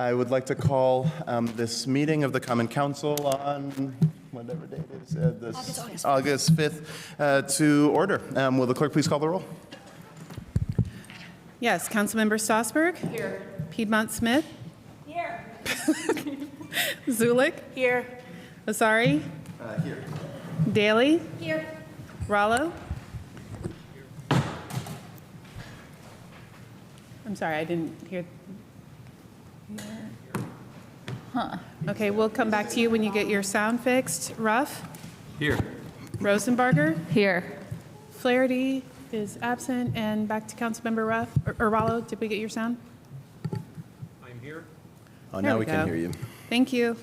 I would like to call this meeting of the Common Council on whatever date it is, August 5th, to order. Will the clerk please call the roll? Yes, Councilmember Stossberg? Here. Piedmont Smith? Here. Zulik? Here. Asari? Here. Daly? Here. Rallo? I'm sorry, I didn't hear. Huh. Okay, we'll come back to you when you get your sound fixed. Ruff? Here. Rosenbarger? Here. Flaherty is absent, and back to Councilmember Ruff, or Rallo, did we get your sound? I'm here. Oh, There now we we can go. hear you. Thank you.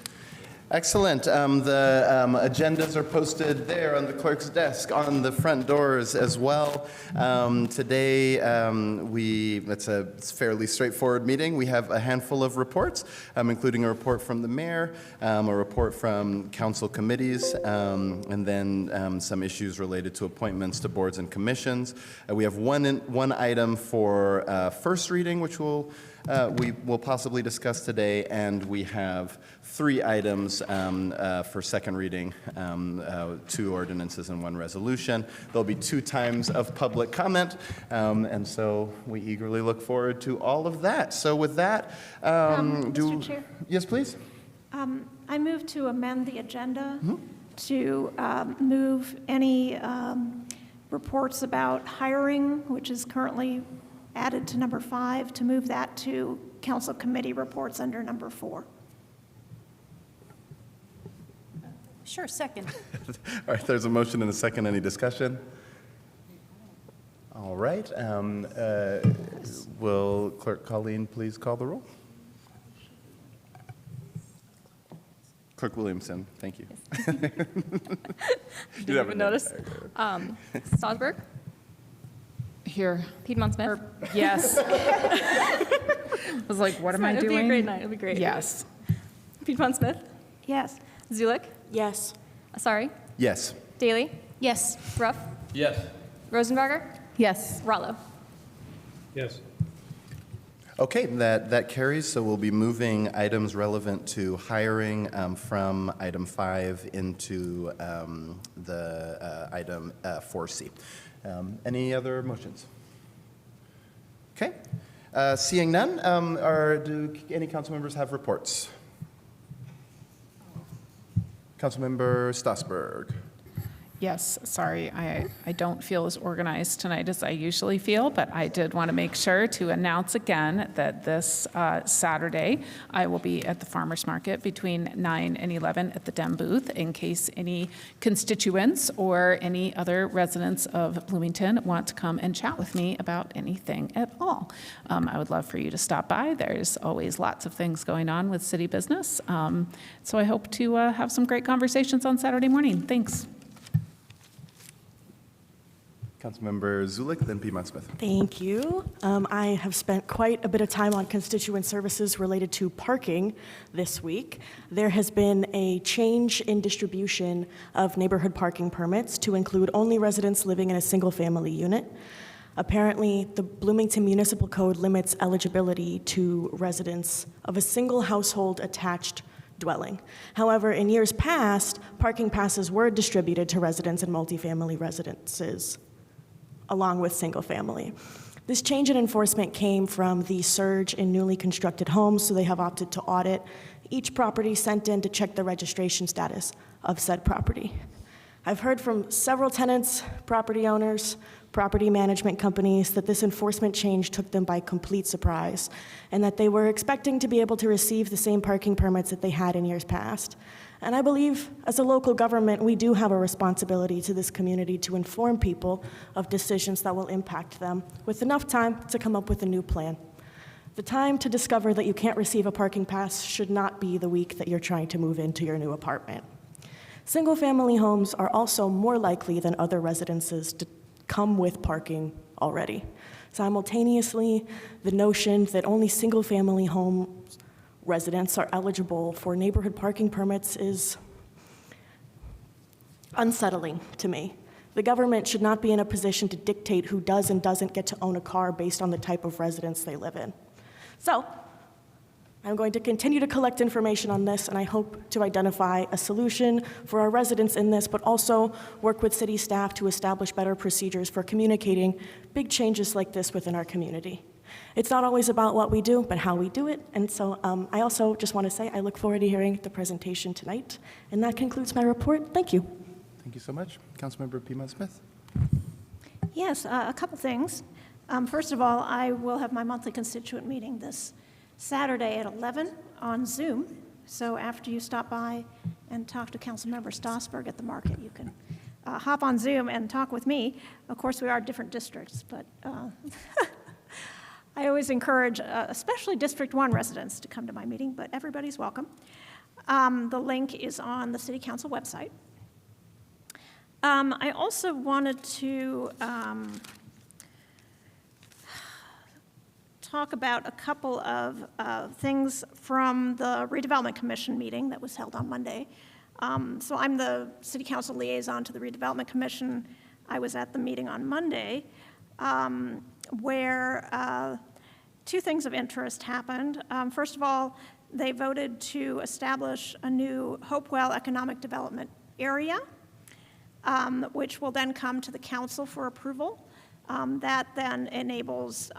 Excellent. The agendas are posted there on the clerk's desk, on the front doors as well. Today, it's a fairly straightforward meeting. We have a handful of reports, including a report from the mayor, a report from council committees, and then some issues related to appointments to boards and commissions. We have one item for first reading, which we will possibly discuss today, and we have 3 items for second reading, 2 ordinances and 1 resolution. There'll be 2 times of public comment, and so we eagerly look forward to all of that. So with that, Mr. Chair? Yes, please. I move to amend the agenda to move any reports about hiring, which is currently added to number 5, to move that to council committee reports under number 4. Sure, second. All right, there's a motion and a second. Any discussion? All right. Will Clerk Colleen please call the roll? Clerk Williamson, thank you. Didn't even notice. Stossberg? Here. Piedmont Smith? Yes. I was like, what am I doing? It'll be a great night. It'll be great. Yes. Piedmont Smith? Yes. Zulik? Yes. Asari? Yes. Daly? Yes. Ruff? Yes. Rosenbarger? Yes. Rallo? Yes. Okay, that carries. So we'll be moving items relevant to hiring from item 5 into the item 4C. Any other motions? Okay. Seeing none, do any council members have reports? Councilmember Stossberg. Yes, sorry, I don't feel as organized tonight as I usually feel, but I did want to make sure to announce again that this Saturday, I will be at the farmer's market between 9 and 11 at the Dem booth, in case any constituents or any other residents of Bloomington want to come and chat with me about anything at all. I would love for you to stop by. There's always lots of things going on with city business, so I hope to have some great conversations on Saturday morning. Thanks. Councilmember Zulik, then Piedmont Smith. Thank you. I have spent quite a bit of time on constituent services related to parking this week. There has been a change in distribution of neighborhood parking permits to include only residents living in a single-family unit. Apparently, the Bloomington Municipal Code limits eligibility to residents of a single household attached dwelling. However, in years past, parking passes were distributed to residents in multifamily residences, along with single family. This change in enforcement came from the surge in newly constructed homes, so they have opted to audit each property sent in to check the registration status of said property. I've heard from several tenants, property owners, property management companies that this enforcement change took them by complete surprise, and that they were expecting to be able to receive the same parking permits that they had in years past. And I believe, as a local government, we do have a responsibility to this community to inform people of decisions that will impact them with enough time to come up with a new plan. The time to discover that you can't receive a parking pass should not be the week that you're trying to move into your new apartment. Single-family homes are also more likely than other residences to come with parking already. Simultaneously, the notion that only single-family homes residents are eligible for neighborhood parking permits is unsettling to me. The government should not be in a position to dictate who does and doesn't get to own a car based on the type of residence they live in. So, I'm going to continue to collect information on this, and I hope to identify a solution for our residents in this, but also work with city staff to establish better procedures for communicating big changes like this within our community. It's not always about what we do, but how we do it. And so I also just want to say I look forward to hearing the presentation tonight. And that concludes my report. Thank you. Thank you so much. Councilmember Piedmont-Smith. Yes, a couple things. First of all, I will have my monthly constituent meeting this Saturday at 11 on Zoom. So after you stop by and talk to Councilmember Stossberg at the market, you can hop on Zoom and talk with me. Of course, we are different districts, but I always encourage, especially District 1 residents, to come to my meeting, but everybody's welcome. The link is on the City Council website. I also wanted to talk about a couple of things from the Redevelopment Commission meeting that was held on Monday. So I'm the City Council liaison to the Redevelopment Commission. I was at the meeting on Monday where two things of interest happened. First of all, they voted to establish a new Hopewell Economic Development Area, which will then come to the council for approval. That then enables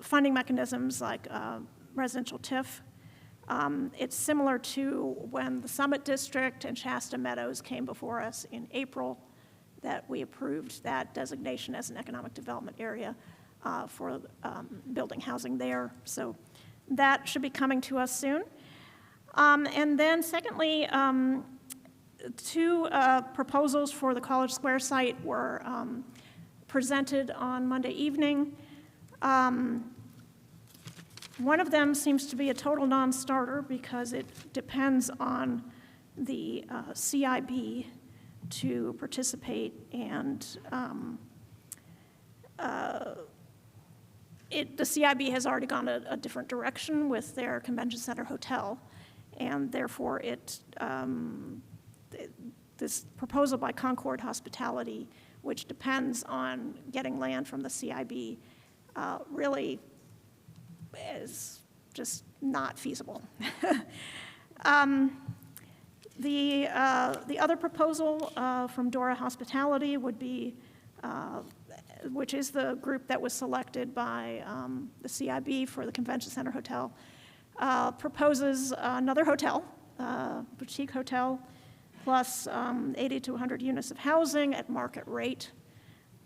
funding mechanisms like residential TIF. It's similar to when the Summit District and Shasta Meadows came before us in April, that we approved that designation as an economic development area for building housing there. So that should be coming to us soon. And then secondly, two proposals for the College Square site were presented on Monday evening. One of them seems to be a total non-starter because it depends on the CIB to participate, and the CIB has already gone a different direction with their convention center hotel, and therefore this proposal by Concord Hospitality, which depends on getting land from the CIB, really is just not feasible. The other proposal from Dora Hospitality would be, which is the group that was selected by the CIB for the Convention Center Hotel, proposes another hotel, boutique hotel, plus 80 to 100 units of housing at market rate.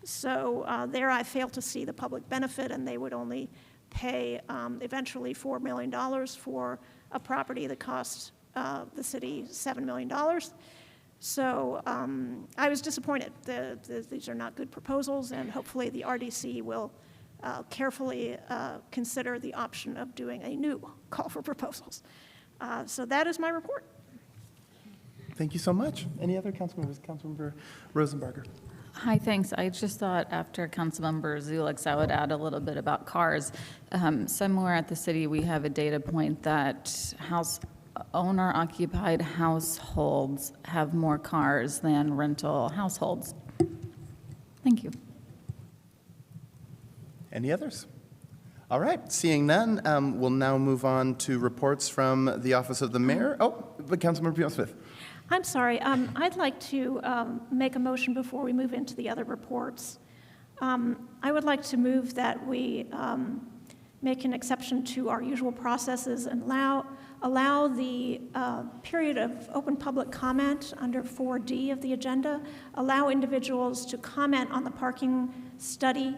So there I fail to see the public benefit, and they would only pay eventually $4 million for a property that costs the city $7 million. So I was disappointed. These are not good proposals, and hopefully the RDC will carefully consider the option of doing a new call for proposals. So that is my report. Thank you so much. Any other council members? Councilmember Rosenberger. Hi, thanks. I just thought after Councilmember Zulik's, I would add a little bit about cars. Somewhere at the city, we have a data point that owner-occupied households have more cars than rental households. Thank you. Any others? All right, seeing none, we'll now move on to reports from the Office of the Mayor. Oh, but Councilmember Piedmont-Smith. I'm sorry. I'd like to make a motion before we move into the other reports. I would like to move that we make an exception to our usual processes and allow the period of open public comment under 4D of the agenda, allow individuals to comment on the parking study,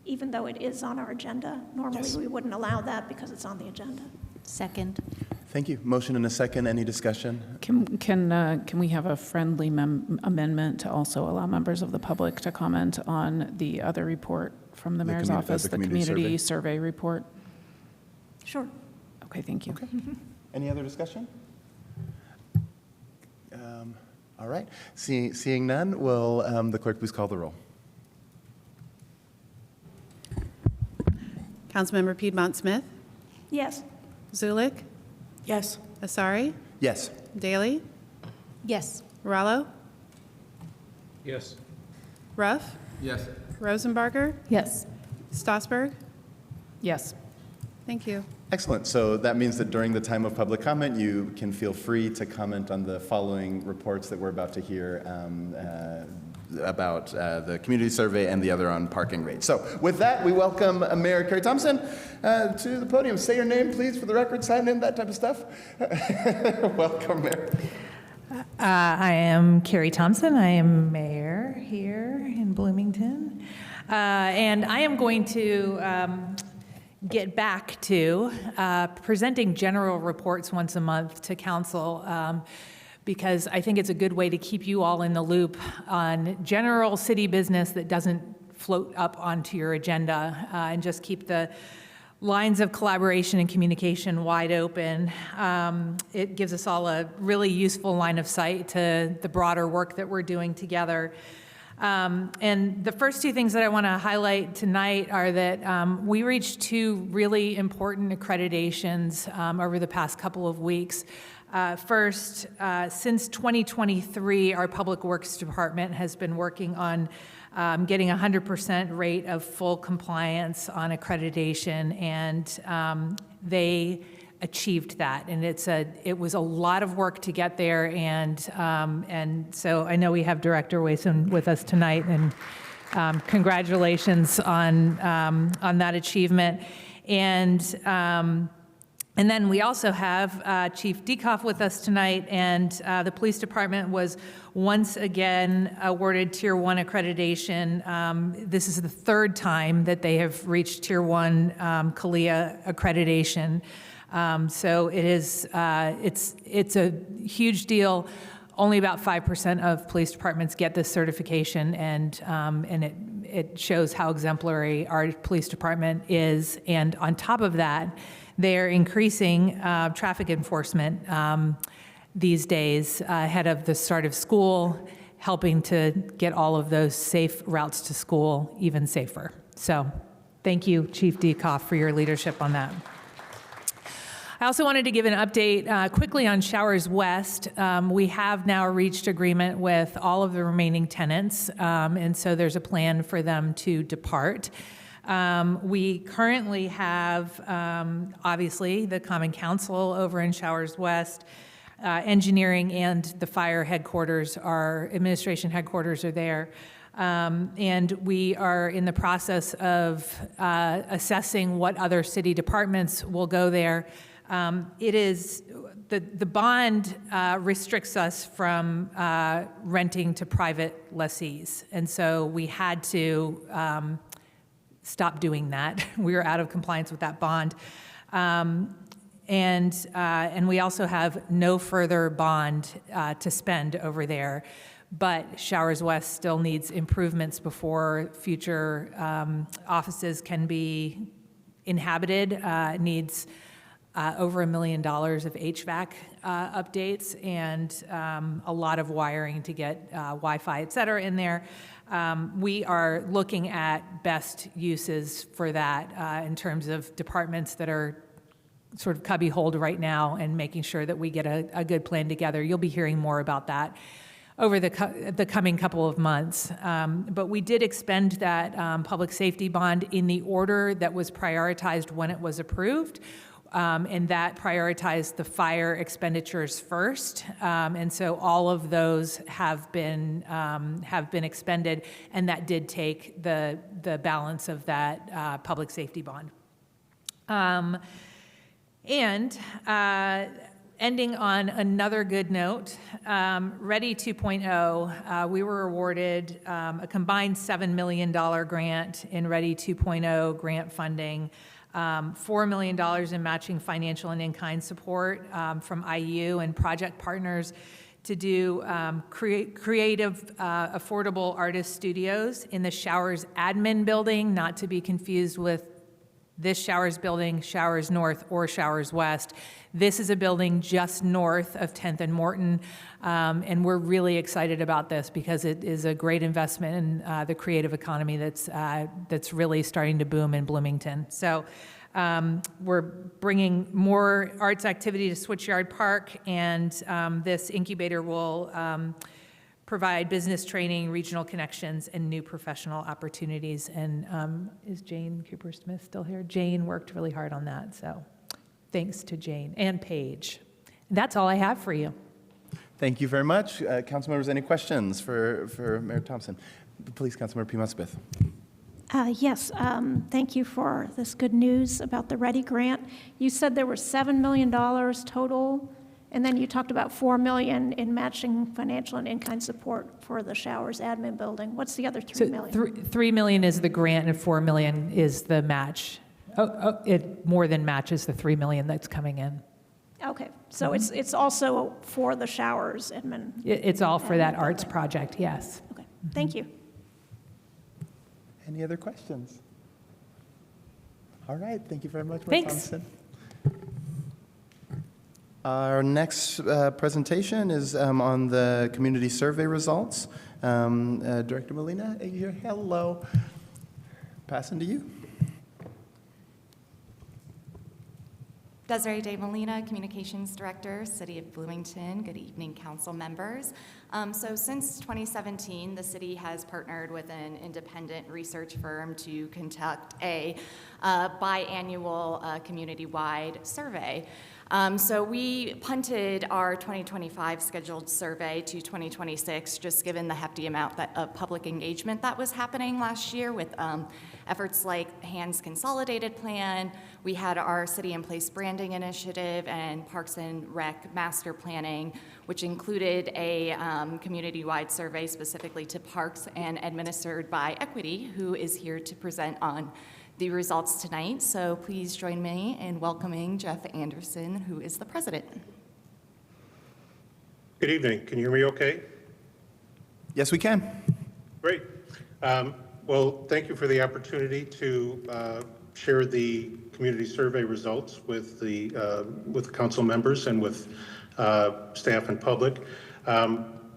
even though it is on our agenda. Normally, we wouldn't allow that because it's on the agenda. Second. Thank you. Motion and a second. Any discussion? Can we have a friendly amendment to also allow members of the public to comment on the other report from the mayor's office, the community survey report? Sure. Okay, thank you. Okay. Any other discussion? All right. Seeing none, will the clerk please call the roll? Councilmember Piedmont-Smith, Yes. Zulik, Yes. Asari, Yes. Daley, Yes. Rallo, Yes. Ruff, Yes. Rosenbarger, Yes. Stossberg. Yes. Thank you. Excellent. So that means that during the time of public comment, you can feel free to comment on the following reports that we're about to hear about the community survey and the other on parking rates. So with that, we welcome Mayor Carrie Thompson to the podium. Say your name, please, for the record, sign in, that type of stuff. Welcome, Mayor. I am Carrie Thompson. I am mayor here in Bloomington. And I am going to get back to presenting general reports once a month to council because I think it's a good way to keep you all in the loop on general city business that doesn't float up onto your agenda and just keep the lines of collaboration and communication wide open. It gives us all a really useful line of sight to the broader work that we're doing together. And the first two things that I want to highlight tonight are that we reached two really important accreditations over the past couple of weeks. First, since 2023, our Public Works Department has been working on getting 100% rate of full compliance on accreditation, and they achieved that. And it was a lot of work to get there, and so I know we have Director Wason with us tonight, and congratulations on that achievement. And then we also have Chief Dekoff with us tonight, and the police department was once again awarded Tier 1 accreditation. This is the third time that they have reached Tier 1 CALIA accreditation. So it is, it's a huge deal. Only about 5% of police departments get this certification, and it shows how exemplary our police department is. And on top of that, they're increasing traffic enforcement these days ahead of the start of school, helping to get all of those safe routes to school even safer. So thank you, Chief Dekoff, for your leadership on that. I also wanted to give an update quickly on Showers West. We have now reached agreement with all of the remaining tenants, and so there's a plan for them to depart. We currently have, obviously, the Common Council over in Showers West, engineering and the fire headquarters, our administration headquarters are there. And we are in the process of assessing what other city departments will go there. It is, the bond restricts us from renting to private lessees. And so we had to stop doing that. We were out of compliance with that bond. And we also have no further bond to spend over there. But Showers West still needs improvements before future offices can be inhabited. It needs over $1 million of HVAC updates and a lot of wiring to get Wi-Fi, et cetera, in there. We are looking at best uses for that in terms of departments that are sort of cubbyholed right now and making sure that we get a good plan together. You'll be hearing more about that over the coming couple of months. But we did expend that public safety bond in the order that was prioritized when it was approved. And that prioritized the fire expenditures first, and so all of those have been expended, and that did take the balance of that public safety bond. Ending on another good note, Ready 2.0, we were awarded a combined $7 million grant in Ready 2.0 grant funding. $4 million in matching financial and in-kind support from IU and project partners to do creative, affordable artist studios in the Showers admin building, not to be confused with this Showers building, Showers North or Showers West. This is a building just north of 10th and Morton, and we're really excited about this because it is a great investment in the creative economy that's really starting to boom in Bloomington. So we're bringing more arts activity to Switchyard Park, and this incubator will provide business training, regional connections, and new professional opportunities. And is Jane Cooper-Smith still here? Jane worked really hard on that, so Thanks to Jane and Paige. That's all I have for you. Thank you very much. Council members, any questions for Mayor Thompson? Please, Councilmember Piedmont-Smith. Yes, thank you for this good news about the READY grant. You said there were $7 million total, and then you talked about $4 million in matching financial and in-kind support for the Showers admin building. What's the other $3 million? $3 million is the grant and $4 million is the match. It more than matches the $3 million that's coming in. Okay, so it's also for the Showers admin? It's all for that arts project, yes. Okay, thank you. Any other questions? All right, thank you very much, Ms. Thanks. Thompson. Our next presentation is on the community survey results. Director Molina, hello. Passing to you. Desiree De Molina, Communications Director, City of Bloomington. Good evening, council members. So since 2017, the city has partnered with an independent research firm to conduct a biannual community-wide survey. So we punted our 2025 scheduled survey to 2026, just given the hefty amount of public engagement that was happening last year with efforts like HAND's Consolidated Plan. We had our City and Place Branding Initiative and Parks and Rec Master Planning, which included a community-wide survey specifically to parks and administered by Equity, who is here to present on the results tonight. So please join me in welcoming Jeff Anderson, who is the president. Good evening. Can you hear me okay? Yes, we can. Great. Well, thank you for the opportunity to share the community survey results with the council members and with staff and public.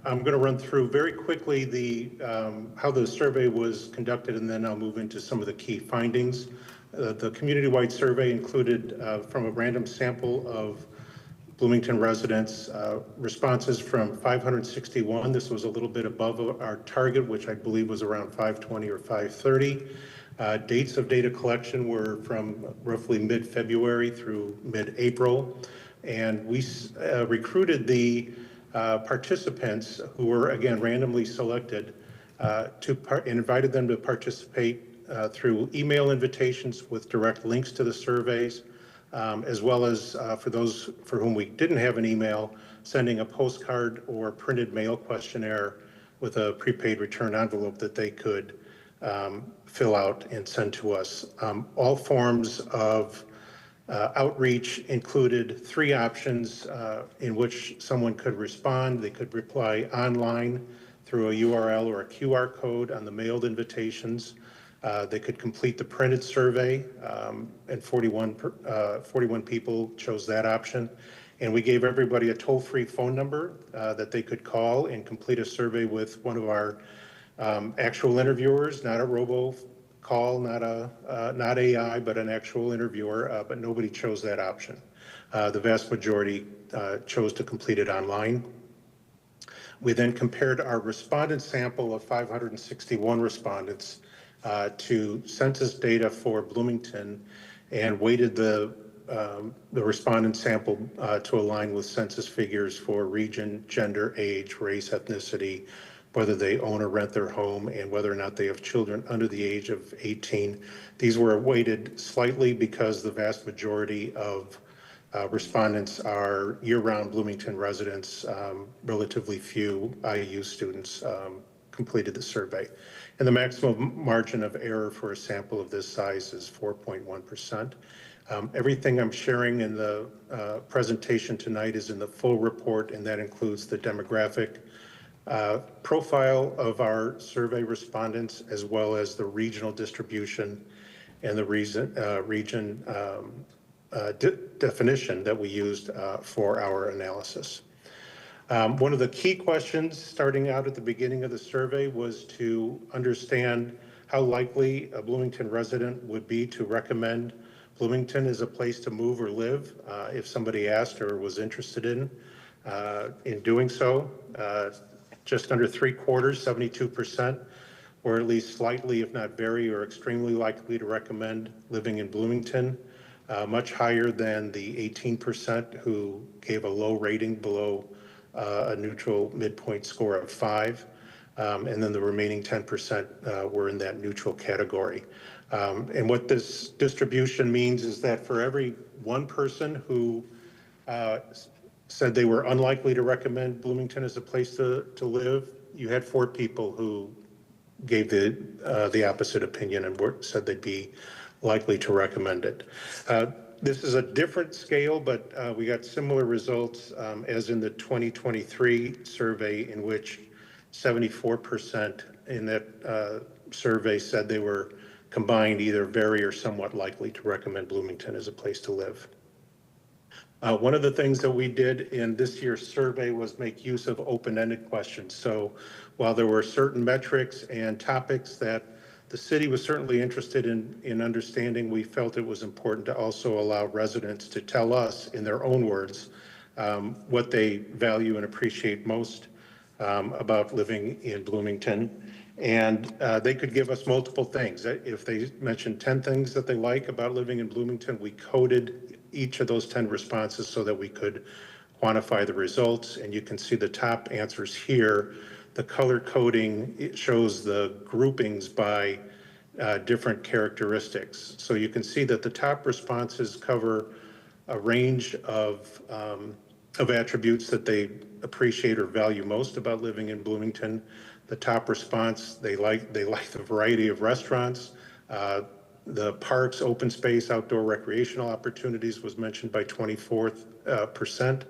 I'm going to run through very quickly how the survey was conducted, and then I'll move into some of the key findings. The community-wide survey included, from a random sample of Bloomington residents, responses from 561. This was a little bit above our target, which I believe was around 520 or 530. Dates of data collection were from roughly mid-February through mid-April, and we recruited the participants who were, again, randomly selected and invited them to participate through email invitations with direct links to the surveys, as well as for those for whom we didn't have an email, sending a postcard or printed mail questionnaire with a prepaid return envelope that they could fill out and send to us. All forms of outreach included 3 options in which someone could respond. They could reply online through a URL or a QR code on the mailed invitations. They could complete the printed survey, and 41 people chose that option. And we gave everybody a toll-free phone number that they could call and complete a survey with one of our actual interviewers, not a robo call, not AI, but an actual interviewer, but nobody chose that option. The vast majority chose to complete it online. We then compared our respondent sample of 561 respondents to census data for Bloomington and weighted the respondent sample to align with census figures for region, gender, age, race, ethnicity, whether they own or rent their home, and whether or not they have children under the age of 18. These were weighted slightly because the vast majority of respondents are year-round Bloomington residents. Relatively few IU students completed the survey. And the maximum margin of error for a sample of this size is 4.1%. Everything I'm sharing in the presentation tonight is in the full report, and that includes the demographic profile of our survey respondents, as well as the regional distribution and the region definition that we used for our analysis. One of the key questions starting out at the beginning of the survey was to understand how likely a Bloomington resident would be to recommend Bloomington as a place to move or live if somebody asked or was interested in doing so. Just under 3/4, 72%, were at least slightly, if not very or extremely likely to recommend living in Bloomington. much higher than the 18% who gave a low rating below a neutral midpoint score of 5. And then the remaining 10% were in that neutral category. And what this distribution means is that for every one person who said they were unlikely to recommend Bloomington as a place to live, you had 4 people who gave the opposite opinion and said they'd be likely to recommend it. This is a different scale, but we got similar results as in the 2023 survey, in which 74% in that survey said they were combined either very or somewhat likely to recommend Bloomington as a place to live. One of the things that we did in this year's survey was make use of open-ended questions. So while there were certain metrics and topics that the city was certainly interested in understanding, we felt it was important to also allow residents to tell us in their own words what they value and appreciate most about living in Bloomington. And they could give us multiple things. If they mentioned 10 things that they like about living in Bloomington, we coded each of those 10 responses so that we could quantify the results. And you can see the top answers here. The color coding, it shows the groupings by different characteristics. So you can see that the top responses cover a range of attributes that they appreciate or value most about living in Bloomington. The top response, they like the variety of restaurants. The parks, open space, outdoor recreational opportunities was mentioned by 24%,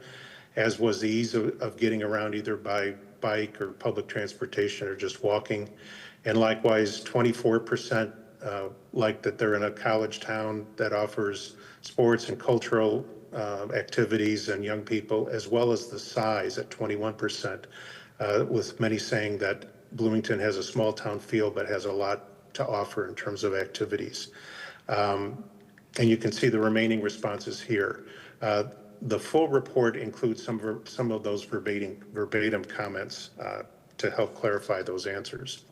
as was the ease of getting around either by bike or public transportation or just walking. And likewise, 24% like that they're in a college town that offers sports and cultural activities and young people, as well as the size at 21%, with many saying that Bloomington has a small town feel but has a lot to offer in terms of activities. And you can see the remaining responses here. The full report includes some of those verbatim comments to help clarify those answers.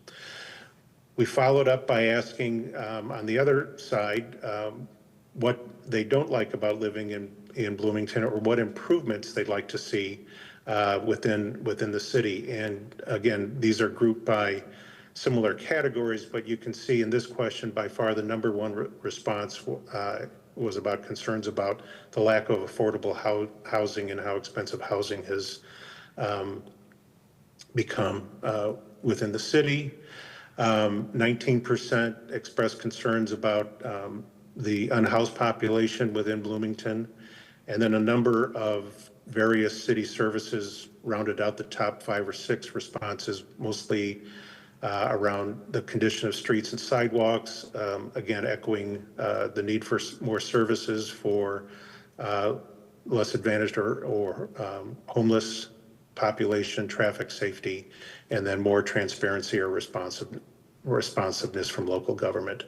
We followed up by asking on the other side what they don't like about living in Bloomington, or what improvements they'd like to see within the city. And again, these are grouped by similar categories, but you can see in this question, by far the number one response was about concerns about the lack of affordable housing and how expensive housing has become within the city. 19% expressed concerns about the unhoused population within Bloomington, and then a number of various city services rounded out the top 5 or 6 responses, mostly around the condition of streets and sidewalks, again echoing the need for more services for less advantaged or homeless population, traffic safety, and then more transparency or responsiveness from local government.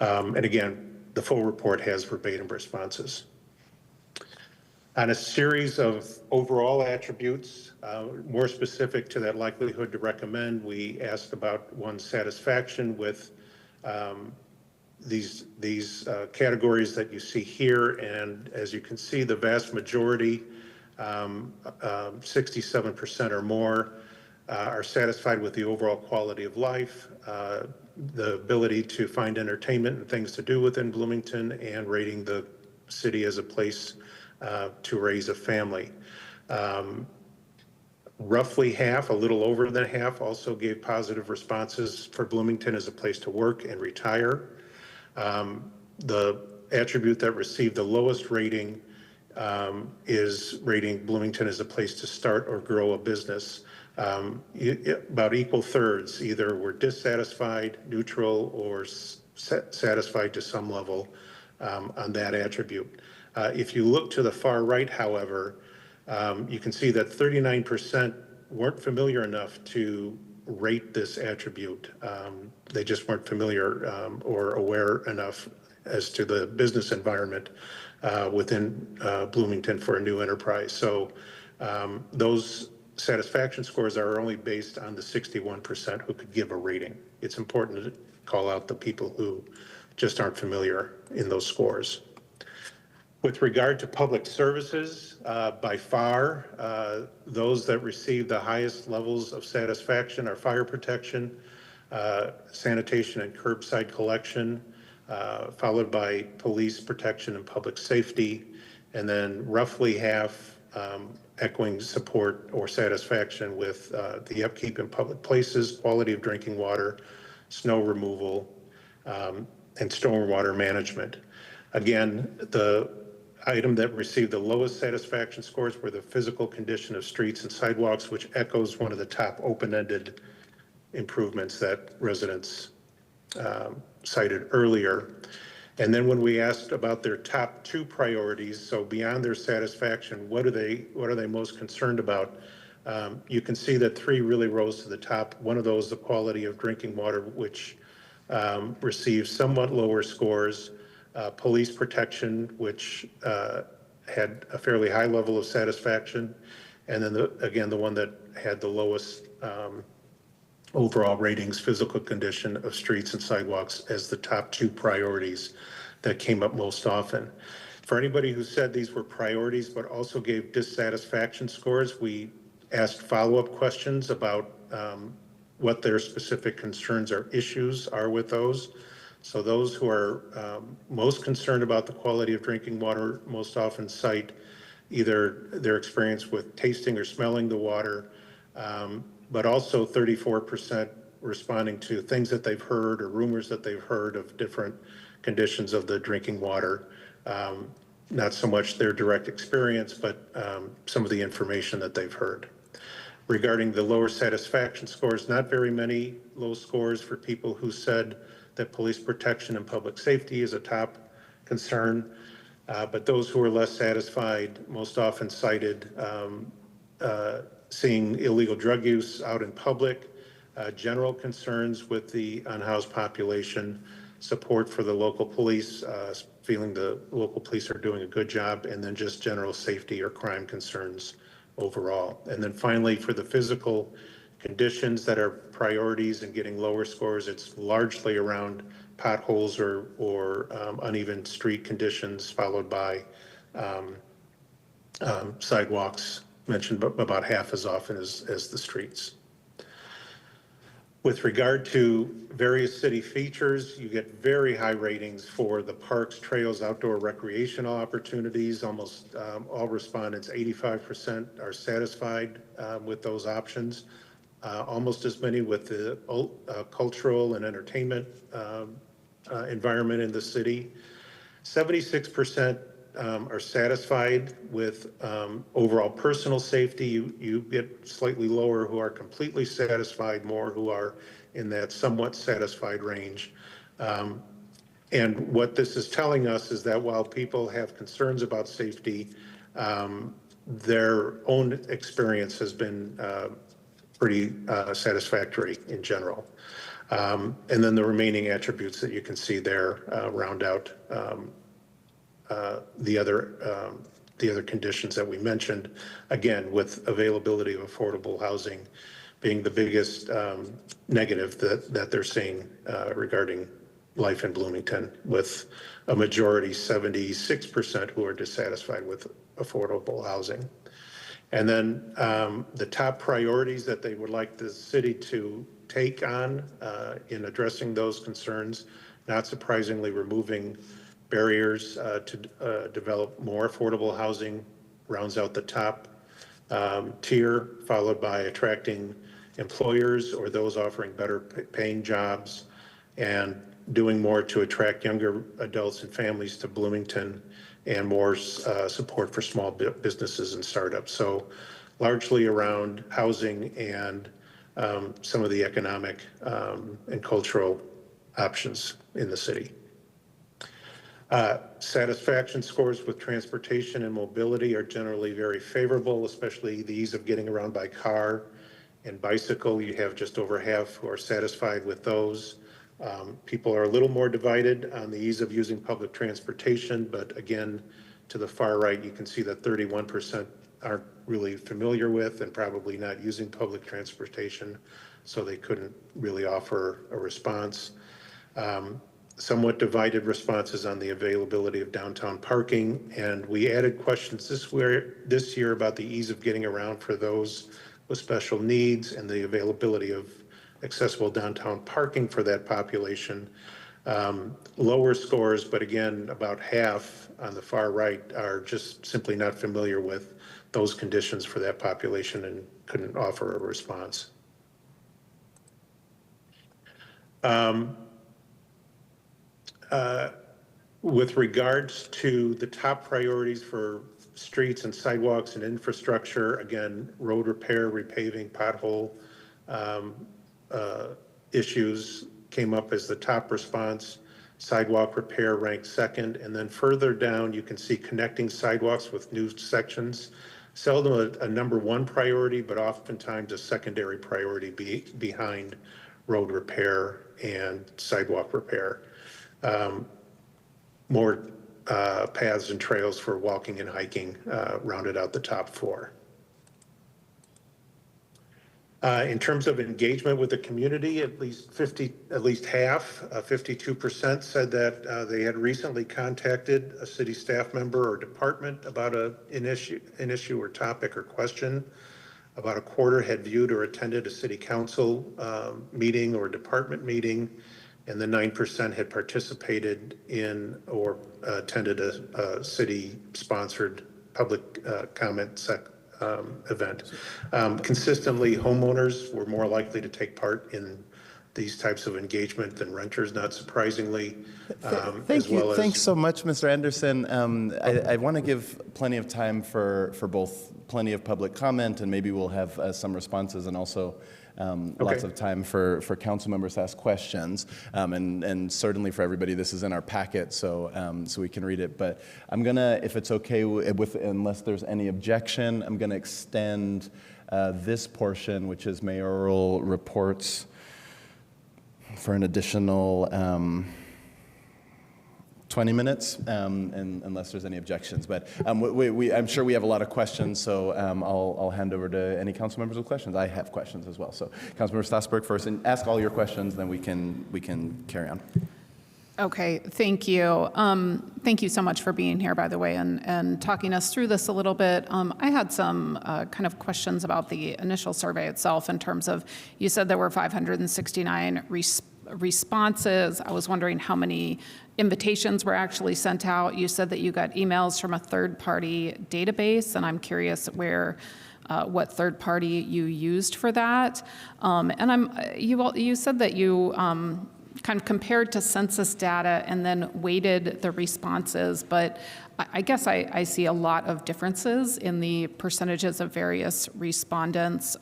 And again, the full report has verbatim responses. On a series of overall attributes, more specific to that likelihood to recommend, we asked about one's satisfaction with these categories that you see here. And as you can see, the vast majority, 67% or more, are satisfied with the overall quality of life, the ability to find entertainment and things to do within Bloomington, and rating the city as a place to raise a family. Roughly half, a little over than half, also gave positive responses for Bloomington as a place to work and retire. The attribute that received the lowest rating is rating Bloomington as a place to start or grow a business. About equal thirds either were dissatisfied, neutral, or satisfied to some level on that attribute. If you look to the far right, however, you can see that 39% weren't familiar enough to rate this attribute. They just weren't familiar or aware enough as to the business environment within Bloomington for a new enterprise. So those satisfaction scores are only based on the 61% who could give a rating. It's important to call out the people who just aren't familiar in those scores. With regard to public services, by far, those that receive the highest levels of satisfaction are fire protection, sanitation and curbside collection, followed by police protection and public safety, and then roughly half echoing support or satisfaction with the upkeep in public places, quality of drinking water, snow removal, and stormwater management. Again, the item that received the lowest satisfaction scores were the physical condition of streets and sidewalks, which echoes one of the top open-ended improvements that residents cited earlier. And then when we asked about their top two priorities, so beyond their satisfaction, what are they most concerned about? You can see that three really rose to the top. One of those, the quality of drinking water, which received somewhat lower scores. Police protection, which had a fairly high level of satisfaction. And then again, the one that had the lowest overall ratings, physical condition of streets and sidewalks, as the top two priorities that came up most often. For anybody who said these were priorities but also gave dissatisfaction scores, we asked follow-up questions about what their specific concerns or issues are with those. So those who are most concerned about the quality of drinking water most often cite either their experience with tasting or smelling the water, but also 34% responding to things that they've heard or rumors that they've heard of different conditions of the drinking water. Not so much their direct experience, but some of the information that they've heard. Regarding the lower satisfaction scores, not very many low scores for people who said that police protection and public safety is a top concern, but those who are less satisfied most often cited seeing illegal drug use out in public, general concerns with the unhoused population, support for the local police, feeling the local police are doing a good job, and then just general safety or crime concerns overall. And then finally, for the physical conditions that are priorities and getting lower scores, it's largely around potholes or uneven street conditions, followed by sidewalks, mentioned about half as often as the streets. With regard to various city features, you get very high ratings for the parks, trails, outdoor recreational opportunities. Almost all respondents, 85%, are satisfied with those options. Almost as many with the cultural and entertainment environment in the city. 76% are satisfied with overall personal safety. You get slightly lower who are completely satisfied, more who are in that somewhat satisfied range. And what this is telling us is that while people have concerns about safety, their own experience has been pretty satisfactory in general. And then the remaining attributes that you can see there round out the other conditions that we mentioned, again, with availability of affordable housing being the biggest negative that they're seeing regarding life in Bloomington, with a majority, 76%, who are dissatisfied with affordable housing. And then the top priorities that they would like the city to take on in addressing those concerns, not surprisingly, removing barriers to develop more affordable housing rounds out the top tier, followed by attracting employers or those offering better paying jobs, and doing more to attract younger adults and families to Bloomington, and more support for small businesses and startups. So largely around housing and some of the economic and cultural options in the city. Satisfaction scores with transportation and mobility are generally very favorable, especially the ease of getting around by car and bicycle. You have just over half who are satisfied with those. People are a little more divided on the ease of using public transportation, but again, to the far right, you can see that 31% aren't really familiar with and probably not using public transportation, so they couldn't really offer a response. somewhat divided responses on the availability of downtown parking, and we added questions this year about the ease of getting around for those with special needs and the availability of accessible downtown parking for that population. Lower scores, but again, about half on the far right are just simply not familiar with those conditions for that population and couldn't offer a response. With regards to the top priorities for streets and sidewalks and infrastructure, again, road repair, repaving, pothole issues came up as the top response. Sidewalk repair ranked second, and then further down you can see connecting sidewalks with new sections. Seldom a number one priority, but oftentimes a secondary priority behind road repair and sidewalk repair. More paths and trails for walking and hiking rounded out the top four. In terms of engagement with the community, at least half, 52% said that they had recently contacted a city staff member or department about an issue or topic or question. About a quarter had viewed or attended a city council meeting or department meeting, and the 9% had participated in or attended a city-sponsored public comment event. Consistently, homeowners were more likely to take part in these types of engagement than renters, not surprisingly. Thank you. Thanks so much, Mr. Anderson. I want to give plenty of time for both plenty of public comment, and maybe we'll have some responses, and also lots of time for council members to ask questions. And certainly for everybody, this is in our packet, so we can read it. But I'm gonna, if it's okay unless there's any objection, I'm gonna extend this portion, which is mayoral reports, for an additional 20 minutes, and unless there's any objections. But I'm sure we have a lot of questions, so I'll hand over to any council members with questions. I have questions as well. So Councilmember Stassberg first, and ask all your questions, then we can carry on. Okay, thank you. Thank you so much for being here, by the way, and talking us through this a little bit. I had some kind of questions about the initial survey itself in terms of, you said there were 569 responses. I was wondering how many invitations were actually sent out. You said that you got emails from a third-party database, and I'm curious what third party you used for that. And you said that you kind of compared to census data and then weighted the responses, but I guess I see a lot of differences in the percentages of various respondents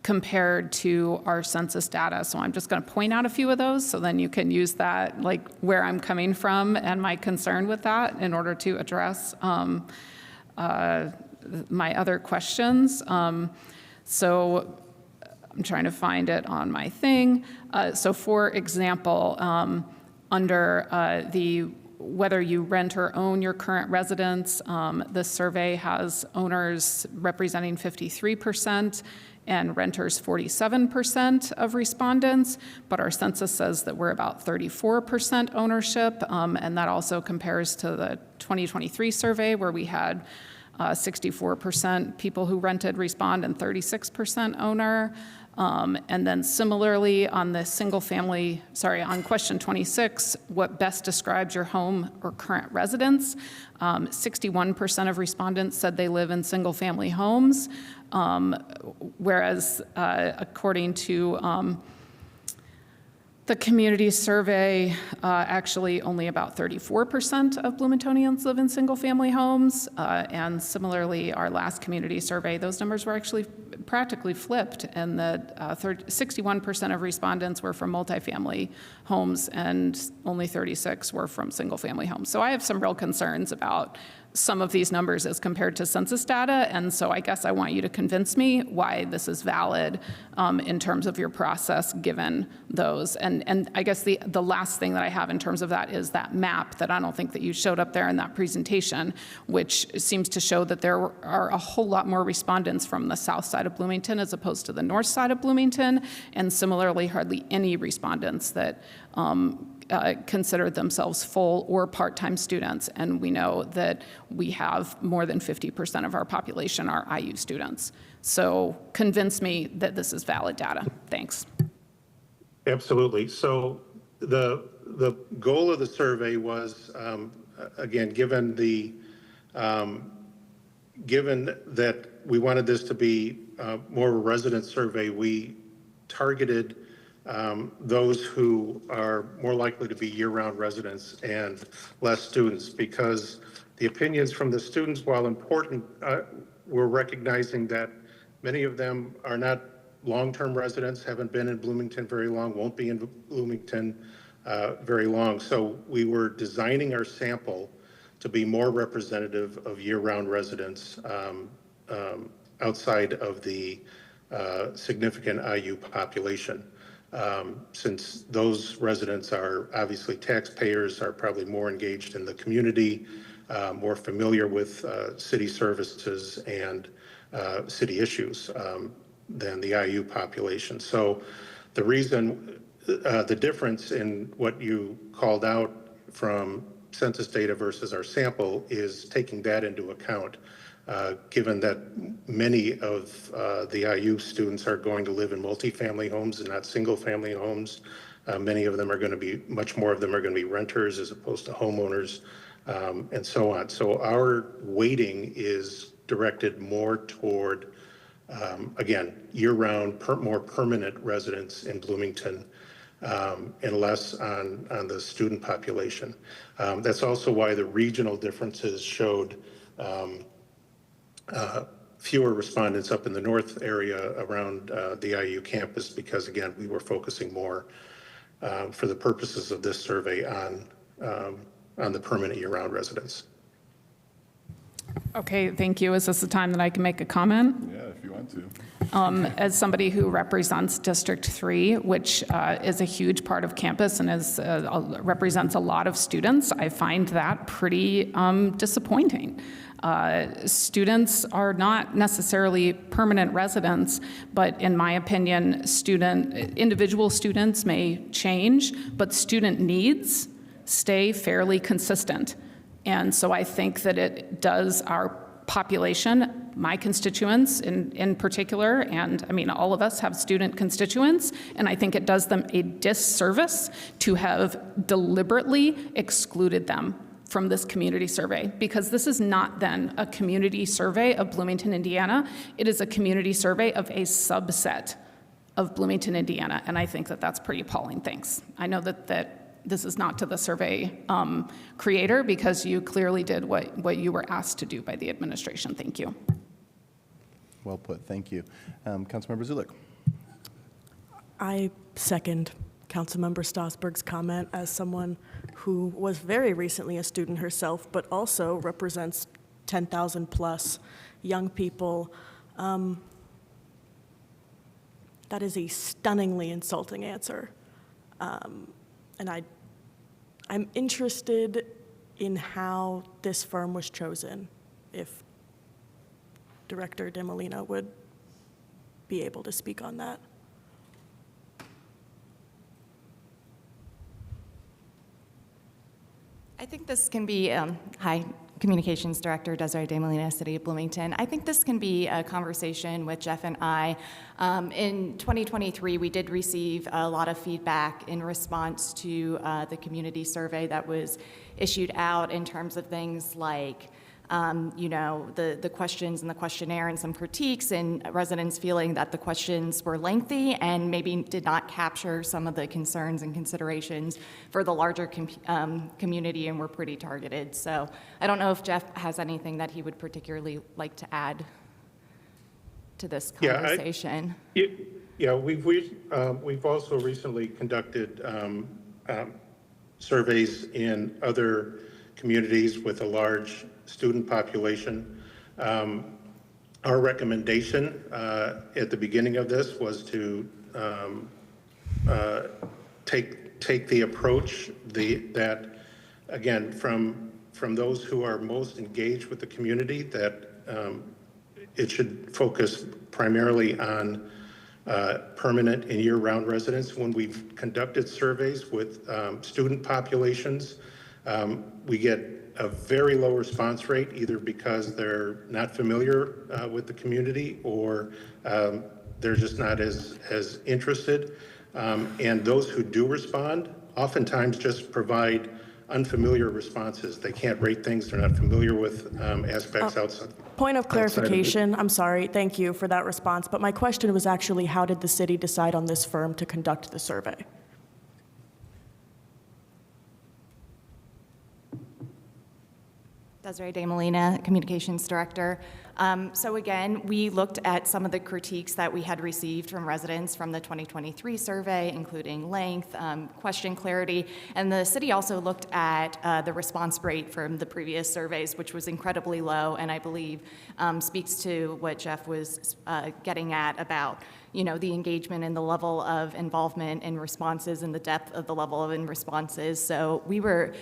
compared to our census data. So I'm just going to point out a few of those, so then you can use that, like where I'm coming from and my concern with that, in order to address my other questions. So I'm trying to find it on my thing. So for example, under the whether you rent or own your current residence, the survey has owners representing 53% and renters 47% of respondents, but our census says that we're about 34% ownership, and that also compares to the 2023 survey where we had 64% people who rented respond and 36% owner. And then similarly on the on question 26, what best describes your home or current residence? 61% of respondents said they live in single-family homes, whereas according to the community survey, actually only about 34% of Bloomingtonians live in single-family homes. And similarly, our last community survey, those numbers were actually practically flipped, and that 61% of respondents were from multifamily homes and only 36 were from single-family homes. So I have some real concerns about some of these numbers as compared to census data, and so I guess I want you to convince me why this is valid in terms of your process given those. And I guess the last thing that I have in terms of that is that map that I don't think that you showed up there in that presentation, which seems to show that there are a whole lot more respondents from the south side of Bloomington as opposed to the north side of Bloomington, and similarly hardly any respondents that considered themselves full or part-time students, and we know that we have more than 50% of our population are IU students. So convince me that this is valid data. Thanks. Absolutely. So the goal of the survey was, again, given that we wanted this to be more of a resident survey, we targeted those who are more likely to be year-round residents and less students, because the opinions from the students, while important, we're recognizing that many of them are not long-term residents, haven't been in Bloomington very long, won't be in Bloomington very long. So we were designing our sample to be more representative of year-round residents outside of the significant IU population. Since those residents are obviously taxpayers, are probably more engaged in the community, more familiar with city services and city issues than the IU population. So the reason, the difference in what you called out from census data versus our sample is taking that into account, given that many of the IU students are going to live in multifamily homes and not single-family homes. Many of them are going to be, much more of them are going to be renters as opposed to homeowners, and so on. So our weighting is directed more toward, again, year-round, more permanent residents in Bloomington, and less on the student population. That's also why the regional differences showed fewer respondents up in the north area around the IU campus, because again, we were focusing more for the purposes of this survey on the permanent year-round residents. Okay, thank you. Is this the time that I can make a comment? Yeah, if you want to. As somebody who represents District 3, which is a huge part of campus and represents a lot of students, I find that pretty disappointing. Students are not necessarily permanent residents, but in my opinion, individual students may change, but student needs stay fairly consistent. And so I think that it does our population, my constituents in particular, and I mean, all of us have student constituents, and I think it does them a disservice to have deliberately excluded them from this community survey, because this is not then a community survey of Bloomington, Indiana. It is a community survey of a subset of Bloomington, Indiana, and I think that that's pretty appalling. Thanks. I know that this is not to the survey creator, because you clearly did what you were asked to do by the administration. Thank you. Well put, thank you. Councilmember Zulik. I second Councilmember Strasburg's comment as someone who was very recently a student herself, but also represents 10,000 plus young people. That is a stunningly insulting answer. And I'm interested in how this firm was chosen, if Director DeMolina would be able to speak on that. I think this can be, hi, Communications Director Desiree DeMolina, City of Bloomington. I think this can be a conversation with Jeff and I. In 2023, we did receive a lot of feedback in response to the community survey that was issued out in terms of things like the questions in the questionnaire and some critiques, and residents feeling that the questions were lengthy and maybe did not capture some of the concerns and considerations for the larger community, and were pretty targeted. So I don't know if Jeff has anything that he would particularly like to add to this conversation. We've also recently conducted surveys in other communities with a large student population. Our recommendation at the beginning of this was to take the approach that, again, from those who are most engaged with the community, that it should focus primarily on permanent and year-round residents. When we've conducted surveys with student populations, we get a very low response rate, either because they're not familiar with the community or they're just not as interested. And those who do respond oftentimes just provide unfamiliar responses. They can't rate things. They're not familiar with aspects outside. Point of clarification, I'm sorry, thank you for that response, but my question was actually, how did the city decide on this firm to conduct the survey? Desiree De Molina, Communications Director. So again, we looked at some of the critiques that we had received from residents from the 2023 survey, including length, question clarity, and the city also looked at the response rate from the previous surveys, which was incredibly low, and I believe speaks to what Jeff was getting at about the engagement and the level of involvement in responses and the depth of the level of responses. So we were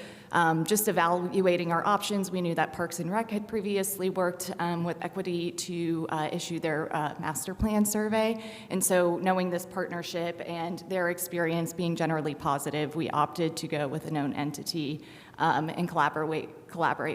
just evaluating our options. We knew that Parks and Rec had previously worked with Equity to issue their master plan survey. And so knowing this partnership and their experience being generally positive, we opted to go with a known entity and collaborate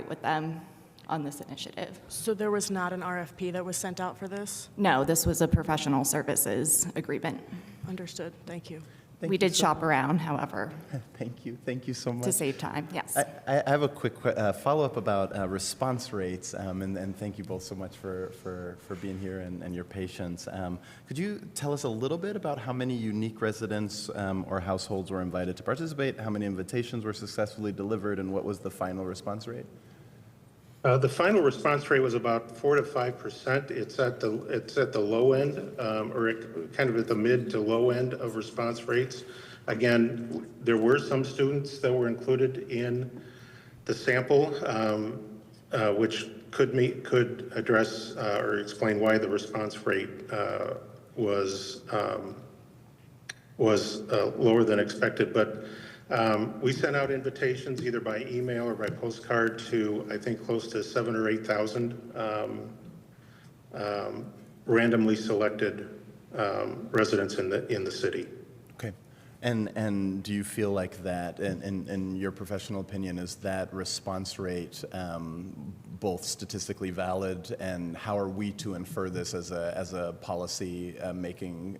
with them on this initiative. So there was not an RFP that was sent out for this? No, this was a professional services agreement. Understood, thank you. We did shop around, however, Thank you so much. to save time, yes. I have a quick follow-up about response rates, and thank you both so much for being here and your patience. Could you tell us a little bit about how many unique residents or households were invited to participate, how many invitations were successfully delivered, and what was the final response rate? The final response rate was about 4 to 5%. It's at the low end, or kind of at the mid to low end of response rates. Again, there were some students that were included in the sample, which could address or explain why the response rate was lower than expected. But we sent out invitations either by email or by postcard to, I think, close to 7,000 or 8,000 randomly selected residents in the city. Okay. And do you feel like that, in your professional opinion, is that response rate both statistically valid, and how are we to infer this as a policy making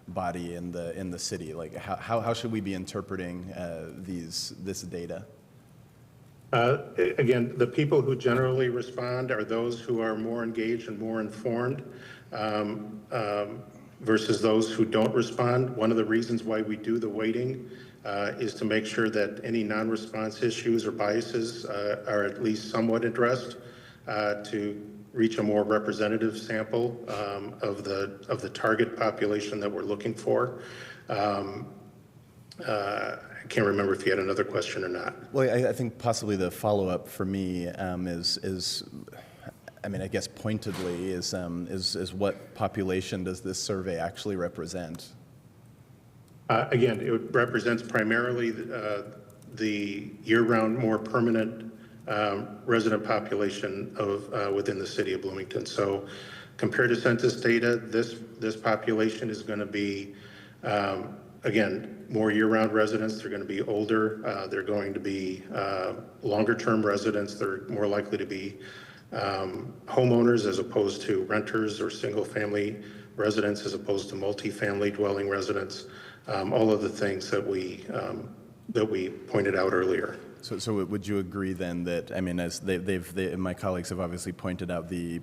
body in the city? Like, how should we be interpreting this data? Again, the people who generally respond are those who are more engaged and more informed versus those who don't respond. One of the reasons why we do the weighting is to make sure that any non-response issues or biases are at least somewhat addressed to reach a more representative sample of the target population that we're looking for. I can't remember if you had another question or not. Well, I think possibly the follow-up for me is, I mean, I guess pointedly is what population does this survey actually represent? Again, it represents primarily the year-round, more permanent resident population of within the city of Bloomington. So compared to census data, this population is going to be, again, more year-round residents. They're going to be older. They're going to be longer-term residents. They're more likely to be homeowners as opposed to renters, or single-family residents as opposed to multifamily dwelling residents. All of the things that we pointed out earlier. So would you agree then that, I mean, as my colleagues have obviously pointed out, the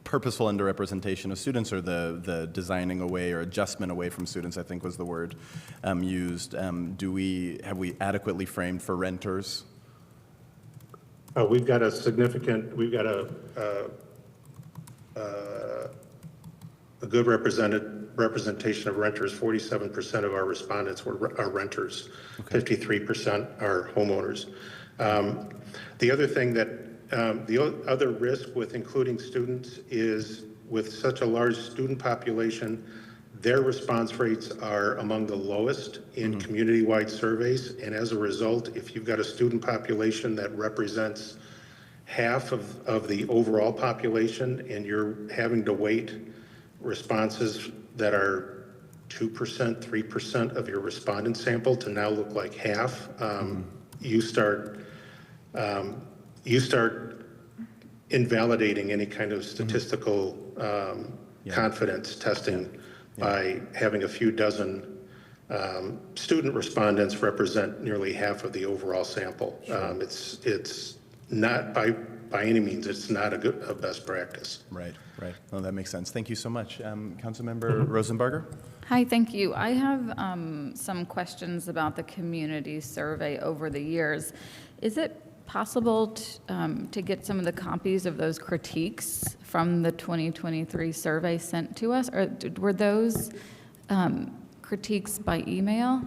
purposeful underrepresentation of students, or the designing away or adjustment away from students, I think was the word used. Have we adequately framed for renters? We've got a good representation of renters. 47% of our respondents are renters. Okay. 53% are homeowners. The other thing that, the other risk with including students is, with such a large student population, their response rates are among the lowest in community-wide surveys. And as a result, if you've got a student population that represents half of the overall population, and you're having to weight responses that are 2%, 3% of your respondent sample to now look like half, you start invalidating any kind of statistical confidence testing by having a few dozen student respondents represent nearly half of the overall sample. It's not by any means, it's not a best practice. Right. Well, that makes sense. Thank you so much. Councilmember Rosenbarger? Hi, thank you. I have some questions about the community survey over the years. Is it possible to get some of the copies of those critiques from the 2023 survey sent to us? Or were those critiques by email?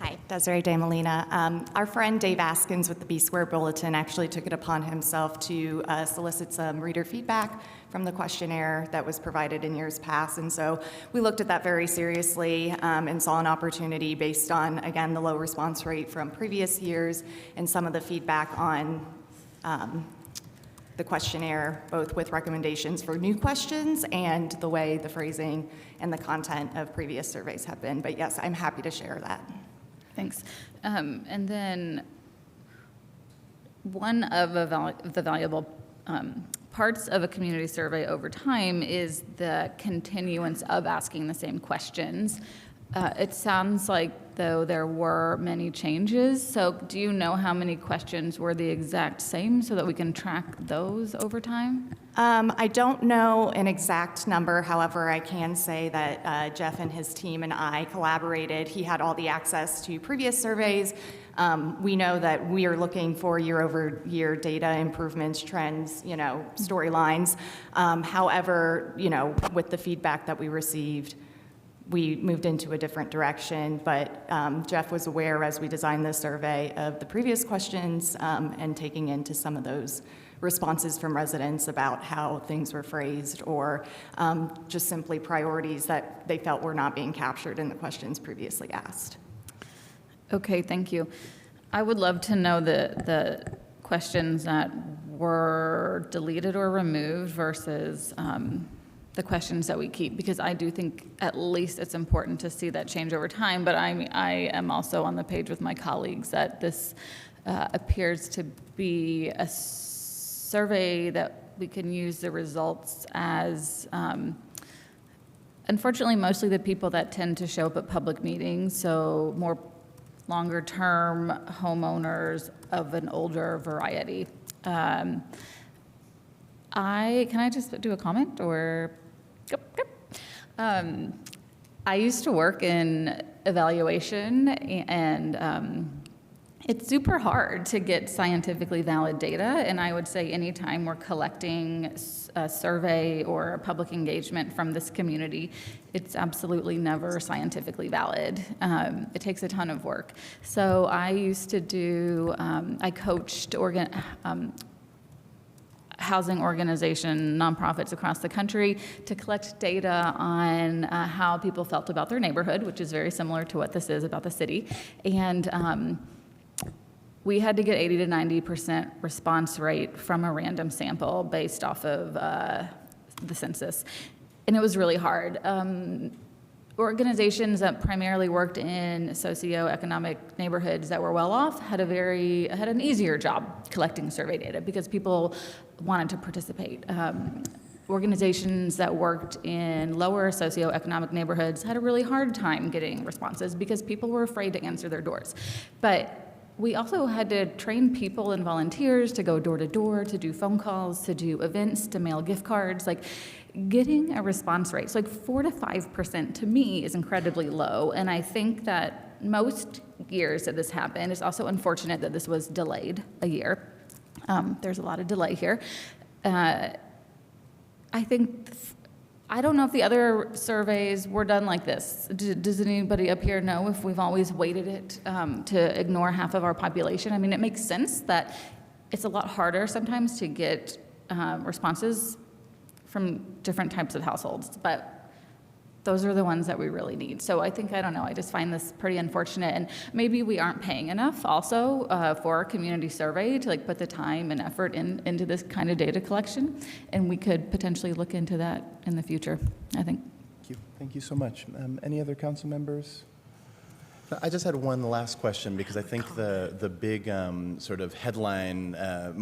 Hi, Desiree De Molina. Our friend Dave Askins with the B Square Bulletin actually took it upon himself to solicit some reader feedback from the questionnaire that was provided in years past. And so we looked at that very seriously and saw an opportunity based on, again, the low response rate from previous years and some of the feedback on the questionnaire, both with recommendations for new questions and the way the phrasing and the content of previous surveys have been. But yes, I'm happy to share that. Thanks. And then one of the valuable parts of a community survey over time is the continuance of asking the same questions. It sounds like, though, there were many changes. So do you know how many questions were the exact same so that we can track those over time? I don't know an exact number. However, I can say that Jeff and his team and I collaborated. He had all the access to previous surveys. We know that we are looking for year-over-year data improvements, trends, storylines. However, with the feedback that we received, we moved into a different direction. But Jeff was aware as we designed this survey of the previous questions and taking into some of those responses from residents about how things were phrased or just simply priorities that they felt were not being captured in the questions previously asked. Okay, thank you. I would love to know the questions that were deleted or removed versus the questions that we keep, because I do think at least it's important to see that change over time. But I am also on the page with my colleagues that this appears to be a survey that we can use the results as, unfortunately, mostly the people that tend to show up at public meetings, so more longer-term homeowners of an older variety. Can I just do a comment or? I used to work in evaluation, and it's super hard to get scientifically valid data, and I would say anytime we're collecting a survey or a public engagement from this community, it's absolutely never scientifically valid. It takes a ton of work. So I used to do, I coached housing organization nonprofits across the country to collect data on how people felt about their neighborhood, which is very similar to what this is about the city. And we had to get 80 to 90% response rate from a random sample based off of the census. And it was really hard. Organizations that primarily worked in socioeconomic neighborhoods that were well off had an easier job collecting survey data because people wanted to participate. Organizations that worked in lower socioeconomic neighborhoods had a really hard time getting responses because people were afraid to answer their doors. But we also had to train people and volunteers to go door to door, to do phone calls, to do events, to mail gift cards. Like, getting a response rate, so like 4 to 5% to me is incredibly low. And I think that most years that this happened, it's also unfortunate that this was delayed a year. There's a lot of delay here. I don't know if the other surveys were done like this. Does anybody up here know if we've always weighted it to ignore half of our population? I mean, it makes sense that it's a lot harder sometimes to get responses from different types of households, but those are the ones that we really need. So I think, I don't know, I just find this pretty unfortunate. And maybe we aren't paying enough also for our community survey to like put the time and effort into this kind of data collection. And we could potentially look into that in the future, I think. Thank you. Thank you so much. Any other council members? I just had one last question, because I think the big sort of headline,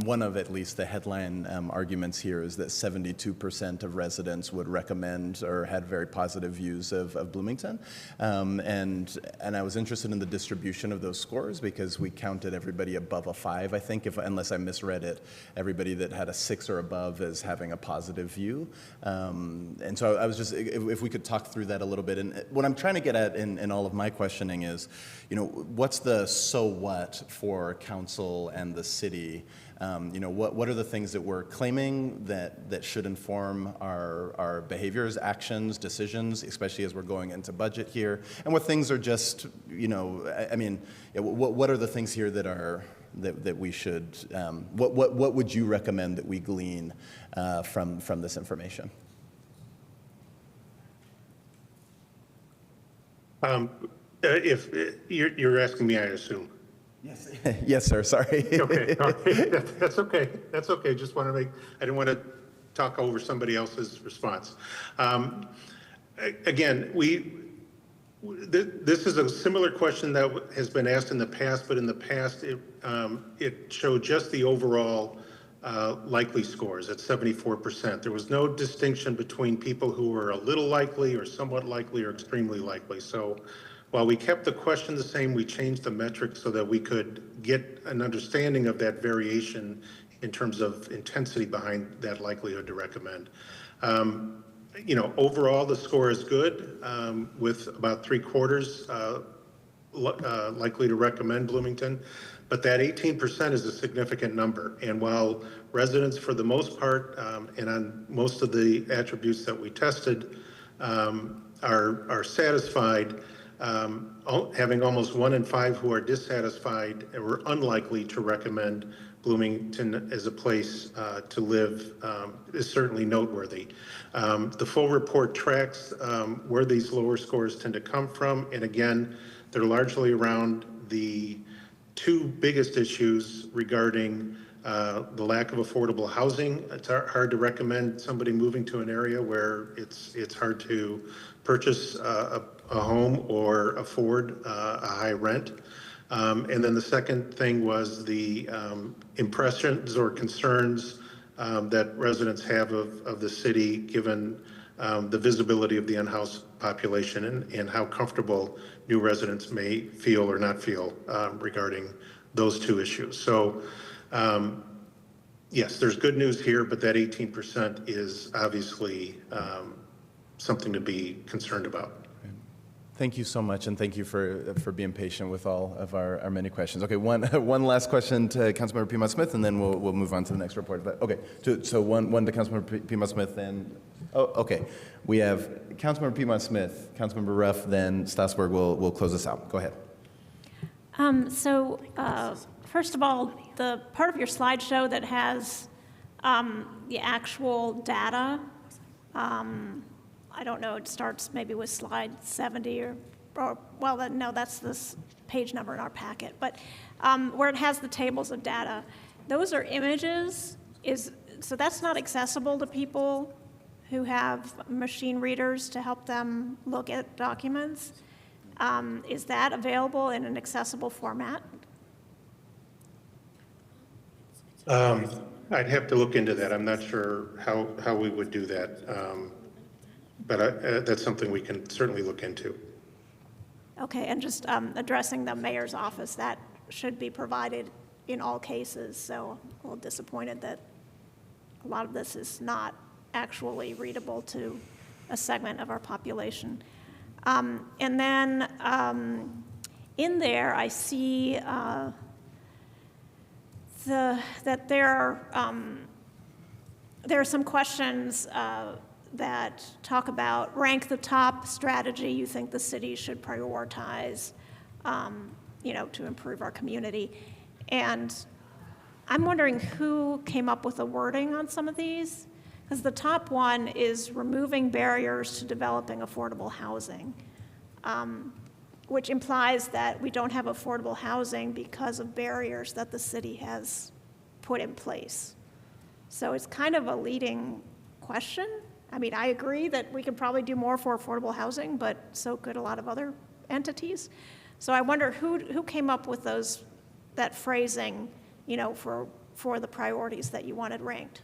one of at least the headline arguments here is that 72% of residents would recommend or had very positive views of Bloomington. And I was interested in the distribution of those scores, because we counted everybody above a 5, I think, unless I misread it, everybody that had a 6 or above as having a positive view. And so I was just, if we could talk through that a little bit. And what I'm trying to get at in all of my questioning is, what's the so what for council and the city? What are the things that we're claiming that should inform our behaviors, actions, decisions, especially as we're going into budget here? And what things are just, what are the things here that we should, what would you recommend that we glean from this information? If you're asking me, I assume. Yes. Yes, sir. Sorry. Okay. That's okay. That's okay. Just want to I didn't want to talk over somebody else's response. Again, this is a similar question that has been asked in the past, but in the past it showed just the overall likely scores at 74%. There was no distinction between people who were a little likely or somewhat likely or extremely likely. So while we kept the question the same, we changed the metric so that we could get an understanding of that variation in terms of intensity behind that likelihood to recommend. Overall, the score is good, with about 3/4 likely to recommend Bloomington, but that 18% is a significant number. And while residents, for the most part, and on most of the attributes that we tested, are satisfied, having almost 1 in 5 who are dissatisfied and were unlikely to recommend Bloomington as a place to live is certainly noteworthy. The full report tracks where these lower scores tend to come from, and again, they're largely around the 2 biggest issues regarding the lack of affordable housing. It's hard to recommend somebody moving to an area where it's hard to purchase a home or afford a high rent. And then the second thing was the impressions or concerns that residents have of the city, given the visibility of the unhoused population and how comfortable new residents may feel or not feel regarding those 2 issues. So yes, there's good news here, but that 18% is obviously something to be concerned about. Thank you so much, and thank you for being patient with all of our many questions. Okay, one last question to Councilmember Piedmont-Smith, and then we'll move on to the next report. But okay, so one to Councilmember Piedmont-Smith, and okay, we have Councilmember Piedmont-Smith, Councilmember Ruff, then Strasburg will close us out. Go ahead. First of all, the part of your slideshow that has the actual data, I don't know, it starts maybe with slide 70 no, that's this page number in our packet, but where it has the tables of data, those are images, so that's not accessible to people who have machine readers to help them look at documents. Is that available in an accessible format? I'd have to look into that. I'm not sure how we would do that. But that's something we can certainly look into. Okay, and just addressing the mayor's office, that should be provided in all cases, so I'm a little disappointed that a lot of this is not actually readable to a segment of our population. And then in there, I see that there are some questions that talk about rank the top strategy you think the city should prioritize, to improve our community. And I'm wondering who came up with the wording on some of these, Because the top one is removing barriers to developing affordable housing, which implies that we don't have affordable housing because of barriers that the city has put in place. So it's kind of a leading question. I mean, I agree that we could probably do more for affordable housing, but so could a lot of other entities. So I wonder who came up with that phrasing, for the priorities that you wanted ranked.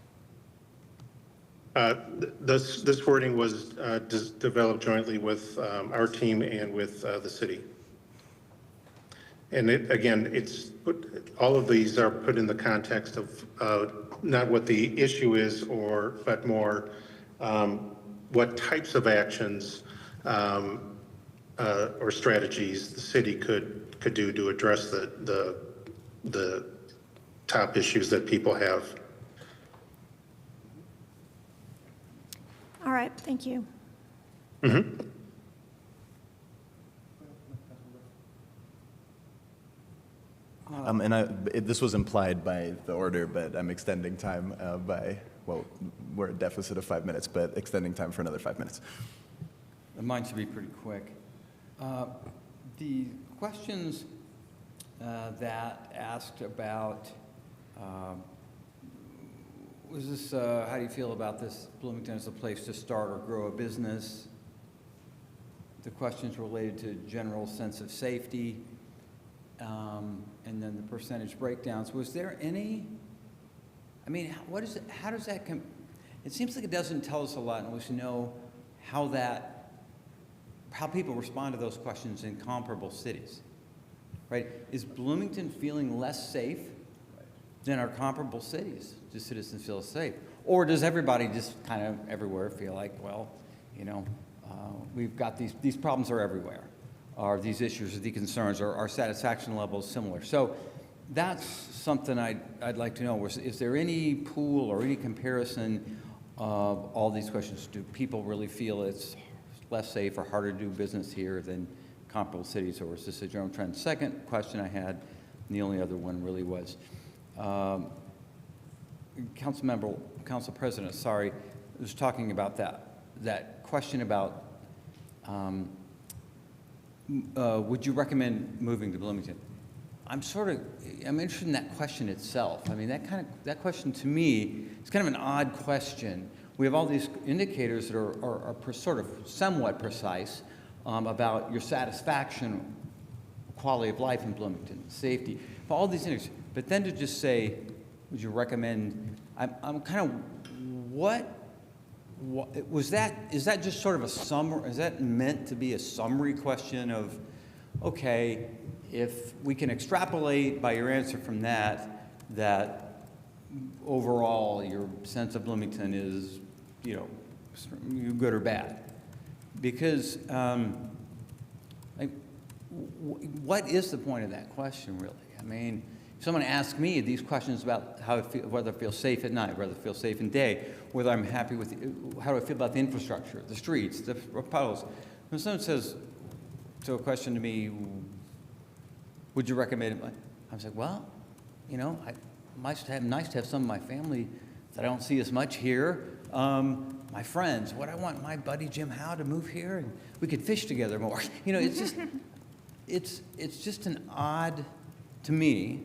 This wording was developed jointly with our team and with the city. And all of these are put in the context of not what the issue is, but more what types of actions or strategies the city could do to address the top issues that people have. All right, thank you. Mm-hmm. This was implied by the order, but I'm extending time we're at deficit of 5 minutes, but extending time for another 5 minutes. Mine should be pretty quick. The questions that asked about, was this, how do you feel about this Bloomington as a place to start or grow a business? The questions related to general sense of safety, and then the percentage breakdowns. Was there any, I mean, what is it, how does that it seems like it doesn't tell us a lot, and we should know how people respond to those questions in comparable cities, right? Is Bloomington feeling less safe than our comparable cities? Do citizens feel safe? Or does everybody just kind of everywhere feel like, well, we've got these problems are everywhere, or these issues or these concerns, or our satisfaction level is similar? So that's something I'd like to know. Is there any pool or any comparison of all these questions? Do people really feel it's less safe or harder to do business here than comparable cities, or is this a general trend? Second question I had, and the only other one really was, Council President, sorry, was talking about that question about would you recommend moving to Bloomington? I'm interested in that question itself. I mean, that question to me is kind of an odd question. We have all these indicators that are sort of somewhat precise about your satisfaction, quality of life in Bloomington, safety, all these indicators. But then to just say, would you recommend? I'm kind of what is that just sort of a summary? Is that meant to be a summary question of, okay, if we can extrapolate by your answer from that overall your sense of Bloomington is, good or bad? Because what is the point of that question, really? I mean, if someone asks me these questions about whether I feel safe at night, whether I feel safe in day, whether I'm happy with, how do I feel about the infrastructure, the streets, the puddles. When someone says a question to me, would you recommend it? I was like, well, nice to have some of my family that I don't see as much here. My friends, I want my buddy Jim Howe to move here and we could fish together more. It's just, it's just an odd, to me,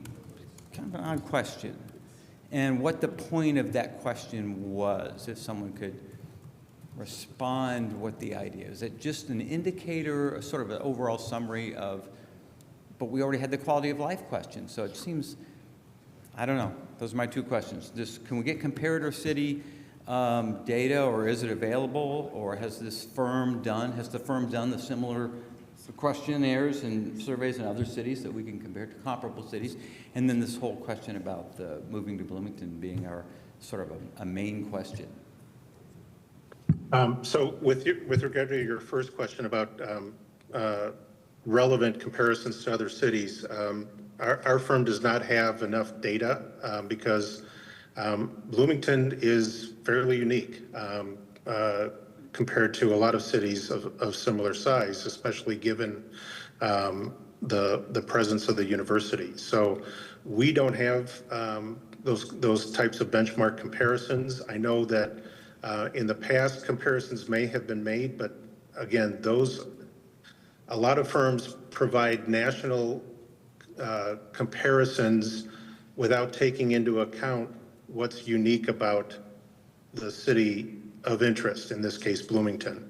kind of an odd question. And what the point of that question was, if someone could respond what the idea is. Is it just an indicator, a sort of an overall summary of, but we already had the quality of life question. So it seems, I don't know. Those are my two questions. Can we get comparator city data, or is it available, or has the firm done the similar questionnaires and surveys in other cities that we can compare to comparable cities? And then this whole question about moving to Bloomington being our sort of a main question. So with regard to your first question about relevant comparisons to other cities, our firm does not have enough data because Bloomington is fairly unique compared to a lot of cities of similar size, especially given the presence of the university. So we don't have those types of benchmark comparisons. I know that In the past, comparisons may have been made, but again, a lot of firms provide national comparisons without taking into account what's unique about the city of interest, in this case, Bloomington.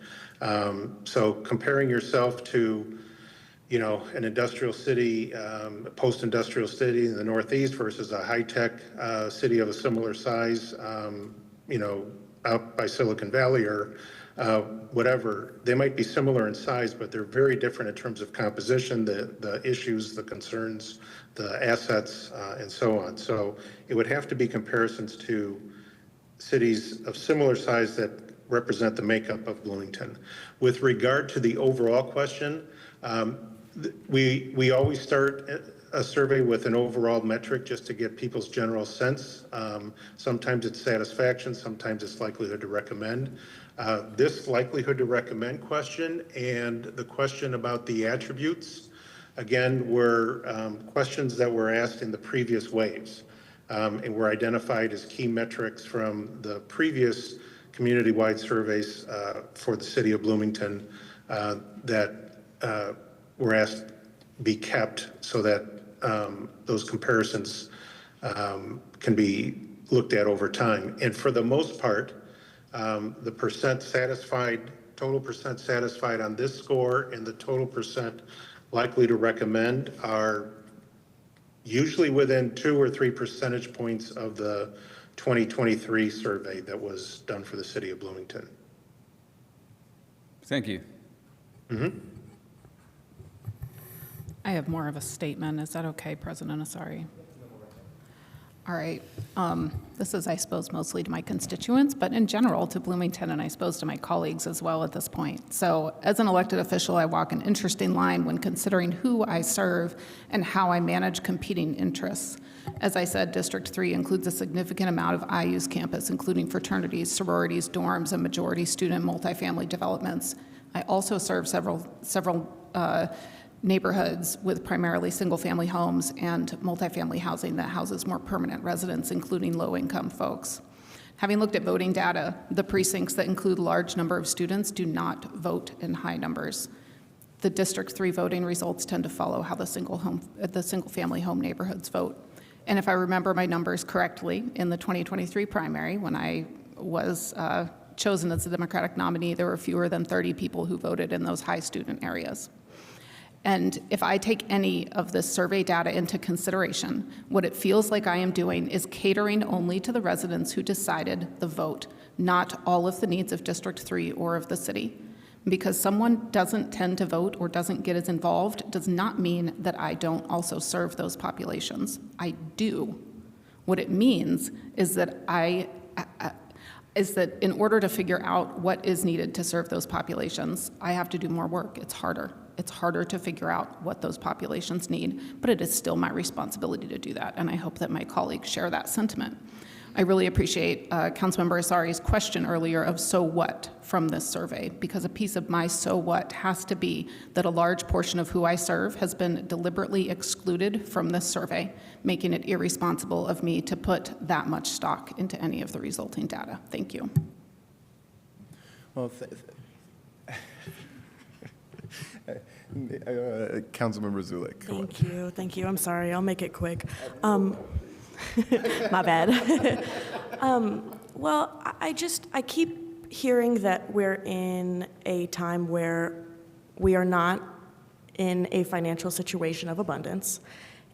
So comparing yourself to, an industrial city, a post-industrial city in the Northeast versus a high-tech city of a similar size, out by Silicon Valley or whatever, they might be similar in size, but they're very different in terms of composition, the issues, the concerns, the assets, and so on. So it would have to be comparisons to cities of similar size that represent the makeup of Bloomington. With regard to the overall question, we always start a survey with an overall metric just to get people's general sense. Sometimes it's satisfaction, sometimes it's likelihood to recommend. This likelihood to recommend question and the question about the attributes, again, were questions that were asked in the previous waves and were identified as key metrics from the previous community-wide surveys for the city of Bloomington that were asked be kept so that those comparisons can be looked at over time. And for the most part, the percent satisfied, total percent satisfied on this score and the total percent likely to recommend are usually within 2 or 3 percentage points of the 2023 survey that was done for the city of Bloomington. Thank you. Mm-hmm. I have more of a statement. Is that okay, President Asari? All right. This is, I suppose, mostly to my constituents, but in general to Bloomington and I suppose to my colleagues as well at this point. So as an elected official, I walk an interesting line when considering who I serve and how I manage competing interests. As I said, District 3 includes a significant amount of IU's campus, including fraternities, sororities, dorms, and majority student multifamily developments. I also serve several neighborhoods with primarily single-family homes and multifamily housing that houses more permanent residents, including low-income folks. Having looked at voting data, the precincts that include a large number of students do not vote in high numbers. The District 3 voting results tend to follow how the single-family home neighborhoods vote. And if I remember my numbers correctly, in the 2023 primary, when I was chosen as the Democratic nominee, there were fewer than 30 people who voted in those high student areas. And if I take any of this survey data into consideration, what it feels like I am doing is catering only to the residents who decided the vote, not all of the needs of District 3 or of the city. Because someone doesn't tend to vote or doesn't get as involved does not mean that I don't also serve those populations. I do. What it means is that in order to figure out what is needed to serve those populations, I have to do more work. It's harder. It's harder to figure out what those populations need, but it is still my responsibility to do that, and I hope that my colleagues share that sentiment. I really appreciate Councilmember Asari's question earlier of so what from this survey, because a piece of my so what has to be that a large portion of who I serve has been deliberately excluded from this survey, making it irresponsible of me to put that much stock into any of the resulting data. Thank you. Well, Councilmember Zulik. Thank you. I'm sorry, I'll make it quick. My bad. Well, I keep hearing that we're in a time where we are not in a financial situation of abundance.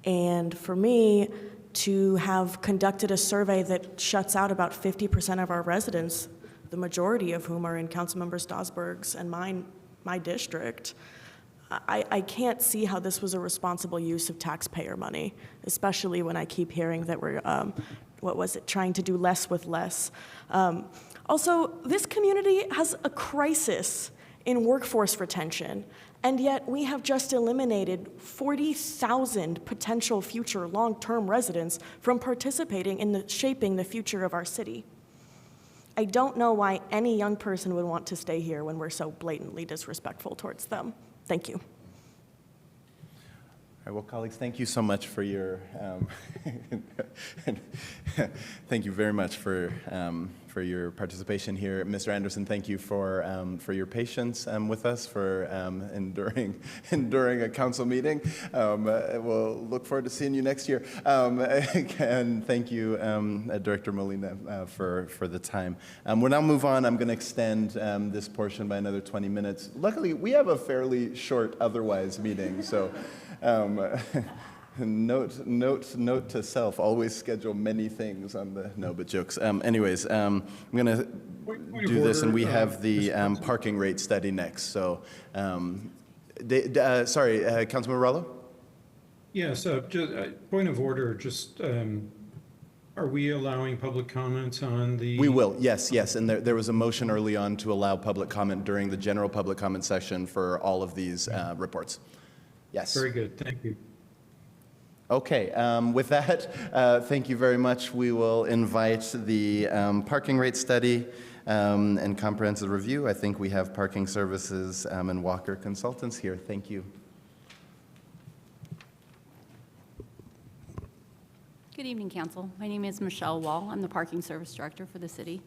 And for me, to have conducted a survey that shuts out about 50% of our residents, the majority of whom are in Councilmember Stosberg's and my district, I can't see how this was a responsible use of taxpayer money, especially when I keep hearing that we're, trying to do less with less. Also, this community has a crisis in workforce retention, and yet we have just eliminated 40,000 potential future long-term residents from participating in shaping the future of our city. I don't know why any young person would want to stay here when we're so blatantly disrespectful towards them. Thank you. right, well, colleagues, thank you so much for your, thank you very much for your participation here. Mr. Anderson, thank you for your patience with us, for enduring a council meeting. We'll look forward to seeing you next year. And thank you, Director Molina, for the time. We'll now move on. I'm going to extend this portion by another 20 minutes. Luckily, we have a fairly short otherwise meeting, so note to self, always schedule many things on the, no, but jokes. Anyways, I'm going to do this, and we have the parking rate study next. So, sorry, Councilman Rallo? Yes, just point of order, just, are we allowing public comments on the? We will, yes, and there was a motion early on to allow public comment during the general public comment session for all of these reports. Yes. Very good, thank you. Okay, with that, thank you very much. We will invite the parking rate study and comprehensive review. I think we have Parking Services and Walker Consultants here. Thank you. Good evening, Council. My name is Michelle Wall. I'm the Parking Service Director for the city.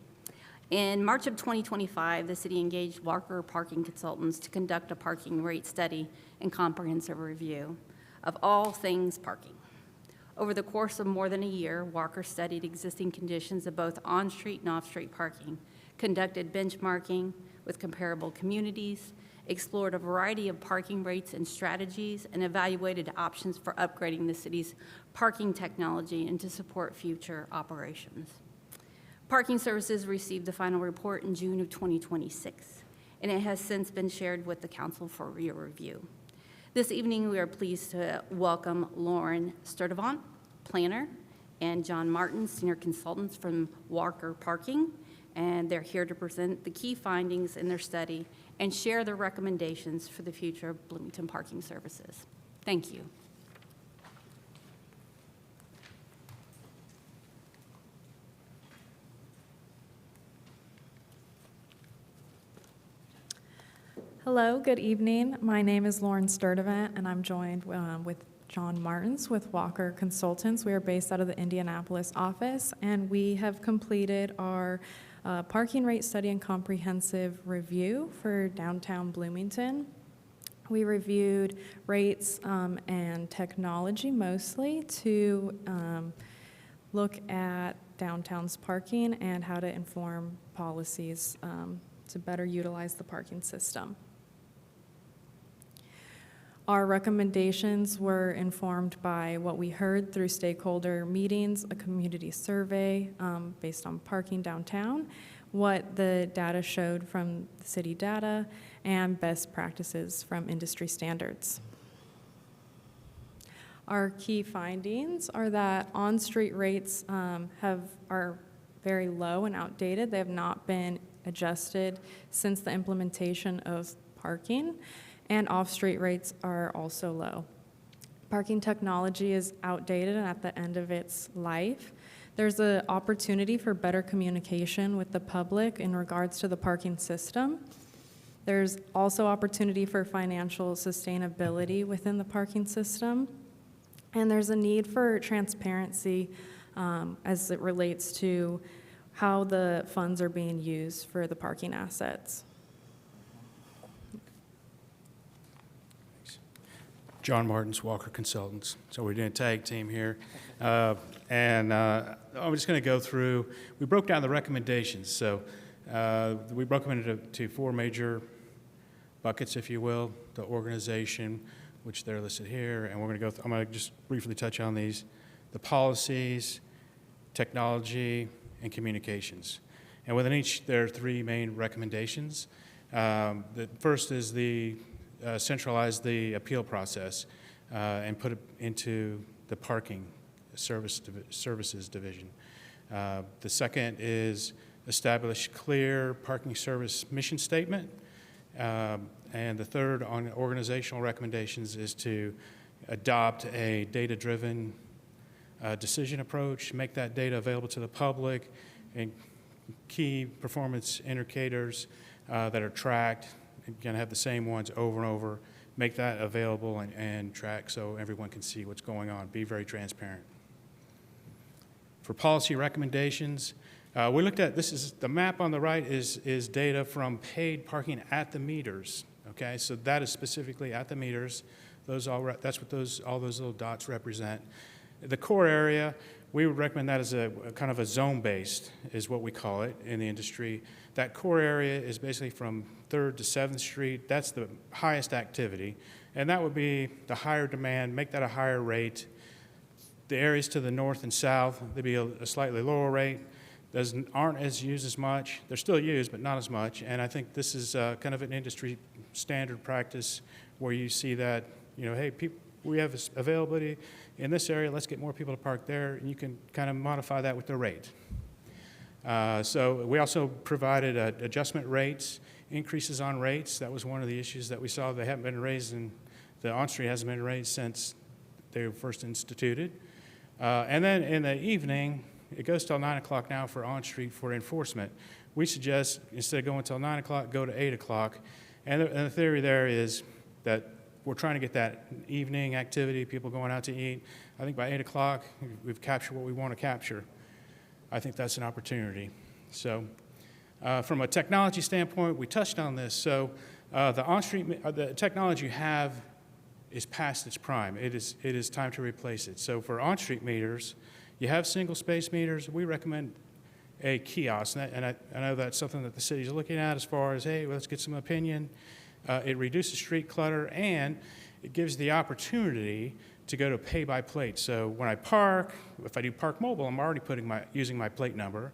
In March of 2025, the city engaged Walker Parking Consultants to conduct a parking rate study and comprehensive review of all things parking. Over the course of more than a year, Walker studied existing conditions of both on-street and off-street parking, conducted benchmarking with comparable communities, explored a variety of parking rates and strategies, and evaluated options for upgrading the city's parking technology and to support future operations. Parking Services received the final report in June of 2026, and it has since been shared with the council for your review. This evening, we are pleased to welcome Lauren Sturdivant, planner, and John Martin, senior consultants from Walker Parking, and they're here to present the key findings in their study and share their recommendations for the future of Bloomington Parking Services. Thank you. Hello, good evening. My name is Lauren Sturdivant, and I'm joined with John Martins with Walker Consultants. We are based out of the Indianapolis office, and we have completed our parking rate study and comprehensive review for downtown Bloomington. We reviewed rates and technology mostly to look at downtown's parking and how to inform policies to better utilize the parking system. Our recommendations were informed by what we heard through stakeholder meetings, a community survey based on parking downtown, what the data showed from the city data, and best practices from industry standards. Our key findings are that on-street rates are very low and outdated. They have not been adjusted since the implementation of parking, and off-street rates are also low. Parking technology is outdated and at the end of its life. There's an opportunity for better communication with the public in regards to the parking system. There's also opportunity for financial sustainability within the parking system. And there's a need for transparency as it relates to how the funds are being used for the parking assets. John Martins, Walker Consultants. So we're doing a tag team here. I'm just going to go through, we broke down the recommendations. So we broke them into four major buckets, if you will. The organization, which they're listed here, and we're going to go I'm going to just briefly touch on these. The policies, technology, and communications. And within each, there are three main recommendations. The first is centralize the appeal process and put it into the parking services division. The second is establish clear parking service mission statement. And the third on organizational recommendations is to adopt a data-driven decision approach, make that data available to the public, and key performance indicators that are tracked. You're going to have the same ones over and over, make that available and track so everyone can see what's going on. Be very transparent. For policy recommendations, we looked at, this is, the map on the right is data from paid parking at the meters, okay? So that is specifically at the meters. That's what all those little dots represent. The core area, we would recommend that as a kind of a zone-based, is what we call it in the industry. That core area is basically from 3rd to 7th Street. That's the highest activity. And that would be the higher demand, make that a higher rate. The areas to the north and south, they'd be a slightly lower rate. Aren't as used as much. They're still used, but not as much. And I think this is kind of an industry standard practice where you see that, you know, hey, we have this availability in this area, let's get more people to park there, and you can kind of modify that with the rate. So we also provided adjustment rates, increases on rates. That was one of the issues that we saw. They haven't been raised, and the on-street hasn't been raised since they were first instituted. And then in the evening, it goes till 9 o'clock now for on-street for enforcement. We suggest instead of going till 9 o'clock, go to 8 o'clock. And the theory there is that we're trying to get that evening activity, people going out to eat. I think by 8 o'clock, we've captured what we want to capture. I think that's an opportunity. So from a technology standpoint, we touched on this. So the on-street, the technology you have is past its prime. It is time to replace it. So for on-street meters, you have single-space meters. We recommend a kiosk, and I know that's something that the city's looking at as far as, hey, well, let's get some opinion. It reduces street clutter, and it gives the opportunity to go to pay by plate. So when I park, if I do park mobile, I'm already using my plate number.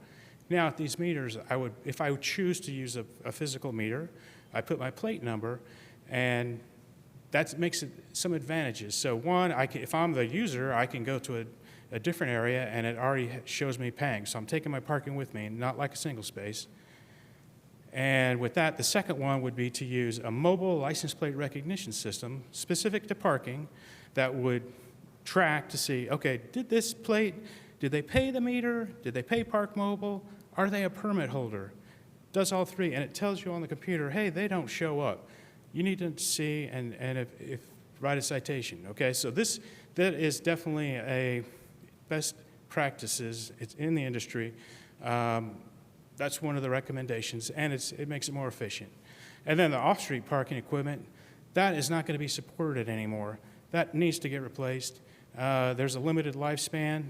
Now at these meters, if I would choose to use a physical meter, I put my plate number, and that makes it some advantages. So one, if I'm the user, I can go to a different area, and it already shows me paying. So I'm taking my parking with me, not like a single space. And with that, the second one would be to use a mobile license plate recognition system specific to parking that would track to see, okay, did they pay the meter? Did they pay Park Mobile? Are they a permit holder? Does all three, and it tells you on the computer, hey, they don't show up. You need to see and if write a citation, okay? So that is definitely a best practices. It's in the industry. That's one of the recommendations, and it makes it more efficient. And then the off-street parking equipment, that is not going to be supported anymore. That needs to get replaced. There's a limited lifespan.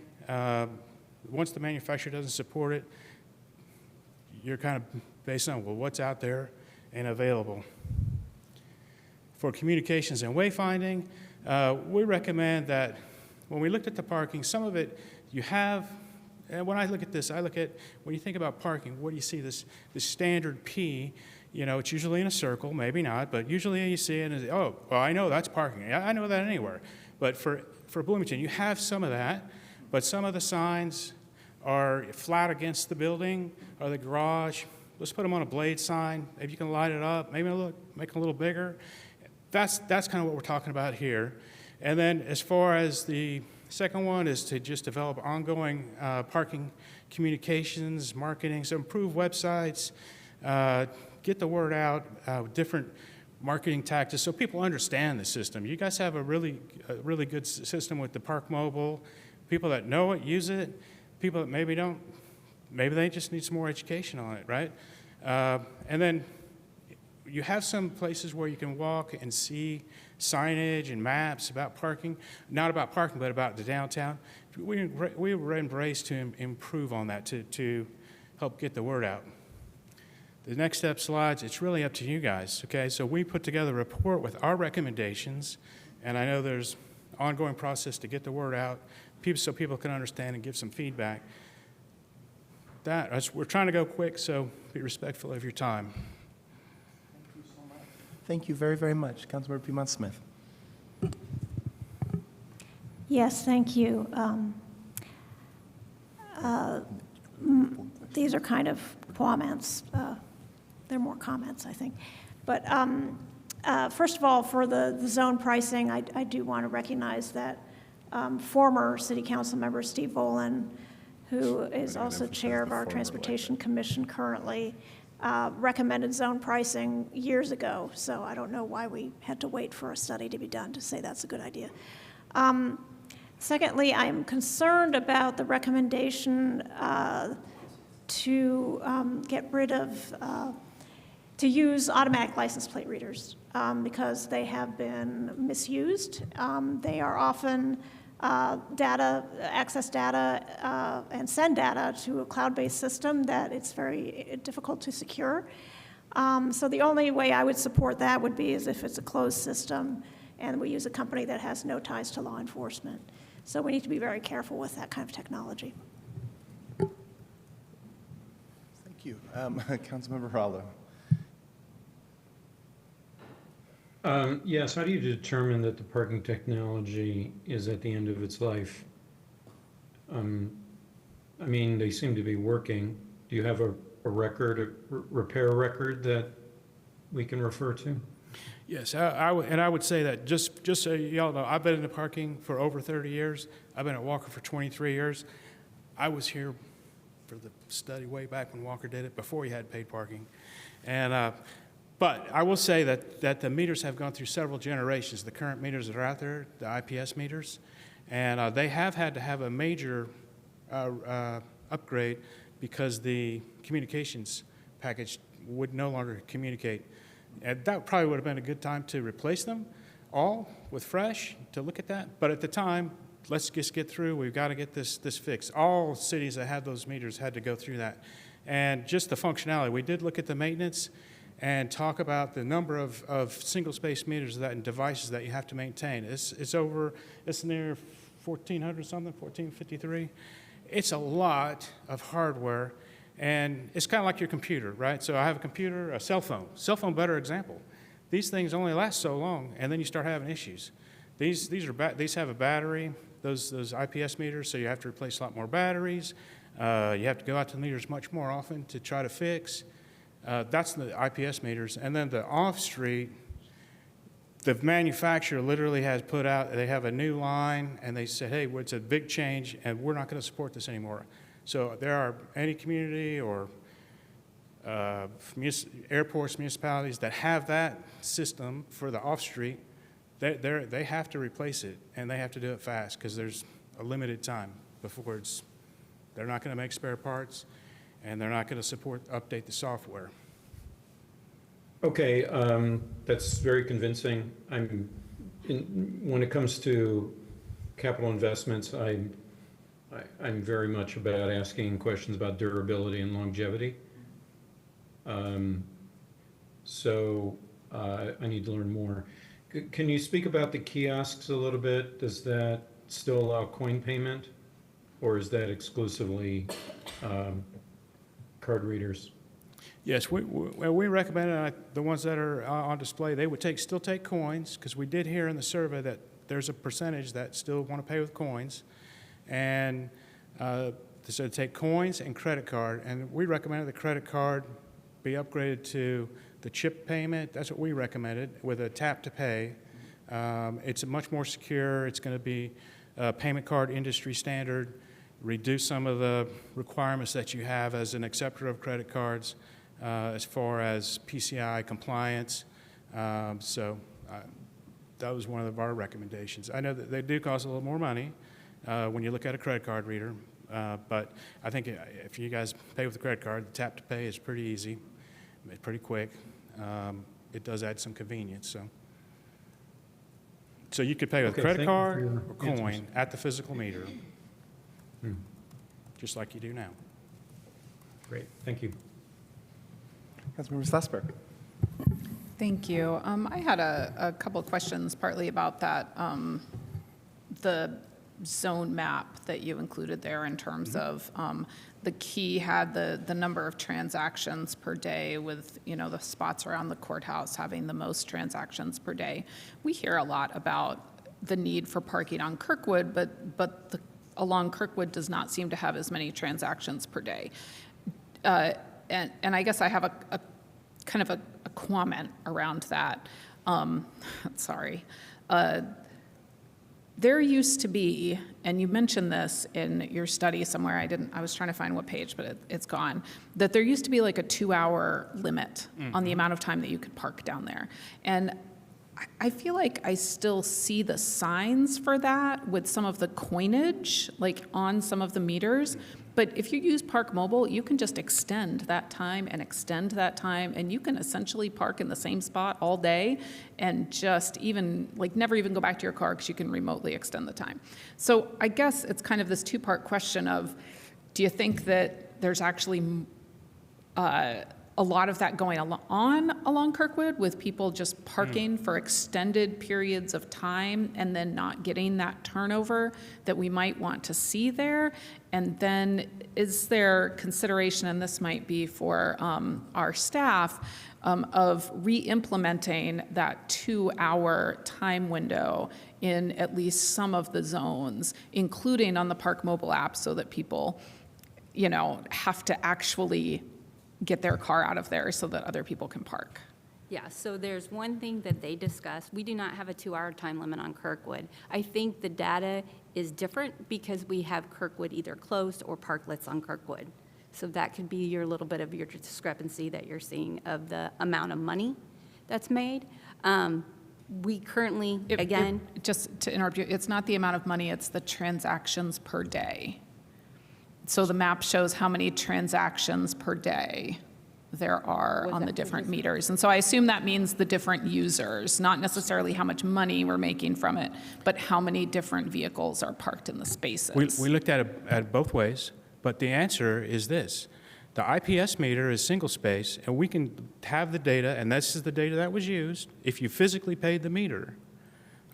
Once the manufacturer doesn't support it, you're kind of based on, well, what's out there and available. For communications and wayfinding, we recommend that when we looked at the parking, some of it you have. And when I look at this, when you think about parking, what do you see? This standard P, you know, it's usually in a circle, maybe not, but usually you see it and, oh, well, I know that's parking. I know that anywhere. But for Bloomington, you have some of that, but some of the signs are flat against the building or the garage. Let's put them on a blade sign. Maybe you can light it up, maybe make it a little bigger. That's kind of what we're talking about here. And then as far as the second one is to just develop ongoing parking communications, marketing, so improve websites, get the word out, different marketing tactics so people understand the system. You guys have a really good system with the Park Mobile. People that know it, use it. People that maybe don't, maybe they just need some more education on it, right? And then you have some places where you can walk and see signage and maps about parking, not about parking, but about the downtown. We were embraced to improve on that, to help get the word out. The next step slides, it's really up to you guys, okay? So we put together a report with our recommendations, and I know there's an ongoing process to get the word out, so people can understand and give some feedback. We're trying to go quick, so be respectful of your time. Thank you very, very much. Councilmember Piedmont-Smith. Yes, thank you. These are kind of comments. They're more comments, I think. But first of all, for the zone pricing, I do want to recognize that former City Council member Steve Volan, who is also chair of our Transportation Commission currently, recommended zone pricing years ago, so I don't know why we had to wait for a study to be done to say that's a good idea. Secondly, I'm concerned about the recommendation to get rid of, to use automatic license plate readers because they have been misused. They are often access data and send data to a cloud-based system that it's very difficult to secure. So the only way I would support that would be as if it's a closed system and we use a company that has no ties to law enforcement. So we need to be very careful with that kind of technology. Thank you. Councilmember Rallo. Yes, how do you determine that the parking technology is at the end of its life? I mean, they seem to be working. Do you have a repair record that we can refer to? Yes, I would say that just so y'all know, I've been in the parking for over 30 years. I've been at Walker for 23 years. I was here for the study way back when Walker did it, before he had paid parking. And but I will say that the meters have gone through several generations. The current meters that are out there, the IPS meters, and they have had to have a major upgrade because the communications package would no longer communicate. And that probably would have been a good time to replace them all with fresh, to look at that. But at the time, let's just get through. We've got to get this fixed. All cities that had those meters had to go through that. And just the functionality. We did look at the maintenance and talk about the number of single-space meters and devices that you have to maintain. It's near 1,400 something, 1,453. It's a lot of hardware, and it's kind of like your computer, right? So I have a computer, a cell phone. Cell phone, better example. These things only last so long, and then you start having issues. These have a battery, those IPS meters, so you have to replace a lot more batteries. You have to go out to the meters much more often to try to fix. That's the IPS meters. And then the off-street, the manufacturer literally has put out, they have a new line, and they said, hey, it's a big change, and we're not going to support this anymore. So there are any community or airports, municipalities that have that system for the off-street, they have to replace it, and they have to do it fast because there's a limited time before they're not going to make spare parts, and they're not going to update the software. Okay, that's very convincing. When it comes to capital investments, I'm very much about asking questions about durability and longevity. So I need to learn more. Can you speak about the kiosks a little bit? Does that still allow coin payment, or is that exclusively card readers? Yes, we recommend the ones that are on display, they would still take coins, because we did hear in the survey that there's a percentage that still want to pay with coins. And so take coins and credit card. And we recommended the credit card be upgraded to the chip payment. That's what we recommended, with a tap to pay. It's much more secure. It's going to be a payment card industry standard, reduce some of the requirements that you have as an acceptor of credit cards. As far as PCI compliance. So that was one of our recommendations. I know that they do cost a little more money when you look at a credit card reader, but I think if you guys pay with a credit card, the tap to pay is pretty easy, pretty quick. It does add some convenience. So you could pay with credit card or coin at the physical meter, just like you do now. Great, thank you. Councilmember Schlossberg. Thank you. I had a couple of questions, partly about that, the zone map that you included there in terms of the key had the number of transactions per day, with the spots around the courthouse having the most transactions per day. We hear a lot about the need for parking on Kirkwood, but along Kirkwood does not seem to have as many transactions per day. And I guess I have a kind of a comment around that. Sorry. there used to be, and you mentioned this in your study somewhere, I was trying to find what page, but it's gone, that there used to be like a 2-hour limit on the amount of time that you could park down there. And I feel like I still see the signs for that with some of the coinage, like on some of the meters. But if you use Park Mobile, you can just extend that time, and you can essentially park in the same spot all day and just even, like, never even go back to your car because you can remotely extend the time. So I guess it's kind of this two-part question of, do you think that there's actually a lot of that going on along Kirkwood with people just parking for extended periods of time and then not getting that turnover that we might want to see there? And then is there consideration, and this might be for our staff, of re-implementing that 2-hour time window in at least some of the zones, including on the Park Mobile app, so that people, have to actually get their car out of there so that other people can park? Yeah, so there's one thing that they discussed. We do not have a 2-hour time limit on Kirkwood. I think the data is different because we have Kirkwood either closed or parklets on Kirkwood. So that could be your little bit of your discrepancy that you're seeing of the amount of money that's made. We currently, just to interrupt you, it's not the amount of money, it's the transactions per day. So the map shows how many transactions per day there are on the different meters. And so I assume that means the different users, not necessarily how much money we're making from it, but how many different vehicles are parked in the spaces. We looked at it both ways, but the answer is this. The IPS meter is single space, and we can have the data, and this is the data that was used, if you physically paid the meter.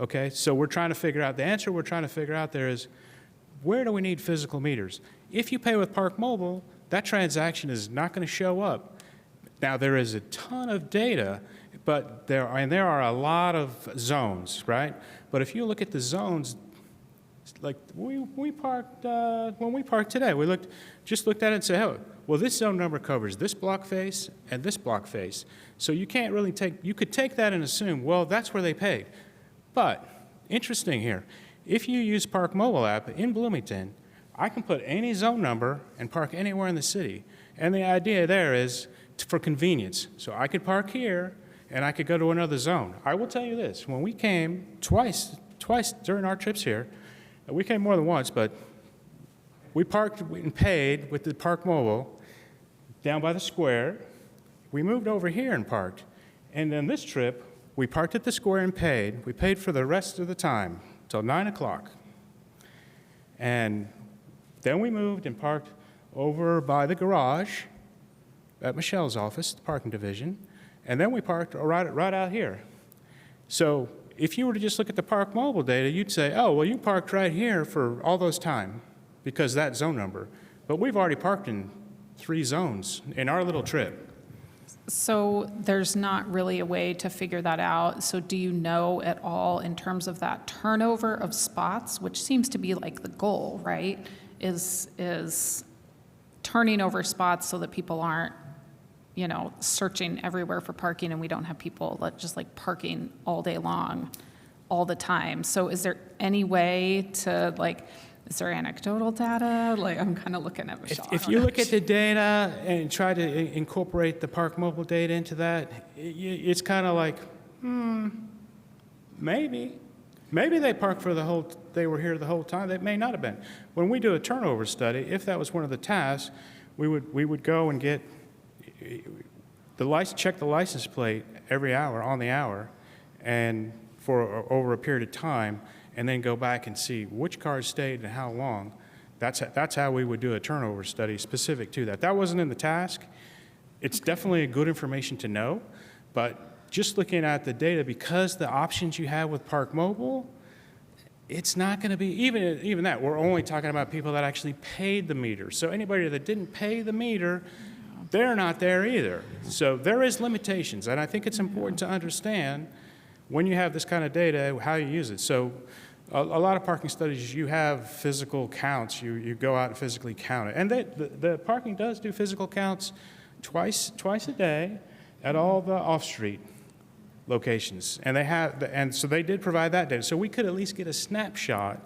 Okay, so we're trying to figure out, the answer we're trying to figure out there is, where do we need physical meters? If you pay with Park Mobile, that transaction is not going to show up. Now, there is a ton of data, but there are a lot of zones, right? But if you look at the zones, like we parked, when we parked today, we just looked at it and said, oh, well, this zone number covers this block face and this block face. So you can't really you could take that and assume, well, that's where they paid. But, interesting here, if you use Park Mobile app in Bloomington, I can put any zone number and park anywhere in the city. And the idea there is for convenience. So I could park here, and I could go to another zone. I will tell you this, when we came twice during our trips here, we came more than once, but we parked and paid with the Park Mobile down by the square. We moved over here and parked. And then this trip, we parked at the square and paid. We paid for the rest of the time, till 9 o'clock. And then we moved and parked over by the garage at Michelle's office, the parking division, and then we parked right out here. So if you were to just look at the Park Mobile data, you'd say, oh, well, you parked right here for all those time because that zone number. But we've already parked in 3 zones in our little trip. So there's not really a way to figure that out. So do you know at all in terms of that turnover of spots, which seems to be like the goal, right? Is turning over spots so that people aren't, searching everywhere for parking, and we don't have people just like parking all day long, all the time. So is there any way to is there anecdotal data? I'm kind of looking at Michelle. If you look at the data and try to incorporate the Park Mobile data into that, it's kind of like, maybe. Maybe they parked they were here the whole time. They may not have been. When we do a turnover study, if that was one of the tasks, we would go and get check the license plate every hour, on the hour, and for over a period of time, and then go back and see which cars stayed and how long. That's how we would do a turnover study specific to that. That wasn't in the task. It's definitely good information to know, but just looking at the data, because the options you have with Park Mobile, it's not going to be, even that, we're only talking about people that actually paid the meter. So anybody that didn't pay the meter, they're not there either. So there is limitations, and I think it's important to understand when you have this kind of data, how you use it. So a lot of parking studies, you have physical counts. You go out and physically count it. And the parking does do physical counts twice a day at all the off-street locations. And they have, and so they did provide that data. So we could at least get a snapshot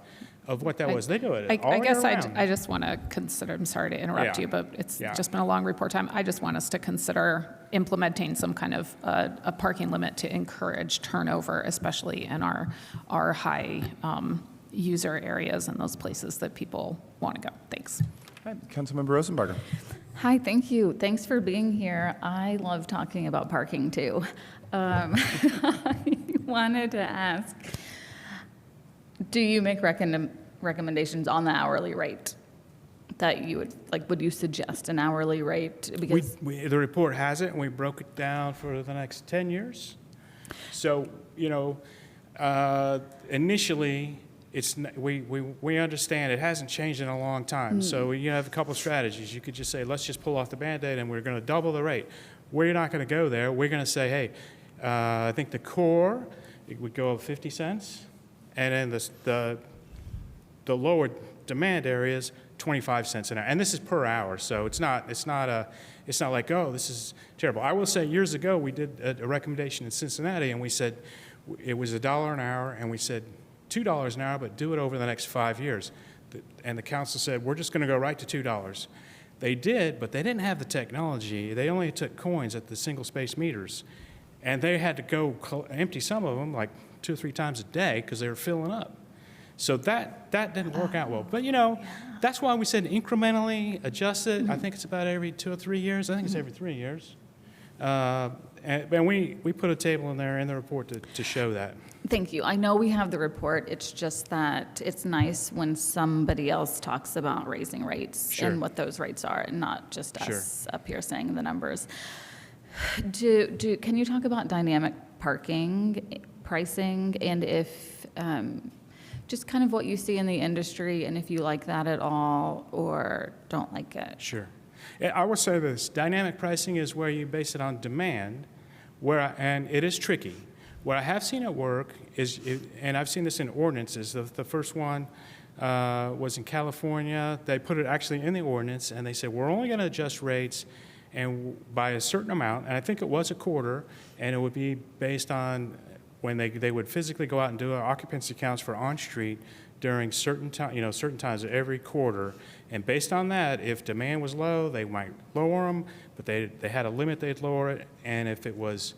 of what that was. They do it all I guess year round. I just want to consider, I'm sorry to interrupt Yeah. you, but it's Yeah. just been a long report time. I just want us to consider implementing some kind of a parking limit to encourage turnover, especially in our high user areas and those places that people want to go. Thanks. Councilmember Rosenbarger. Hi, thank you. Thanks for being here. I love talking about parking too. I wanted to ask, do you make recommendations on the hourly rate that you would, like, would you suggest an hourly rate? Because The report has it, and we broke it down for the next 10 years. So, initially, we understand it hasn't changed in a long time. So you have a couple of strategies. You could just say, let's just pull off the Band-Aid and we're going to double the rate. We're not going to go there. We're going to say, hey, I think the core, it would go up 50 cents. And then the lower demand areas, 25 cents an hour. And this is per hour. So it's not like, oh, this is terrible. I will say years ago, we did a recommendation in Cincinnati and we said it was $1 an hour and we said, $2 an hour, but do it over the next 5 years. And the council said, we're just going to go right to $2. They did, but they didn't have the technology. They only took coins at the single space meters. And they had to go empty some of them like 2 or 3 times a day because they were filling up. So that didn't work out well. But, that's why we said incrementally adjust it. I think it's about every 2 or 3 years. I think it's every 3 years. And we put a table in there in the report to show that. thank you. I know we have the report. It's just that it's nice when somebody else talks about raising rates Sure. and what those rates are, and not just Sure. us up here saying the numbers. Can you talk about dynamic parking pricing, and if just kind of what you see in the industry, and if you like that at all or don't like it? Sure. I will say this, dynamic pricing is where you base it on demand, and it is tricky. What I have seen at work is, and I've seen this in ordinances, the first one was in California. They put it actually in the ordinance, and they said, we're only going to adjust rates and by a certain amount, and I think it was a quarter, and it would be based on when they would physically go out and do occupancy counts for on-street during certain times every quarter. And based on that, if demand was low, they might lower them, but they had a limit they'd lower it. And if it was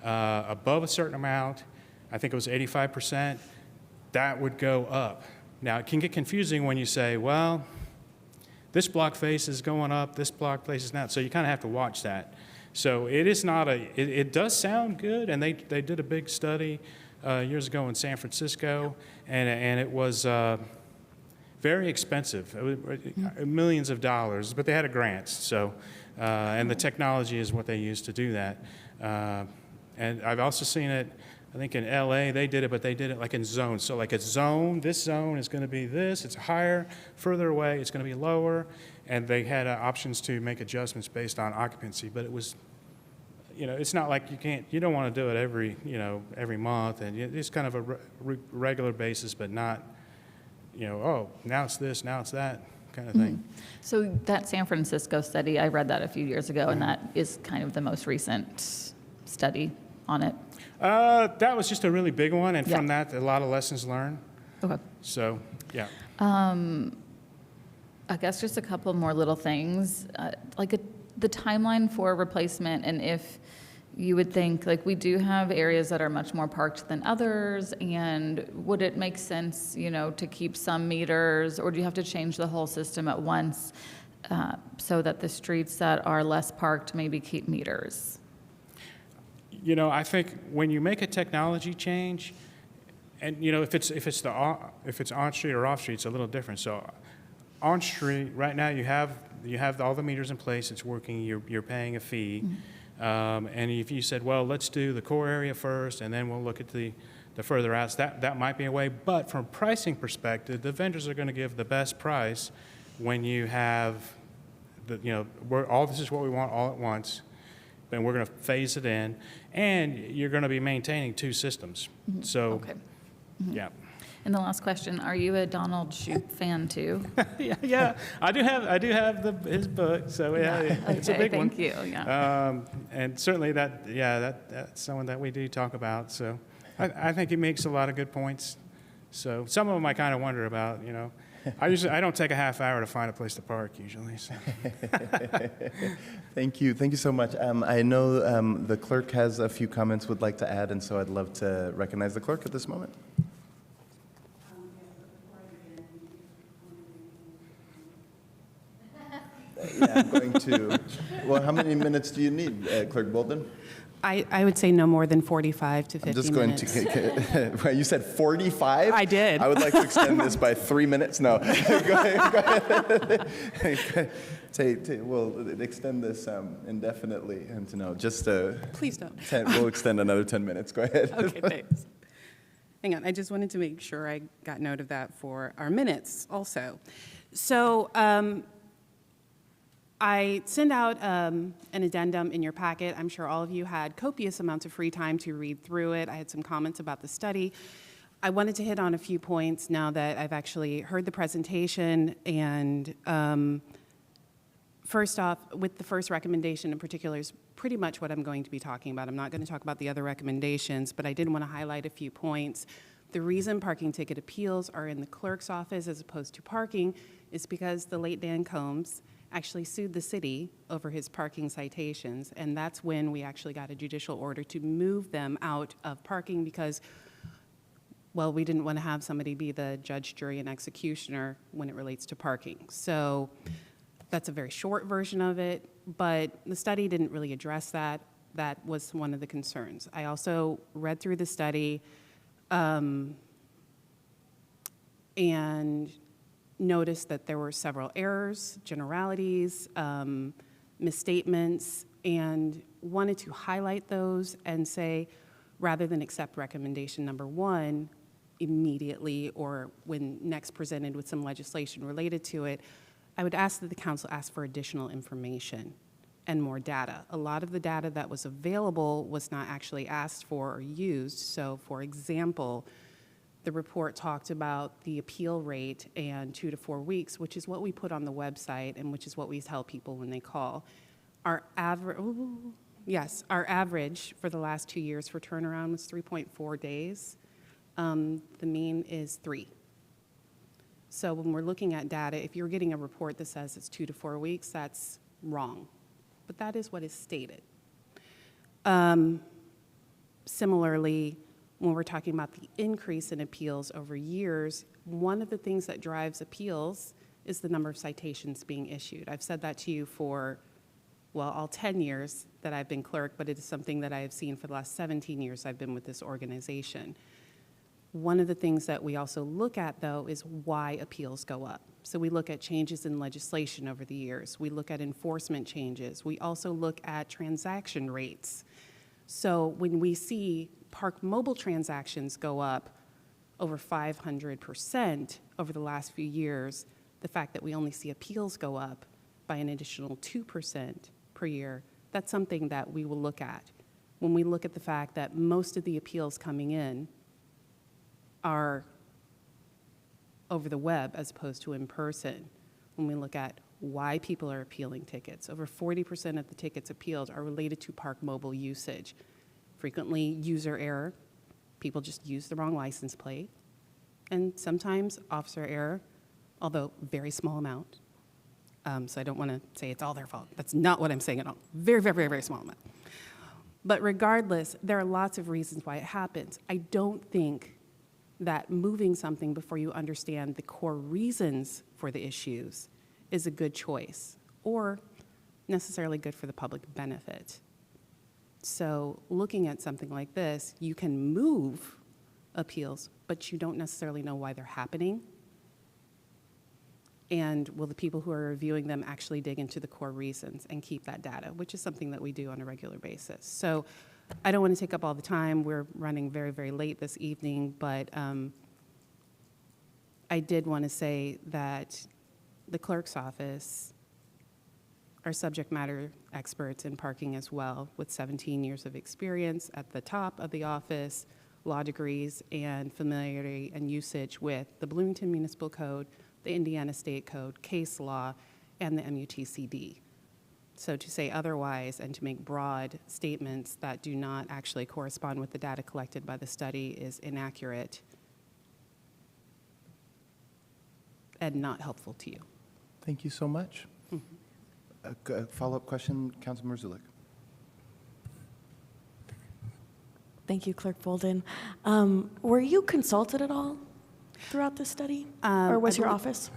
above a certain amount, I think it was 85%, that would go up. Now, it can get confusing when you say, well, this block face is going up, this block face is not. So you kind of have to watch that. So it is not it does sound good, and they did a big study years ago in San Francisco, and it was very expensive, millions of dollars, but they had a grant. So, and the technology is what they used to do that. And I've also seen it, I think in LA they did it, but they did it like in zones. So like a zone, this zone is going to be this, it's higher, further away, it's going to be lower. And they had options to make adjustments based on occupancy, but it was, it's not like you don't want to do it every month, and it's kind of a regular basis, but not, oh, now it's this, now it's that kind of thing. So that San Francisco study, I read that a few years ago, and that is kind of the most recent study on it. That was just a really big one, and Yeah. from that, a lot of lessons learned. Okay. So, yeah. I guess just a couple more little things, the timeline for replacement, and if you would think, like, we do have areas that are much more parked than others, and would it make sense, to keep some meters, or do you have to change the whole system at once so that the streets that are less parked maybe keep meters? I think when you make a technology change, and if it's on-street or off-street, it's a little different. So on-street, right now you have all the meters in place, it's working, you're paying a fee. And if you said, well, let's do the core area first, and then we'll look at the further outs, that might be a way. But from a pricing perspective, the vendors are going to give the best price when you have this is what we want all at once, and we're going to phase it in, and you're going to be maintaining 2 systems. So, Okay. yeah. And the last question, are you a Donald Shoup fan too? Yeah, I do have his book, so yeah, it's a Okay, big one. thank you, yeah. And certainly that's someone that we do talk about. So I think he makes a lot of good points. So some of them I kind of wonder about, you know. I don't take a half hour to find a place to park usually. So. Thank you so much. I know the clerk has a few comments would like to add, and so I'd love to recognize the clerk at this moment. Yeah, I'm going to. Well, how many minutes do you need, Clerk Bolden? I would say no more than 45 to 50 I'm just minutes. going to. You said 45? I did. I would like to extend this by 3 minutes. No. Go ahead. We'll extend this indefinitely. And to know, just Please don't. We'll extend another 10 minutes. Go ahead. Okay, thanks. Hang on, I just wanted to make sure I got note of that for our minutes also. So I send out an addendum in your packet. I'm sure all of you had copious amounts of free time to read through it. I had some comments about the study. I wanted to hit on a few points now that I've actually heard the presentation. And first off, with the first recommendation in particular is pretty much what I'm going to be talking about. I'm not going to talk about the other recommendations, but I did want to highlight a few points. The reason parking ticket appeals are in the clerk's office as opposed to parking is because the late Dan Combs actually sued the city over his parking citations, and that's when we actually got a judicial order to move them out of parking because, well, we didn't want to have somebody be the judge, jury, and executioner when it relates to parking. So that's a very short version of it, but the study didn't really address that. That was one of the concerns. I also read through the study and noticed that there were several errors, generalities, misstatements, and wanted to highlight those and say, rather than accept recommendation number 1 immediately or when next presented with some legislation related to it, I would ask that the council ask for additional information and more data. A lot of the data that was available was not actually asked for or used. So, for example, the report talked about the appeal rate and 2 to 4 weeks, which is what we put on the website and which is what we tell people when they call. Our average for the last 2 years for turnaround was 3.4 days. The mean is 3. So when we're looking at data, if you're getting a report that says it's 2 to 4 weeks, that's wrong. But that is what is stated. Similarly, when we're talking about the increase in appeals over years, one of the things that drives appeals is the number of citations being issued. I've said that to you for, well, all 10 years that I've been clerk, but it is something that I have seen for the last 17 years I've been with this organization. One of the things that we also look at, though, is why appeals go up. So we look at changes in legislation over the years. We look at enforcement changes. We also look at transaction rates. So when we see Park Mobile transactions go up over 500% over the last few years, the fact that we only see appeals go up by an additional 2% per year, that's something that we will look at. When we look at the fact that most of the appeals coming in are over the web as opposed to in person, when we look at why people are appealing tickets, over 40% of the tickets appealed are related to Park Mobile usage. Frequently user error, people just use the wrong license plate, and sometimes officer error, although very small amount. So I don't want to say it's all their fault. That's not what I'm saying at all. Very, very, very, very small amount. But regardless, there are lots of reasons why it happens. I don't think that moving something before you understand the core reasons for the issues is a good choice or necessarily good for the public benefit. So looking at something like this, you can move appeals, but you don't necessarily know why they're happening. And will the people who are reviewing them actually dig into the core reasons and keep that data, which is something that we do on a regular basis. So I don't want to take up all the time. We're running very, very late this evening, but I did want to say that the clerk's office are subject matter experts in parking as well, with 17 years of experience at the top of the office, law degrees and familiarity and usage with the Bloomington Municipal Code, the Indiana State Code, case law, and the MUTCD. So to say otherwise and to make broad statements that do not actually correspond with the data collected by the study is inaccurate and not helpful to you. Thank you so much. A follow-up question, Councilmember Zulik. Thank you, Clerk Bolden. Were you consulted at all throughout this study? Or was your office?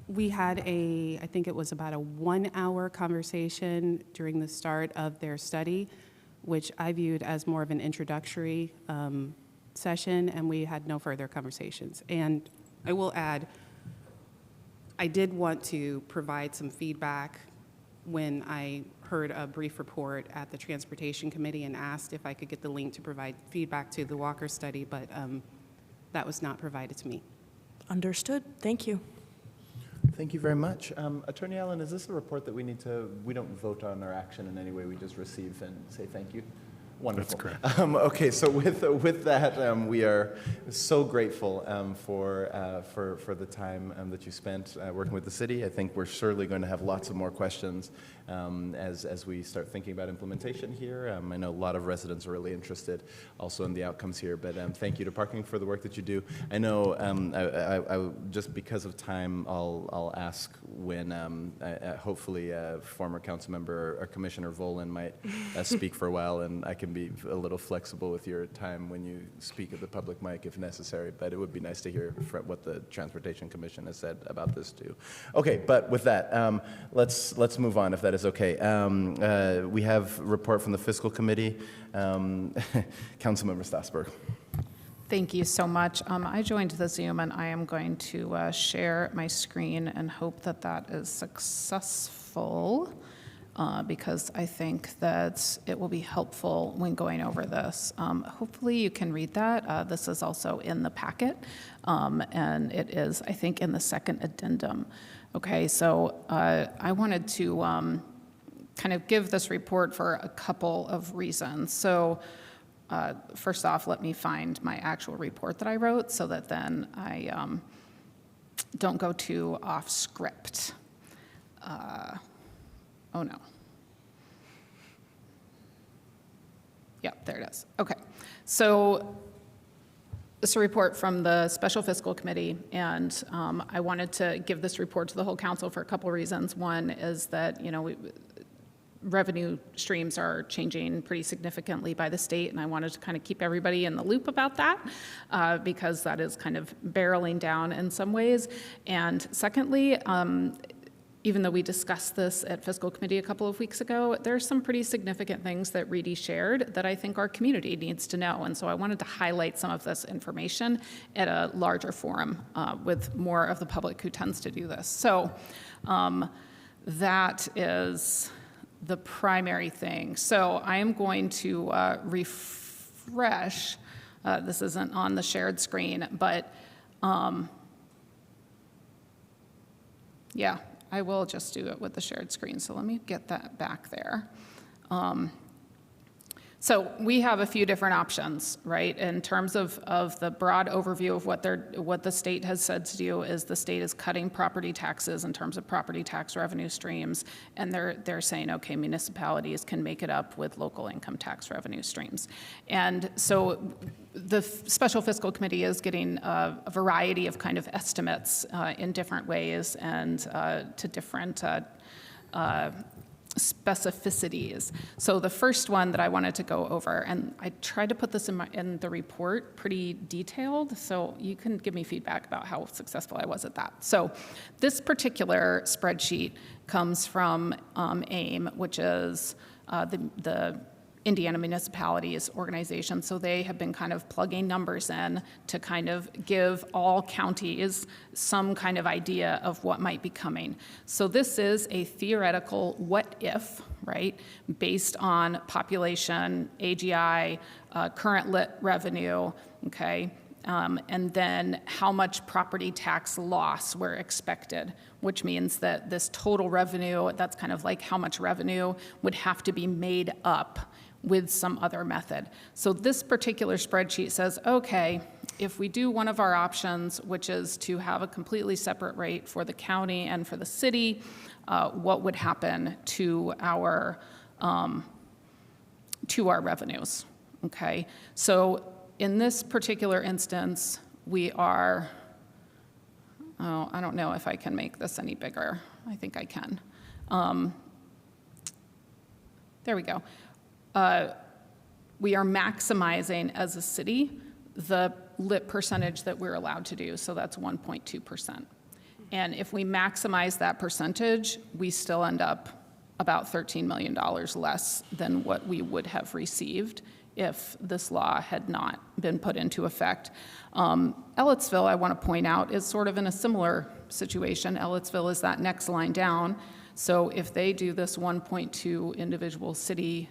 We had I think it was about a 1-hour conversation during the start of their study, which I viewed as more of an introductory session, and we had no further conversations. And I will add, I did want to provide some feedback when I heard a brief report at the Transportation Committee and asked if I could get the link to provide feedback to the Walker study, but that was not provided to me. Understood. Thank you. Thank you very much. Attorney Allen, is this a report that we don't vote on our action in any way, we just receive and say thank you? Wonderful. That's correct. Okay, so with that, we are so grateful for the time that you spent working with the city. I think we're surely going to have lots of more questions as we start thinking about implementation here. I know a lot of residents are really interested also in the outcomes here, but thank you to Parking for the work that you do. I know I just because of time, I'll ask when hopefully former council member or Commissioner Volin might speak for a while, and I can be a little flexible with your time when you speak at the public mic if necessary, but it would be nice to hear what the Transportation Commission has said about this too. Okay, but with that, let's move on if that is okay. We have a report from the Fiscal Committee. Councilmember Stassberg. Thank you so much. I joined the Zoom, and I am going to share my screen and hope that that is successful. Because I think that it will be helpful when going over this. Hopefully you can read that. This is also in the packet, and it is, I think, in the second addendum. Okay, so I wanted to kind of give this report for a couple of reasons. So first off, let me find my actual report that I wrote so that then I don't go too off script. Oh, no. Yep, there it is. Okay. So this is a report from the Special Fiscal Committee, and I wanted to give this report to the whole council for a couple of reasons. One is that, revenue streams are changing pretty significantly by the state, and I wanted to kind of keep everybody in the loop about that because that is kind of barreling down in some ways. And secondly, even though we discussed this at Fiscal Committee a couple of weeks ago, there's some pretty significant things that Reedy shared that I think our community needs to know. And so I wanted to highlight some of this information at a larger forum with more of the public who tends to do this. So that is the primary thing. So I am going to refresh. This isn't on the shared screen, but yeah. I will just do it with the shared screen, so let me get that back there. So we have a few different options, right? In terms of the broad overview of what the state has said to do is the state is cutting property taxes in terms of property tax revenue streams, and they're saying, okay, municipalities can make it up with local income tax revenue streams. And so the Special Fiscal Committee is getting a variety of kind of estimates in different ways and to different specificities. So the first one that I wanted to go over, and I tried to put this in the report pretty detailed, so you can give me feedback about how successful I was at that. So this particular spreadsheet comes from AIM, which is the Indiana Municipalities Organization. So they have been kind of plugging numbers in to kind of give all counties some kind of idea of what might be coming. So this is a theoretical what if, right, based on population, AGI, current lit revenue, okay, and then how much property tax loss were expected, which means that this total revenue, that's kind of like how much revenue would have to be made up with some other method. So this particular spreadsheet says, okay, if we do one of our options, which is to have a completely separate rate for the county and for the city, what would happen to our revenues, okay? So in this particular instance, we are, oh, I don't know if I can make this any bigger. I think I can. There we go. We are maximizing as a city the lit percentage that we're allowed to do, so that's 1.2%. And if we maximize that percentage, we still end up about $13 million less than what we would have received if this law had not been put into effect. Ellettsville, I want to point out, is sort of in a similar situation. Ellettsville is that next line down. So if they do this 1.2 individual city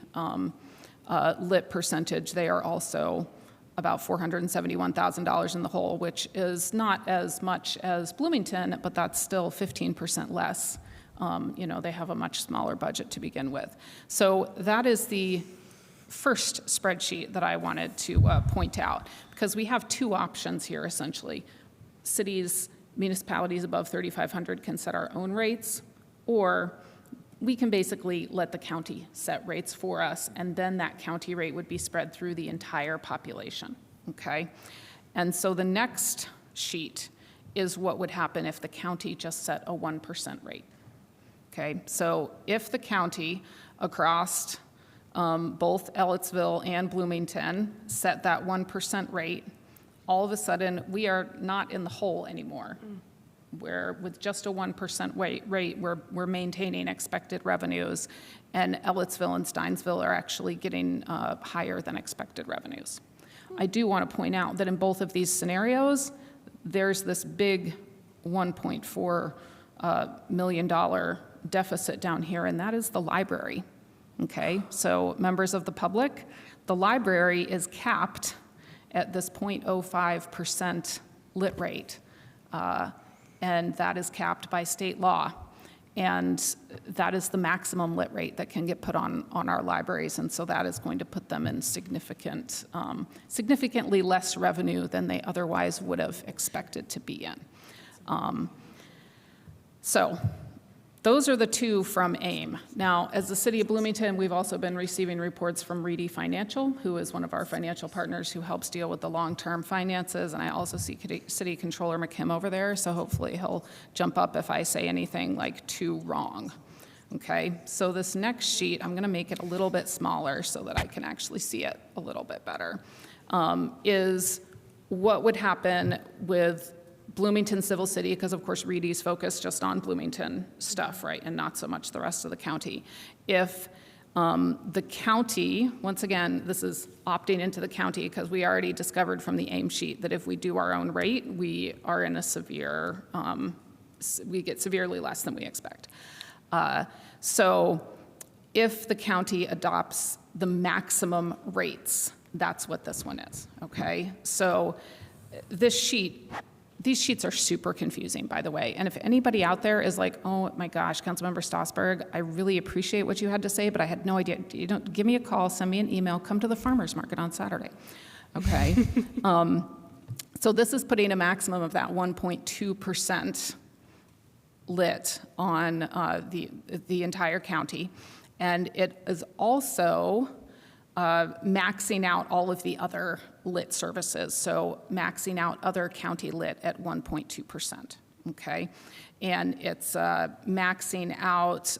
lit percentage, they are also about $471,000 in the hole, which is not as much as Bloomington, but that's still 15% less. They have a much smaller budget to begin with. So that is the first spreadsheet that I wanted to point out, because we have two options here, essentially. Cities, municipalities above 3,500 can set our own rates, or we can basically let the county set rates for us, and then that county rate would be spread through the entire population, okay? And so the next sheet is what would happen if the county just set a 1% rate, okay? So if the county across both Ellettsville and Bloomington set that 1% rate, all of a sudden we are not in the hole anymore. Where with just a 1% rate, we're maintaining expected revenues, and Ellettsville and Steinsville are actually getting higher than expected revenues. I do want to point out that in both of these scenarios, there's this big $1.4 million deficit down here, and that is the library. Okay, so members of the public, the library is capped at this 0.05% lit rate. And that is capped by state law. And that is the maximum lit rate that can get put on our libraries. And so that is going to put them in significantly less revenue than they otherwise would have expected to be in. So those are the two from AIM. Now, as the City of Bloomington, we've also been receiving reports from Reedy Financial, who is one of our financial partners who helps deal with the long-term finances, and I also see City Controller McKim over there, so hopefully he'll jump up if I say anything like too wrong. Okay, so this next sheet, I'm gonna make it a little bit smaller so that I can actually see it a little bit better, is what would happen with Bloomington Civil City, because of course Reedy's focused just on Bloomington stuff, right, and not so much the rest of the county. If the county, once again, this is opting into the county because we already discovered from the AIM sheet that if we do our own rate, we are in a severe, we get severely less than we expect. So if the county adopts the maximum rates, that's what this one is, okay? So this sheet, these sheets are super confusing, by the way. And if anybody out there is like, oh my gosh, Councilmember Stossberg, I really appreciate what you had to say, but I had no idea. You don't, give me a call, send me an email, come to the farmer's market on Saturday, okay? So this is putting a maximum of that 1.2% lit on the entire county. And it is also maxing out all of the other lit services, so maxing out other county lit at 1.2%, okay? And it's maxing out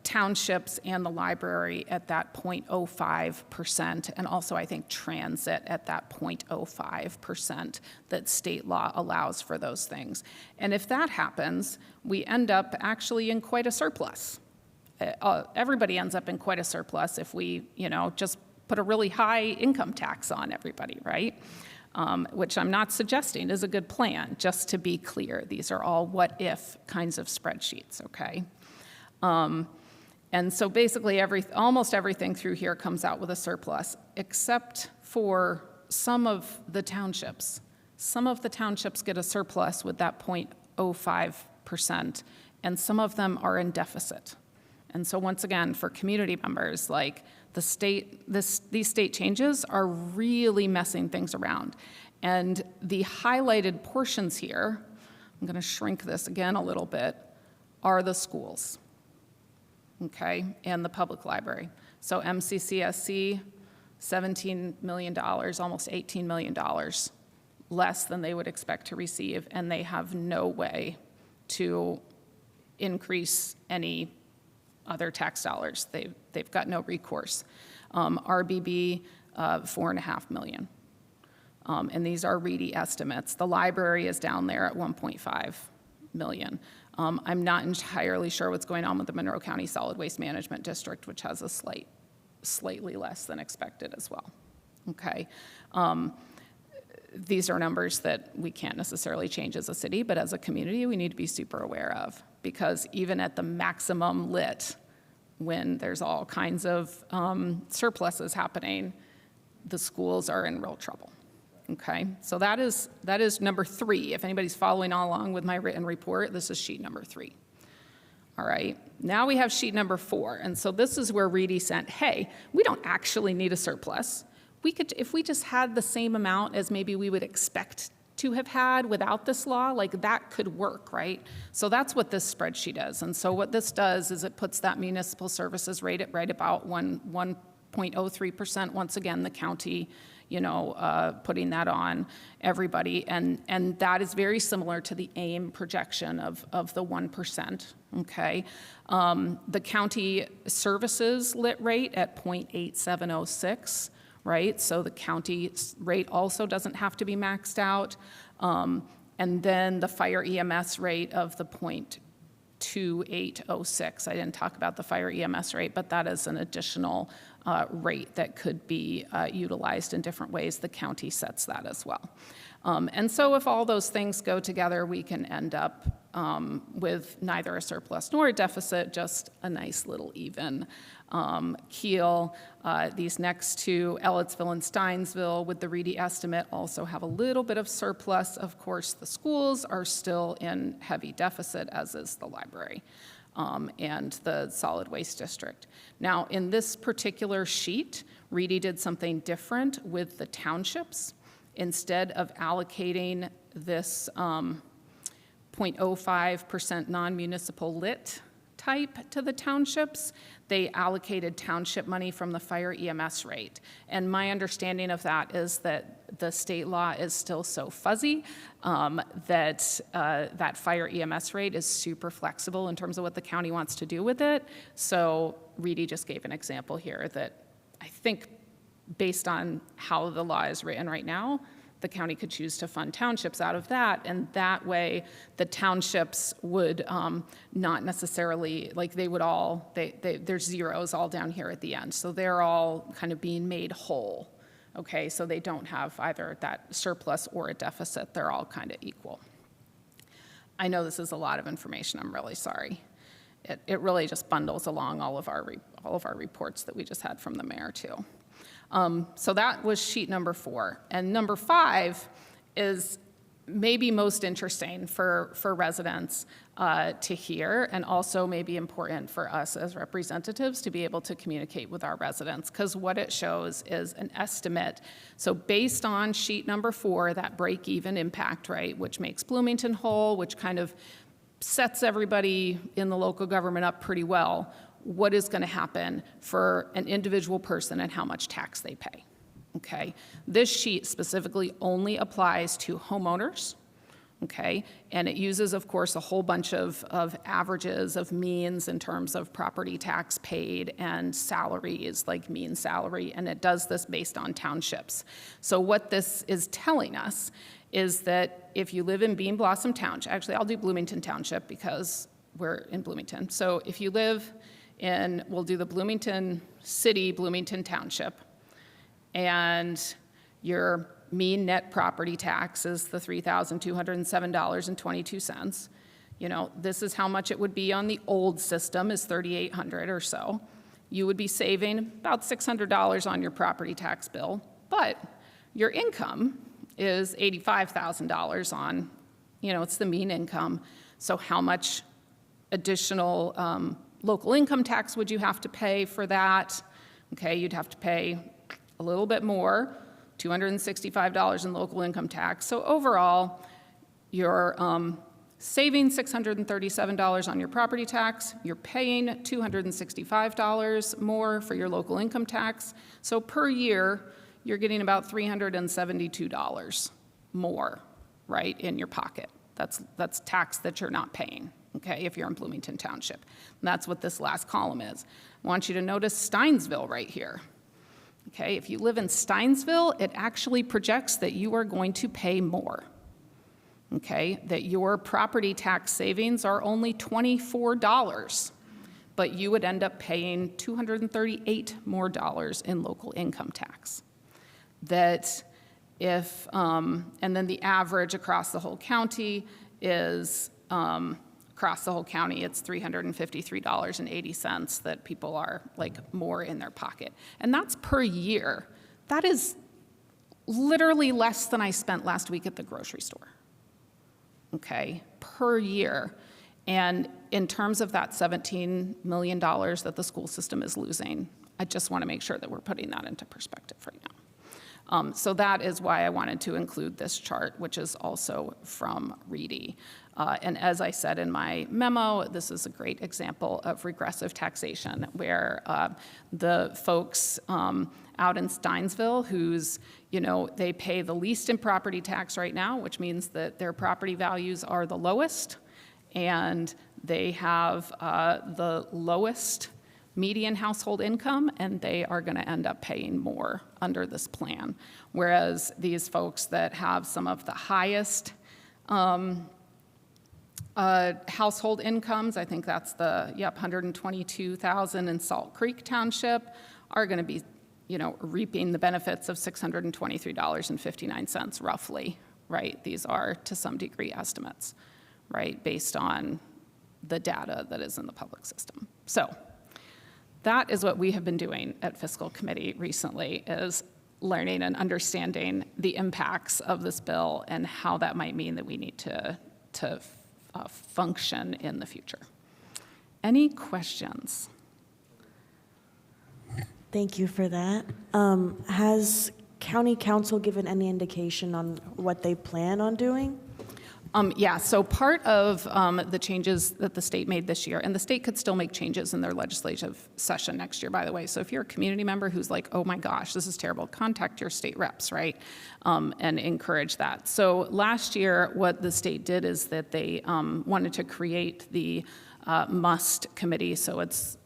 townships and the library at that 0.05%, and also I think transit at that 0.05% that state law allows for those things. And if that happens, we end up actually in quite a surplus. Everybody ends up in quite a surplus if we, just put a really high income tax on everybody, right? Which I'm not suggesting is a good plan, just to be clear. These are all what-if kinds of spreadsheets, okay? And so basically almost everything through here comes out with a surplus, except for some of the townships. Some of the townships get a surplus with that 0.05%, and some of them are in deficit. And so once again, for community members, like these state changes are really messing things around. And the highlighted portions here, I'm going to shrink this again a little bit, are the schools, okay, and the public library. So MCCSC, $17 million, almost $18 million less than they would expect to receive, and they have no way to increase any other tax dollars. They've got no recourse. RBB, $4.5 million. And these are Reedy estimates. The library is down there at $1.5 million. I'm not entirely sure what's going on with the Monroe County Solid Waste Management District, which has a slightly less than expected as well. Okay. These are numbers that we can't necessarily change as a city, but as a community, we need to be super aware of, because even at the maximum lit, when there's all kinds of surpluses happening, the schools are in real trouble. Okay, so that is number 3. If anybody's following along with my written report, this is sheet number 3. All right, now we have sheet number 4, and so this is where Reedy said, hey, we don't actually need a surplus. We could, if we just had the same amount as maybe we would expect to have had without this law, like that could work, right? So that's what this spreadsheet is. And so what this does is it puts that municipal services rate at right about 1.03%. Once again, the county, putting that on everybody. And that is very similar to the AIM projection of the 1%, okay? The county services lit rate at 0.8706, right? So the county rate also doesn't have to be maxed out. And then the fire EMS rate of the 0.2806. I didn't talk about the fire EMS rate, but that is an additional rate that could be utilized in different ways. The county sets that as well. And so if all those things go together, we can end up with neither a surplus nor a deficit, just a nice little even keel. These next two, Ellettsville and Steinsville, with the Reedy estimate, also have a little bit of surplus. Of course, the schools are still in heavy deficit, as is the library and the solid waste district. Now, in this particular sheet, Reedy did something different with the townships. Instead of allocating this 0.05% non-municipal lit type to the townships, they allocated township money from the fire EMS rate. And my understanding of that is that the state law is still so fuzzy that that fire EMS rate is super flexible in terms of what the county wants to do with it. So Reedy just gave an example here that I think, based on how the law is written right now, the county could choose to fund townships out of that, and that way the townships would not necessarily, like they would all, there's zeros all down here at the end, so they're all kind of being made whole, okay? So they don't have either that surplus or a deficit, they're all kind of equal. I know this is a lot of information, I'm really sorry. It really just bundles along all of our reports that we just had from the mayor too. So that was sheet number 4. And number 5 is maybe most interesting for residents to hear, and also maybe important for us as representatives to be able to communicate with our residents, because what it shows is an estimate. So based on sheet number 4, that break-even impact rate, which makes Bloomington whole, which kind of sets everybody in the local government up pretty well, what is going to happen for an individual person and how much tax they pay, okay? This sheet specifically only applies to homeowners, okay? And it uses, of course, a whole bunch of averages of means in terms of property tax paid and salaries, like mean salary, and it does this based on townships. So what this is telling us is that if you live in Bean Blossom Township, actually I'll do Bloomington Township because we're in Bloomington. So if you live in, we'll do the Bloomington City, Bloomington Township, and your mean net property tax is the $3,207.22. This is how much it would be on the old system, is $3,800 or so. You would be saving about $600 on your property tax bill, but your income is $85,000 on, it's the mean income. So how much additional local income tax would you have to pay for that? Okay, you'd have to pay a little bit more, $265 in local income tax. So overall, you're saving $637 on your property tax. You're paying $265 more for your local income tax. So per year, you're getting about $372 more, right, in your pocket. That's tax that you're not paying, okay, if you're in Bloomington Township. And that's what this last column is. I want you to notice Steinsville right here. Okay, if you live in Steinsville, it actually projects that you are going to pay more. Okay, that your property tax savings are only $24, but you would end up paying $238 more in local income tax. That if, and then the average across the whole county is, across the whole county, it's $353.80 that people are like more in their pocket. And that's per year. That is literally less than I spent last week at the grocery store. Okay, per year. And in terms of that $17 million that the school system is losing, I just want to make sure that we're putting that into perspective right now. So that is why I wanted to include this chart, which is also from Reedy. And as I said in my memo, this is a great example of regressive taxation, where the folks out in Steinsville who's, they pay the least in property tax right now, which means that their property values are the lowest, and they have the lowest median household income, and they are going to end up paying more under this plan. Whereas these folks that have some of the highest household incomes, I think that's the, 122,000 in Salt Creek Township, are going to be, reaping the benefits of $623.59 roughly, right? These are to some degree estimates, right, based on the data that is in the public system. So that is what we have been doing at Fiscal Committee recently, is learning and understanding the impacts of this bill and how that might mean that we need to function in the future. Any questions? Thank you for that. Has County Council given any indication on what they plan on doing? Yeah, so part of the changes that the state made this year, and the state could still make changes in their legislative session next year, by the way. So if you're a community member who's like, oh my gosh, this is terrible, contact your state reps, right? And encourage that. So last year, what the state did is that they wanted to create the MUST committee. So it's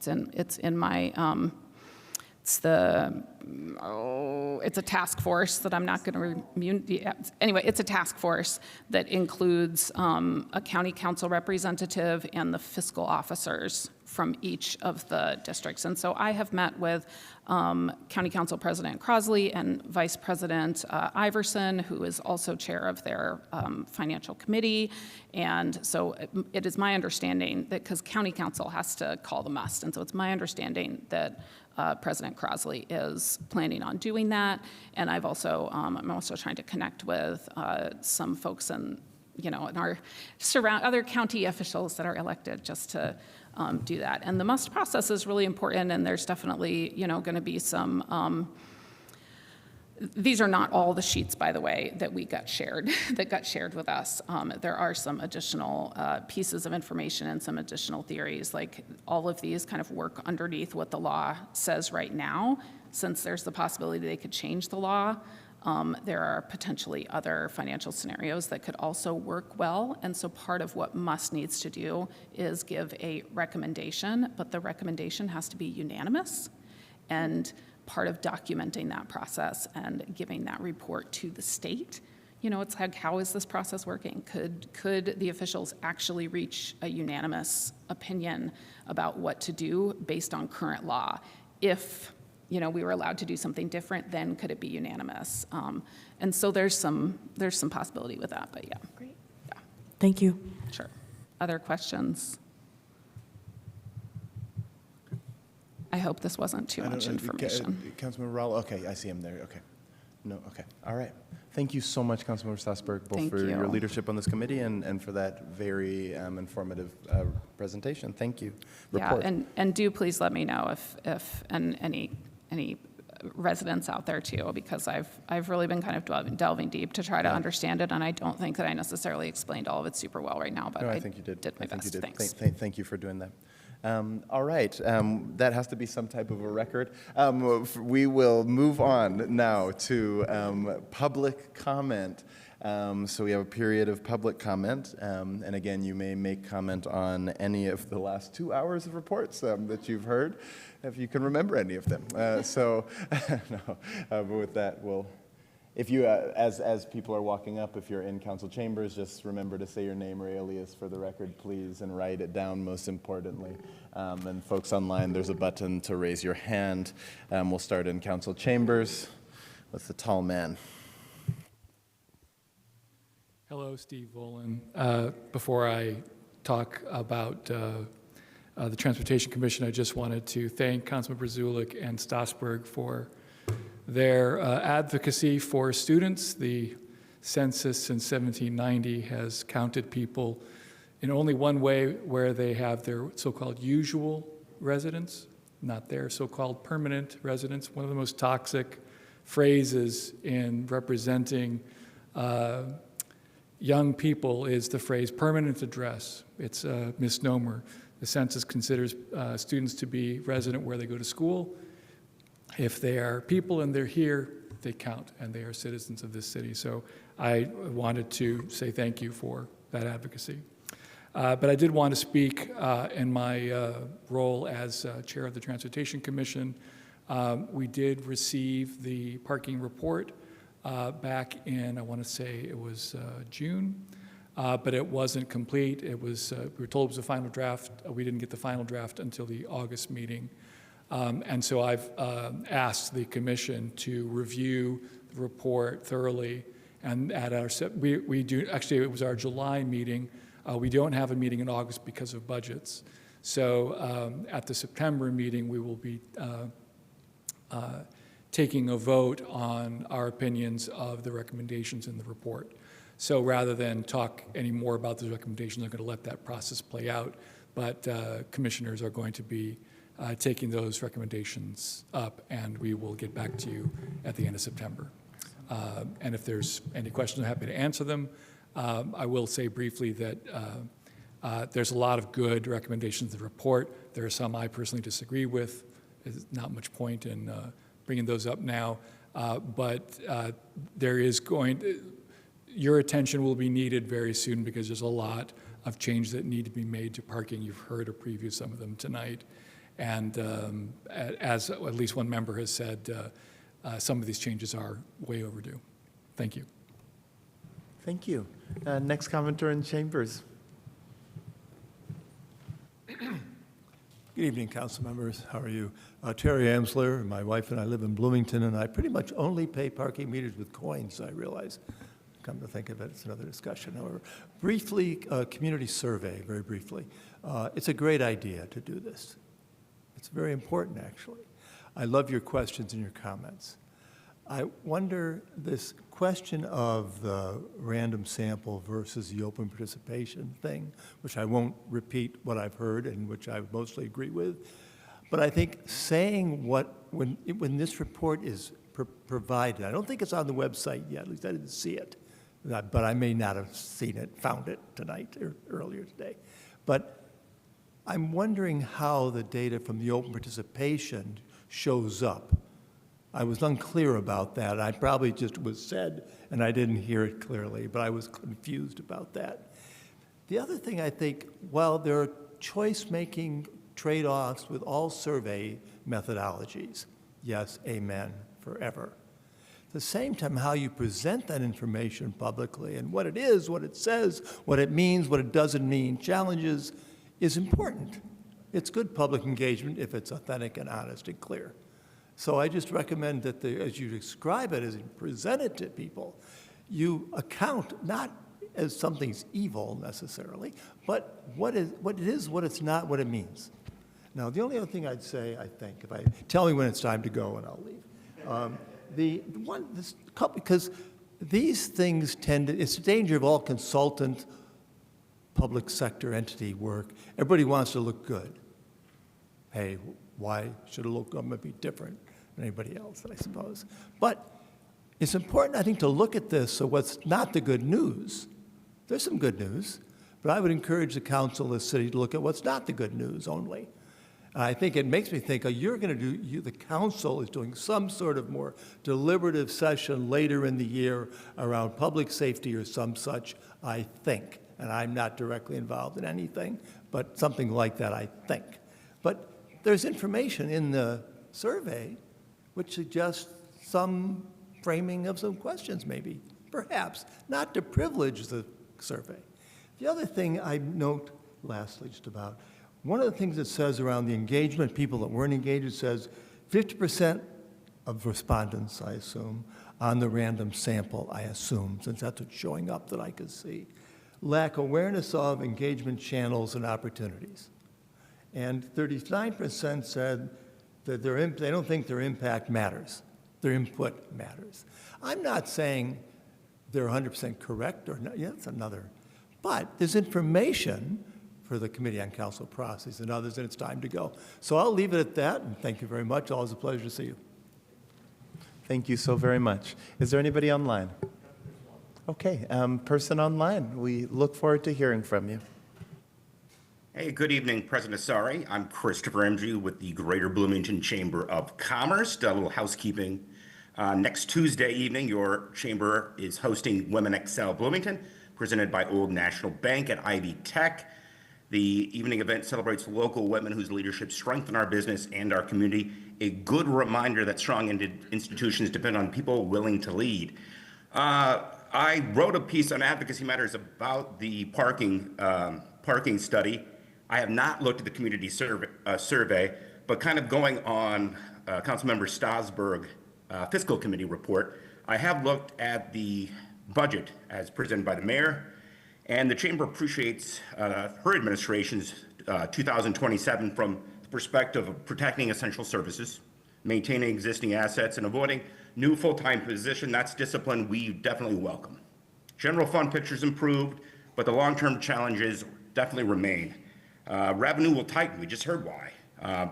in my, it's a task force that I'm not going to, anyway, it's a task force that includes a county council representative and the fiscal officers from each of the districts. And so I have met with County Council President Crosley and Vice President Iverson, who is also chair of their financial committee. And so it is my understanding that, because County Council has to call the MUST, and so it's my understanding that President Crosley is planning on doing that. And I'm also trying to connect with some folks in our other county officials that are elected, just to do that. And the MUST process is really important, and there's definitely, going to be some, these are not all the sheets, by the way, that got shared with us. There are some additional pieces of information and some additional theories, like all of these kind of work underneath what the law says right now. Since there's the possibility they could change the law, there are potentially other financial scenarios that could also work well. And so part of what MUST needs to do is give a recommendation, but the recommendation has to be unanimous. And part of documenting that process and giving that report to the state, it's like, how is this process working? Could the officials actually reach a unanimous opinion about what to do based on current law? If we were allowed to do something different, then could it be unanimous? And so there's some possibility with that, but yeah. Great. Yeah. Thank you. Sure. Other questions? I hope this wasn't too much information. Councilman Rallo, okay, I see him there, okay. No, okay, all right. Thank you so much, Councilmember Strasburg, both Thank for your you. leadership on this committee and for that very informative presentation. Thank you. Report. Yeah, and do please let me know if any residents out there too, because I've really been kind of delving deep to try to understand it, and I don't think that I necessarily explained all of it super well right now, but No, I think you did. did my I think best. you did. Thanks. Thank you for doing that. All right, that has to be some type of a record. We will move on now to public comment. So we have a period of public comment, and again, you may make comment on any of the last 2 hours of reports that you've heard, if you can remember any of them. But with that, we'll. If you, as people are walking up, if you're in council chambers, just remember to say your name or alias for the record, please, and write it down, most importantly. And folks online, there's a button to raise your hand. We'll start in council chambers with the tall man. Hello, Steve Volin. Before I talk about the Transportation Commission, I just wanted to thank Councilmember Zulik and Strasburg for their advocacy for students. The census since 1790 has counted people in only one way, where they have their so-called usual residence, not their so-called permanent residence. One of the most toxic phrases in representing young people is the phrase permanent address. It's a misnomer. The census considers students to be resident where they go to school. If they are people and they're here, they count, and they are citizens of this city. So I wanted to say thank you for that advocacy. But I did want to speak in my role as chair of the Transportation Commission. We did receive the parking report back in, I want to say it was June, but it wasn't complete. It was, we were told it was a final draft. We didn't get the final draft until the August meeting. And so I've asked the commission to review the report thoroughly, and at our, we do, actually it was our July meeting. We don't have a meeting in August because of budgets. So at the September meeting, we will be taking a vote on our opinions of the recommendations in the report. So rather than talk any more about those recommendations, I'm going to let that process play out, but commissioners are going to be taking those recommendations up, and we will get back to you at the end of September. And if there's any questions, I'm happy to answer them. I will say briefly that there's a lot of good recommendations in the report. There are some I personally disagree with. There's not much point in bringing those up now, but there is your attention will be needed very soon, because there's a lot of change that need to be made to parking. You've heard a preview of some of them tonight. And as at least one member has said, some of these changes are way overdue. Thank you. Thank you. Next commenter in chambers. Good evening, council members. How are you? Terry Amsler, my wife and I live in Bloomington, and I pretty much only pay parking meters with coins, I realize. Come to think of it, it's another discussion. However, briefly, community survey, very briefly. It's a great idea to do this. It's very important, actually. I love your questions and your comments. I wonder, this question of the random sample versus the open participation thing, which I won't repeat what I've heard and which I mostly agree with, but I think saying when this report is provided, I don't think it's on the website yet, at least I didn't see it, but I may not have seen it, found it tonight or earlier today. But I'm wondering how the data from the open participation shows up. I was unclear about that. I probably just was said, and I didn't hear it clearly, but I was confused about that. The other thing I think, while there are choice-making trade-offs with all survey methodologies, yes, amen, forever. At the same time, how you present that information publicly and what it is, what it says, what it means, what it doesn't mean, challenges, is important. It's good public engagement if it's authentic and honest and clear. So I just recommend that as you describe it, as you present it to people, you account not as something's evil necessarily, but what it is, what it's not, what it means. Now, the only other thing I'd say, I think, tell me when it's time to go and I'll leave, because these things it's a danger of all consultant public sector entity work. Everybody wants to look good. Hey, why should a local government be different than anybody else, I suppose? But it's important, I think, to look at this. So what's not the good news? There's some good news, but I would encourage the council of the city to look at what's not the good news only. I think it makes me think, the council is doing some sort of more deliberative session later in the year around public safety or some such, I think. And I'm not directly involved in anything, but something like that, I think. But there's information in the survey which suggests some framing of some questions, maybe, perhaps, not to privilege the survey. The other thing I note, lastly, just about, one of the things it says around the engagement, people that weren't engaged, it says 50% of respondents, I assume, on the random sample, I assume, since that's what's showing up that I could see, lack awareness of engagement channels and opportunities. And 39% said that they don't think their impact matters, their input matters. I'm not saying they're 100% correct or not, yeah, that's another. But there's information for the Committee on Council Process and others, and it's time to go. So I'll leave it at that, and thank you very much. Always a pleasure to see you. Thank you so very much. Is there anybody online? Okay, person online, we look forward to hearing from you. Hey, good evening, President Asari. I'm Christopher Emge with the Greater Bloomington Chamber of Commerce. A little housekeeping. Next Tuesday evening, your chamber is hosting Women Excel Bloomington, presented by Old National Bank at Ivy Tech. The evening event celebrates local women whose leadership strengthen our business and our community. A good reminder that strong institutions depend on people willing to lead. I wrote a piece on Advocacy Matters about the parking study. I have not looked at the community survey, but kind of going on Councilmember Strasburg Fiscal Committee report, I have looked at the budget as presented by the mayor, and the chamber appreciates her administration's 2027 from the perspective of protecting essential services, maintaining existing assets, and avoiding new full-time position. That's discipline we definitely welcome. General fund picture's improved, but the long-term challenges definitely remain. Revenue will tighten. We just heard why.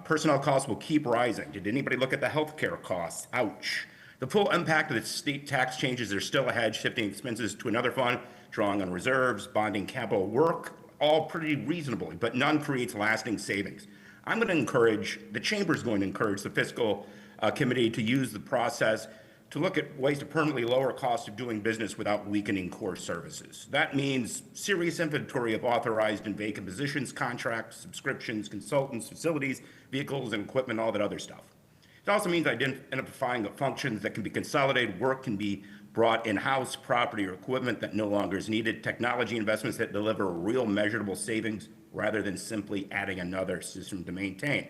Personnel costs will keep rising. Did anybody look at the healthcare costs? Ouch. The full impact of the state tax changes are still ahead, shifting expenses to another fund, drawing on reserves, bonding capital work, all pretty reasonably, but none creates lasting savings. I'm going to encourage, the chamber's going to encourage the fiscal committee to use the process to look at ways to permanently lower costs of doing business without weakening core services. That means serious inventory of authorized and vacant positions, contracts, subscriptions, consultants, facilities, vehicles, and equipment, all that other stuff. It also means identifying the functions that can be consolidated, work can be brought in-house, property or equipment that no longer is needed, technology investments that deliver real measurable savings rather than simply adding another system to maintain.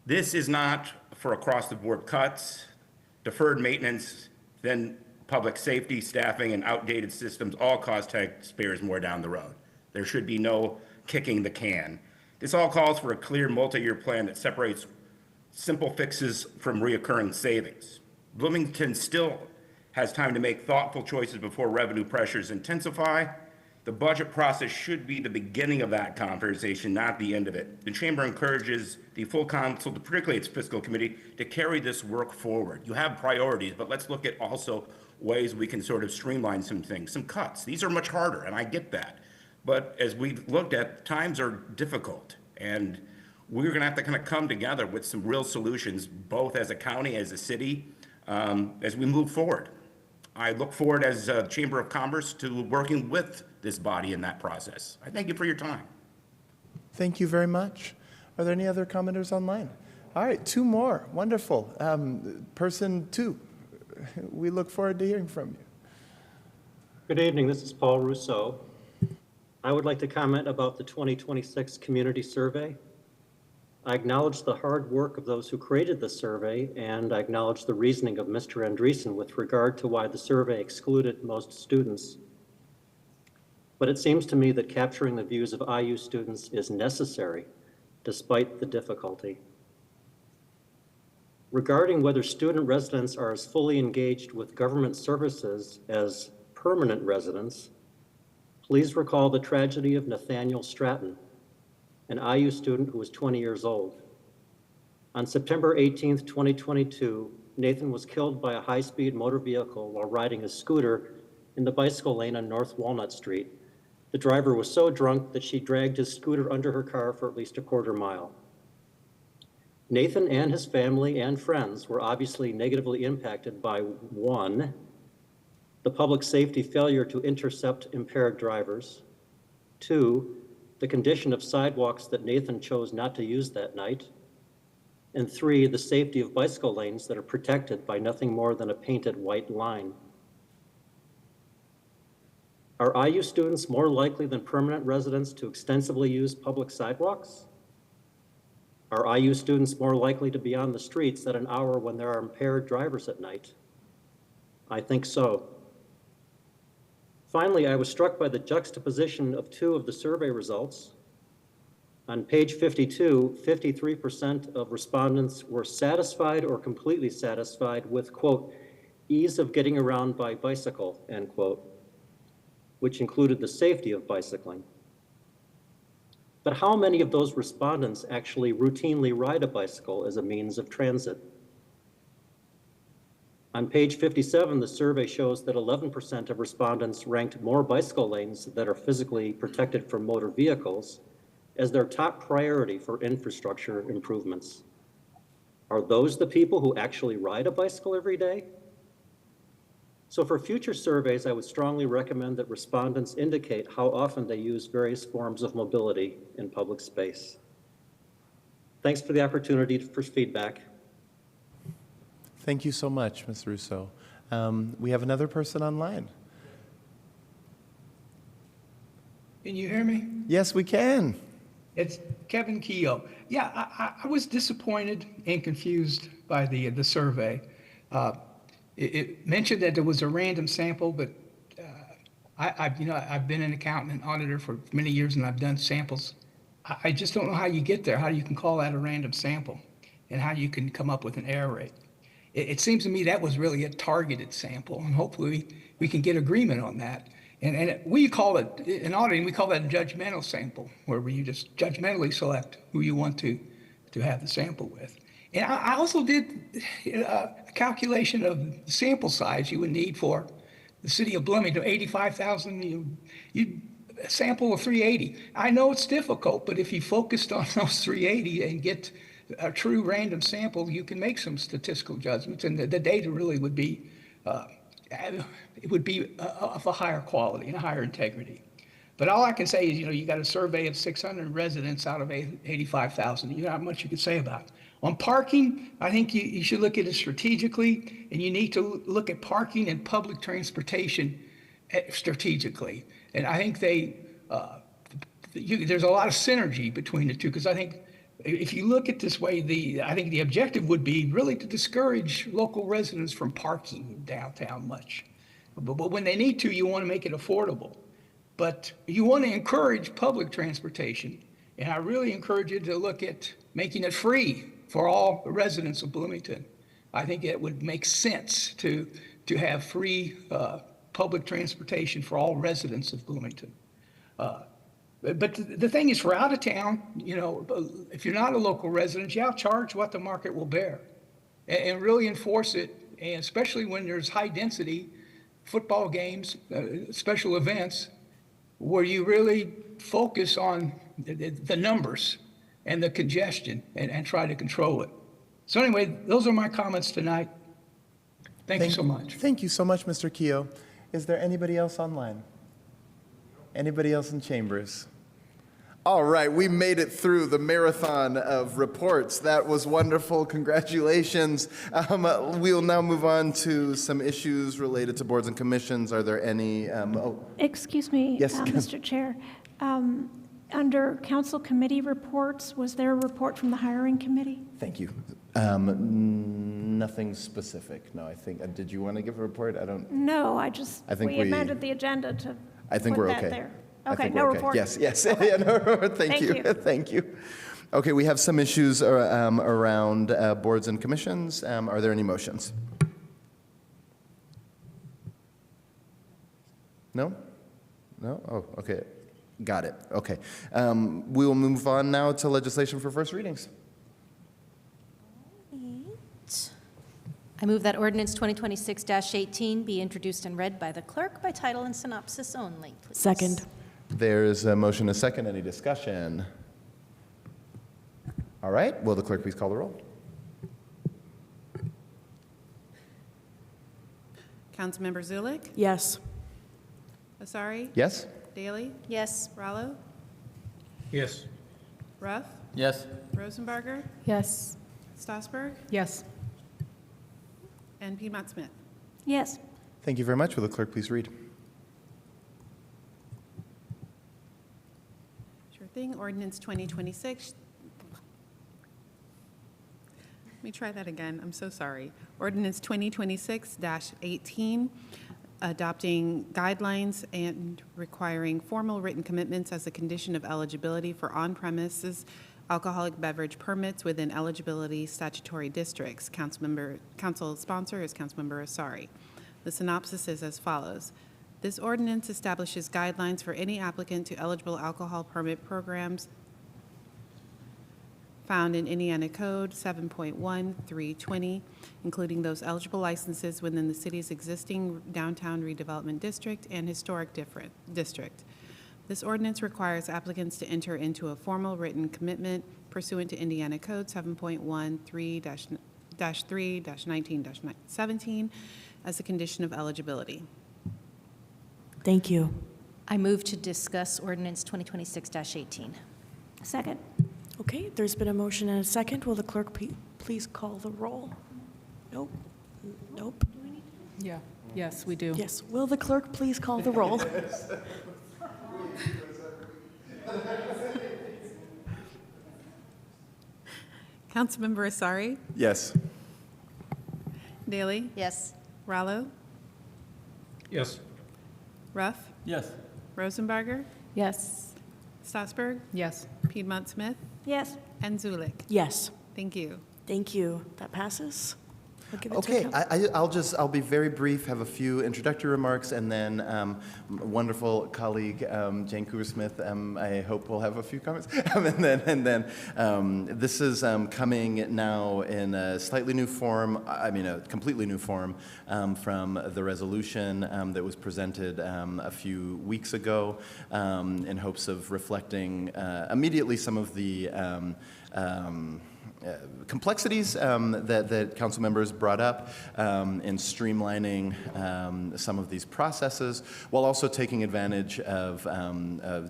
This is not for across-the-board cuts, deferred maintenance, then public safety, staffing, and outdated systems all cost taxpayers more down the road. There should be no kicking the can. This all calls for a clear multi-year plan that separates simple fixes from reoccurring savings. Bloomington still has time to make thoughtful choices before revenue pressures intensify. The budget process should be the beginning of that conversation, not the end of it. The chamber encourages the full council, particularly its fiscal committee, to carry this work forward. You have priorities, but let's look at also ways we can sort of streamline some things, some cuts. These are much harder, and I get that. But as we've looked at, times are difficult, and we're gonna have to kind of come together with some real solutions, both as a county, as a city, as we move forward. I look forward as a Chamber of Commerce to working with this body in that process. I thank you for your time. Thank you very much. Are there any other commenters online? All right, two more. Wonderful. Person two, we look forward to hearing from you. Good evening. This is Paul Rousseau. I would like to comment about the 2026 community survey. I acknowledge the hard work of those who created the survey, and I acknowledge the reasoning of Mr. Andreessen with regard to why the survey excluded most students. But it seems to me that capturing the views of IU students is necessary, despite the difficulty. regarding whether student residents are as fully engaged with government services as permanent residents, please recall the tragedy of Nathaniel Stratton, an IU student who was 20 years old. On September 18th, 2022, Nathan was killed by a high-speed motor vehicle while riding a scooter in the bicycle lane on North Walnut Street. The driver was so drunk that she dragged his scooter under her car for at least a quarter mile. Nathan and his family and friends were obviously negatively impacted by, one, the public safety failure to intercept impaired drivers, two, the condition of sidewalks that Nathan chose not to use that night, and three, the safety of bicycle lanes that are protected by nothing more than a painted white line. Are IU students more likely than permanent residents to extensively use public sidewalks? Are IU students more likely to be on the streets at an hour when there are impaired drivers at night? I think so. Finally, I was struck by the juxtaposition of two of the survey results. On page 52, 53% of respondents were satisfied or completely satisfied with, quote, ease of getting around by bicycle, end quote, which included the safety of bicycling. But how many of those respondents actually routinely ride a bicycle as a means of transit? On page 57, the survey shows that 11% of respondents ranked more bicycle lanes that are physically protected from motor vehicles as their top priority for infrastructure improvements. Are those the people who actually ride a bicycle every day? So for future surveys, I would strongly recommend that respondents indicate how often they use various forms of mobility in public space. Thanks for the opportunity for feedback. Thank you so much, Ms. Russo. We have another person online. Can you hear me? Yes, we can. It's Kevin Keogh. Yeah, I was disappointed and confused by the survey. It mentioned that there was a random sample, but I've been an accountant and auditor for many years, and I've done samples. I just don't know how you get there, how you can call that a random sample, and how you can come up with an error rate. It seems to me that was really a targeted sample, and hopefully we can get agreement on that. And we call it, in auditing, we call that a judgmental sample, where you just judgmentally select who you want to have the sample with. And I also did a calculation of the sample size you would need for the city of Bloomington, 85,000, you sample of 380. I know it's difficult, but if you focused on those 380 and get a true random sample, you can make some statistical judgments, and the data really would be it would be of a higher quality and a higher integrity. But all I can say is, you got a survey of 600 residents out of 85,000. You know how much you can say about it. On parking, I think you should look at it strategically, and you need to look at parking and public transportation strategically. And I think there's a lot of synergy between the two, because I think if you look at this way, I think the objective would be really to discourage local residents from parking downtown much. But when they need to, you want to make it affordable. But you want to encourage public transportation. And I really encourage you to look at making it free for all the residents of Bloomington. I think it would make sense to have free public transportation for all residents of Bloomington. But the thing is, for out of town, if you're not a local resident, you charge what the market will bear, and really enforce it. And especially when there's high density football games, special events, where you really focus on the numbers and the congestion and try to control it. So anyway, those are my comments tonight. Thank you so much. Thank you so much, Mr. Keogh. Is there anybody else online? Anybody else in chambers? All right, we made it through the marathon of reports. That was wonderful. Congratulations. We'll now move on to some issues related to boards and commissions. Are there any? Excuse me, Yes. Mr. Chair. Under council committee reports, was there a report from the hiring committee? Thank you. Nothing specific. No, I think. Did you want to give a report? I don't. No, we amended the agenda to. I think put we're that okay. there. I Okay, think no we're okay. report. Yes. Okay. Yeah, no, thank Thank you. you. Thank you. Okay, we have some issues around boards and commissions. Are there any motions? No? No? Oh, okay. Got it. Okay. We will move on now to legislation for first readings. I move that ordinance 2026-18 be introduced and read by the clerk by title and synopsis only, please. Second. There's a motion, a second. Any discussion? All right. Will the clerk please call the roll? Councilmember Zulik? Yes. Asari? Yes? Daley? Yes. Rallo? Yes. Ruff? Yes. Rosenbarger? Yes. Strasburg? Yes. And Piedmont Smith? Yes. Thank you very much. Will the clerk please read? Sure thing. Ordinance 2026. Let me try that again. I'm so sorry. Ordinance 2026-18, adopting guidelines and requiring formal written commitments as a condition of eligibility for on-premises alcoholic beverage permits within eligibility statutory districts. Council sponsor is Councilmember Asari. The synopsis is as follows. This ordinance establishes guidelines for any applicant to eligible alcohol permit programs found in Indiana Code 7.1.320, including those eligible licenses within the city's existing downtown redevelopment district and historic district. This ordinance requires applicants to enter into a formal written commitment pursuant to Indiana Code 7.13-3-19-17 as a condition of eligibility. Thank you. I move to discuss ordinance 2026-18. Second. Okay, there's been a motion and a second. Will the clerk please call the roll? Nope. Nope. Yeah. Yes, we do. Yes. Will the clerk please call the roll? Councilmember Asari? Yes. Daley? Yes. Rallo? Yes. Ruff? Yes. Rosenbarger? Yes. Strasburg? Yes. Piedmont Smith? Yes. And Zulik? Yes. Thank you. Thank you. That passes. I'll give it Okay, to Council. I'll be very brief, have a few introductory remarks, and then wonderful colleague Jane Cooper-Smith, I hope will have a few comments. This is coming now in a slightly new form, a completely new form from the resolution that was presented a few weeks ago in hopes of reflecting immediately some of the complexities that council members brought up in streamlining some of these processes, while also taking advantage of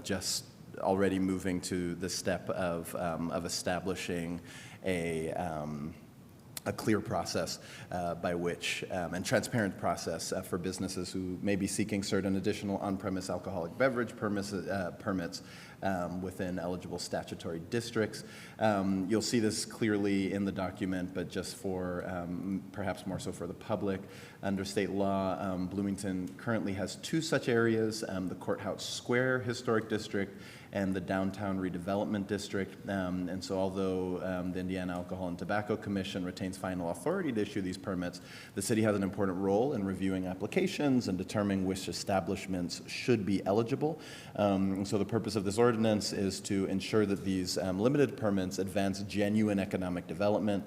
just already moving to the step of establishing a clear process by which, and transparent process for businesses who may be seeking certain additional on-premise alcoholic beverage permits within eligible statutory districts. You'll see this clearly in the document, but just for perhaps more so for the public. Under state law, Bloomington currently has two such areas, the Courthouse Square Historic District and the Downtown Redevelopment District. And so although the Indiana Alcohol and Tobacco Commission retains final authority to issue these permits, the city has an important role in reviewing applications and determining which establishments should be eligible. So the purpose of this ordinance is to ensure that these limited permits advance genuine economic development,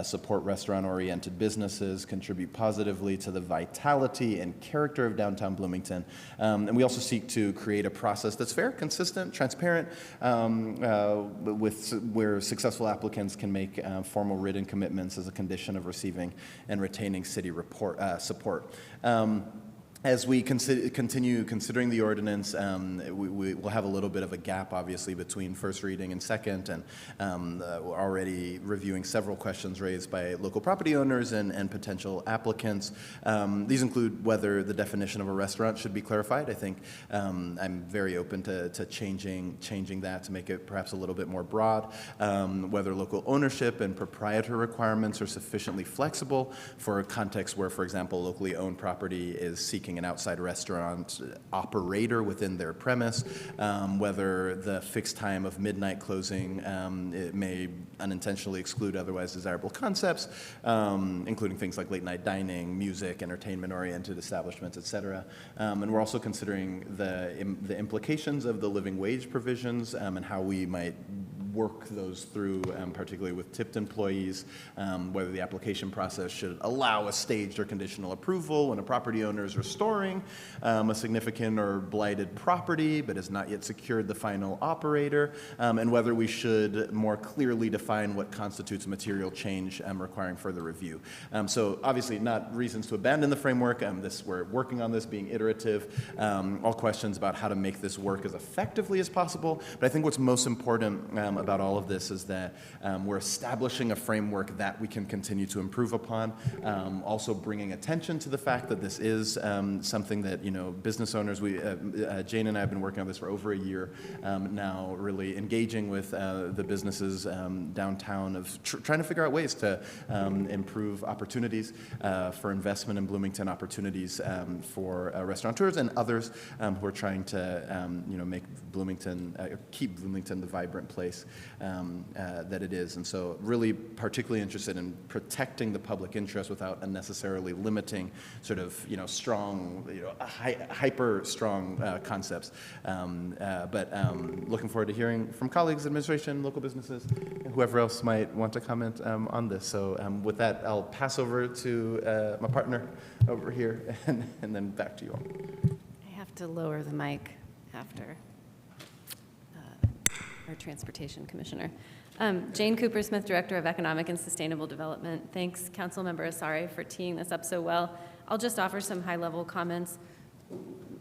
support restaurant-oriented businesses, contribute positively to the vitality and character of downtown Bloomington. And we also seek to create a process that's fair, consistent, transparent, where successful applicants can make formal written commitments as a condition of receiving and retaining city support. As we continue considering the ordinance, we will have a little bit of a gap, obviously, between first reading and second, and we're already reviewing several questions raised by local property owners and potential applicants. These include whether the definition of a restaurant should be clarified. I think I'm very open to changing that to make it perhaps a little bit more broad, whether local ownership and proprietor requirements are sufficiently flexible for a context where, for example, locally owned property is seeking making an outside restaurant operator within their premise, whether the fixed time of midnight closing it may unintentionally exclude otherwise desirable concepts, including things like late night dining, music, entertainment-oriented establishments, et cetera. And we're also considering the implications of the living wage provisions and how we might work those through, particularly with tipped employees, whether the application process should allow a staged or conditional approval when a property owner is restoring a significant or blighted property but has not yet secured the final operator, and whether we should more clearly define what constitutes material change requiring further review. So obviously not reasons to abandon the framework. We're working on this, being iterative, all questions about how to make this work as effectively as possible. But I think what's most important about all of this is that we're establishing a framework that we can continue to improve upon, also bringing attention to the fact that this is something that, business owners, Jane and I have been working on this for over a year now, really engaging with the businesses downtown of trying to figure out ways to improve opportunities for investment in Bloomington, opportunities for restaurateurs and others who are trying to make Bloomington, keep Bloomington the vibrant place that it is. And so really particularly interested in protecting the public interest without unnecessarily limiting sort of, strong, hyper strong concepts. But looking forward to hearing from colleagues, administration, local businesses, and whoever else might want to comment on this. So with that, I'll pass over to my partner over here and then back to you all. I have to lower the mic after our Transportation Commissioner. Jane Cooper-Smith, Director of Economic and Sustainable Development. Thanks, Councilmember Asari, for teeing this up so well. I'll just offer some high-level comments,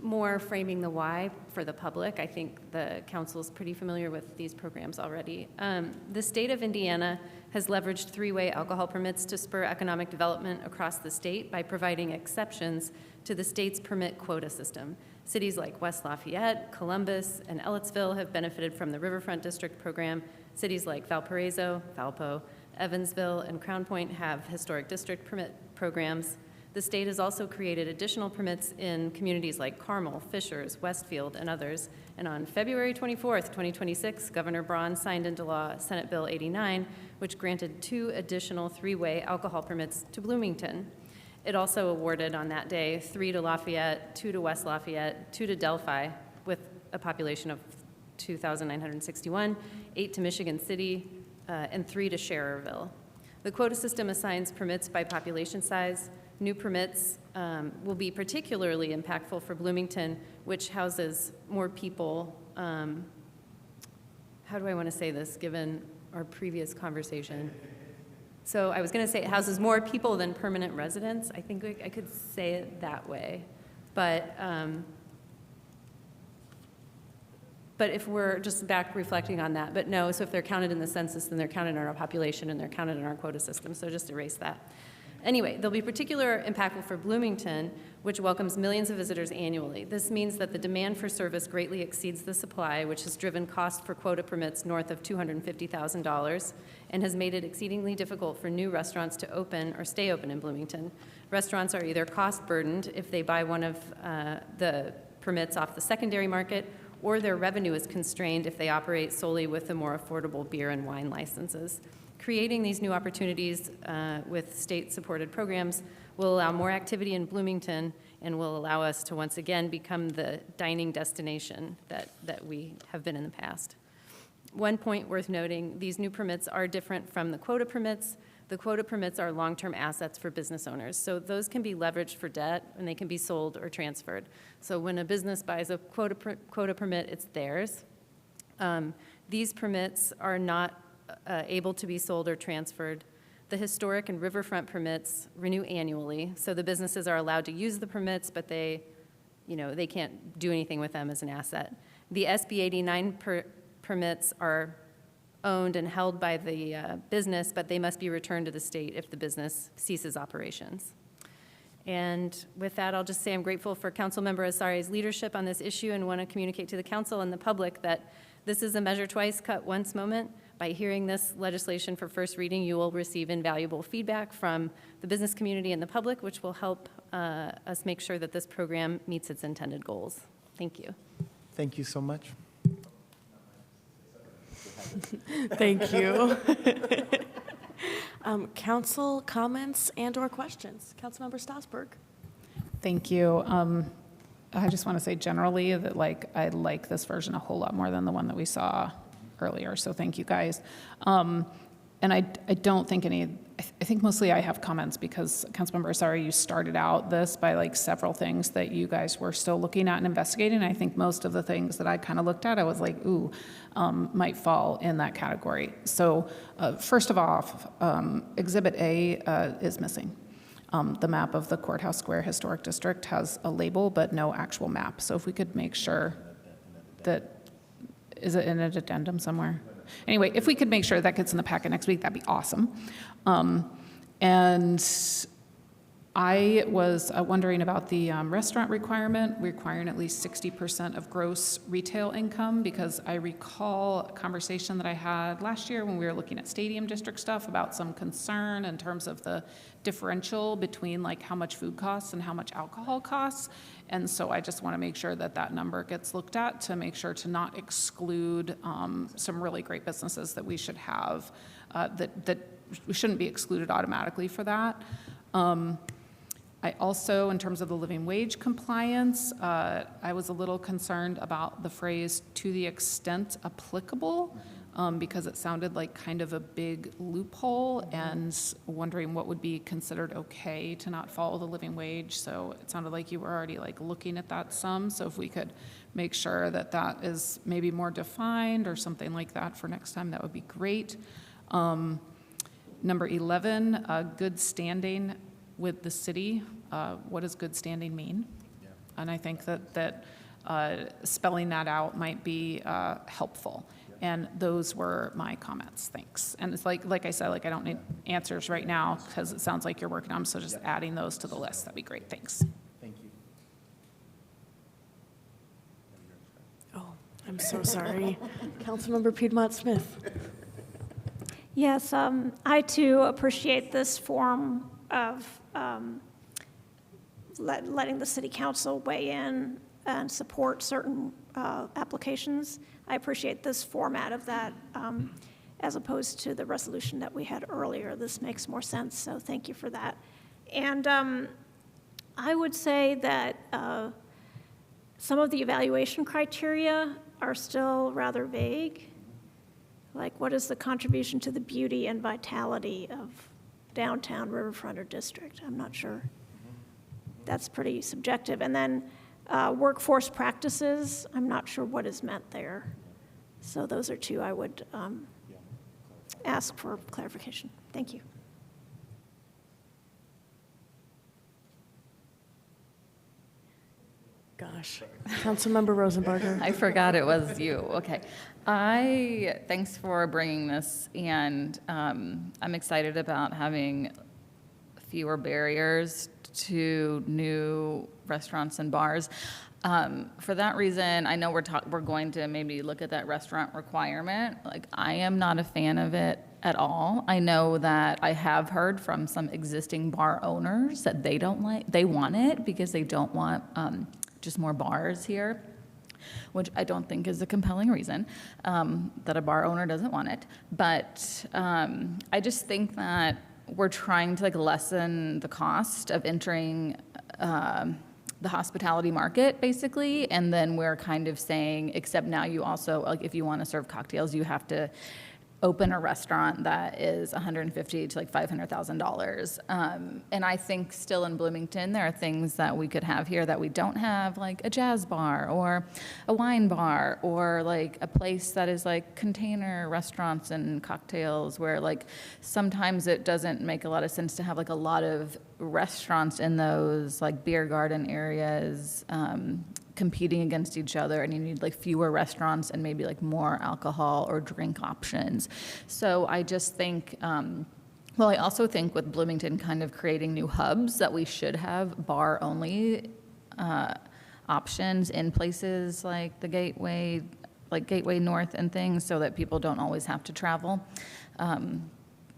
more framing the why for the public. I think the council is pretty familiar with these programs already. The state of Indiana has leveraged three-way alcohol permits to spur economic development across the state by providing exceptions to the state's permit quota system. Cities like West Lafayette, Columbus, and Ellettsville have benefited from the Riverfront District program. Cities like Valparaiso, Valpo, Evansville, and Crown Point have historic district permit programs. The state has also created additional permits in communities like Carmel, Fishers, Westfield, and others. And on February 24th, 2026, Governor Braun signed into law Senate Bill 89, which granted 2 additional three-way alcohol permits to Bloomington. It also awarded on that day 3 to Lafayette, 2 to West Lafayette, 2 to Delphi, with a population of 2,961, 8 to Michigan City, and 3 to Schererville. The quota system assigns permits by population size. New permits will be particularly impactful for Bloomington, which houses more people. How do I want to say this, given our previous conversation? So I was going to say it houses more people than permanent residents. I think I could say it that way. But if we're just back reflecting on that, but no, so if they're counted in the census, then they're counted in our population and they're counted in our quota system, so just erase that. Anyway, they'll be particularly impactful for Bloomington, which welcomes millions of visitors annually. This means that the demand for service greatly exceeds the supply, which has driven cost for quota permits north of $250,000 and has made it exceedingly difficult for new restaurants to open or stay open in Bloomington. Restaurants are either cost burdened if they buy one of the permits off the secondary market, or their revenue is constrained if they operate solely with the more affordable beer and wine licenses. Creating these new opportunities with state-supported programs will allow more activity in Bloomington and will allow us to once again become the dining destination that we have been in the past. One point worth noting, these new permits are different from the quota permits. The quota permits are long-term assets for business owners, so those can be leveraged for debt and they can be sold or transferred. So when a business buys a quota permit, it's theirs. These permits are not able to be sold or transferred. The historic and riverfront permits renew annually, so the businesses are allowed to use the permits, but they can't do anything with them as an asset. The SB 89 permits are owned and held by the business, but they must be returned to the state if the business ceases operations. And with that, I'll just say I'm grateful for Councilmember Asari's leadership on this issue and want to communicate to the council and the public that this is a measure twice, cut once moment. By hearing this legislation for first reading, you will receive invaluable feedback from the business community and the public, which will help us make sure that this program meets its intended goals. Thank you. Thank you so much. Thank you. Council comments and/or questions? Councilmember Strasburg. Thank you. I just want to say generally that I like this version a whole lot more than the one that we saw earlier. So thank you guys. And I don't think I think mostly I have comments because Councilmember Asari, you started out this by several things that you guys were still looking at and investigating. I think most of the things that I kind of looked at, I was like, ooh, might fall in that category. So first of all, Exhibit A is missing. The map of the Courthouse Square Historic District has a label, but no actual map. So if we could make sure that, is it in an addendum somewhere? Anyway, if we could make sure that gets in the packet next week, that'd be awesome. And I was wondering about the restaurant requirement, requiring at least 60% of gross retail income, because I recall a conversation that I had last year when we were looking at stadium district stuff about some concern in terms of the differential between how much food costs and how much alcohol costs. And so I just want to make sure that that number gets looked at to make sure to not exclude some really great businesses that we should have, that we shouldn't be excluded automatically for that. I also, in terms of the living wage compliance, I was a little concerned about the phrase "to the extent applicable," because it sounded like kind of a big loophole, and wondering what would be considered okay to not follow the living wage. So it sounded like you were already looking at that some. So if we could make sure that that is maybe more defined or something like that for next time, that would be great. Number 11, good standing with the city. What does good standing mean? Yeah. And I think that spelling that out might be helpful. And those were my comments. Thanks. And it's like I said, I don't need answers right now because it sounds like you're working on them. So just adding those to the list, that'd be great. Thanks. Thank you. Oh, I'm so sorry. Councilmember Piedmont Smith. Yes, I too appreciate this form of letting the city council weigh in and support certain applications. I appreciate this format of that as opposed to the resolution that we had earlier. This makes more sense, so thank you for that. And I would say that some of the evaluation criteria are still rather vague. What is the contribution to the beauty and vitality of downtown, riverfront, or district? I'm not sure. That's pretty subjective. And then workforce practices, I'm not sure what is meant there. So those are two I would ask for clarification. Thank you. Gosh. Councilmember Rosenbarger. I forgot it was you. Okay. Thanks for bringing this, and I'm excited about having fewer barriers to new restaurants and bars. For that reason, I know we're going to maybe look at that restaurant requirement. I am not a fan of it at all. I know that I have heard from some existing bar owners that they want it because they don't want just more bars here, which I don't think is a compelling reason that a bar owner doesn't want it. But I just think that we're trying to lessen the cost of entering the hospitality market, basically, and then we're kind of saying, except now you also, if you want to serve cocktails, you have to open a restaurant that is $150,000 to $500,000. And I think still in Bloomington, there are things that we could have here that we don't have, like a jazz bar or a wine bar or a place that is container restaurants and cocktails where sometimes it doesn't make a lot of sense to have a lot of restaurants in those beer garden areas competing against each other, and you need fewer restaurants and maybe more alcohol or drink options. So I just think, I also think with Bloomington kind of creating new hubs that we should have bar-only options in places like the Gateway, Gateway North and things, so that people don't always have to travel.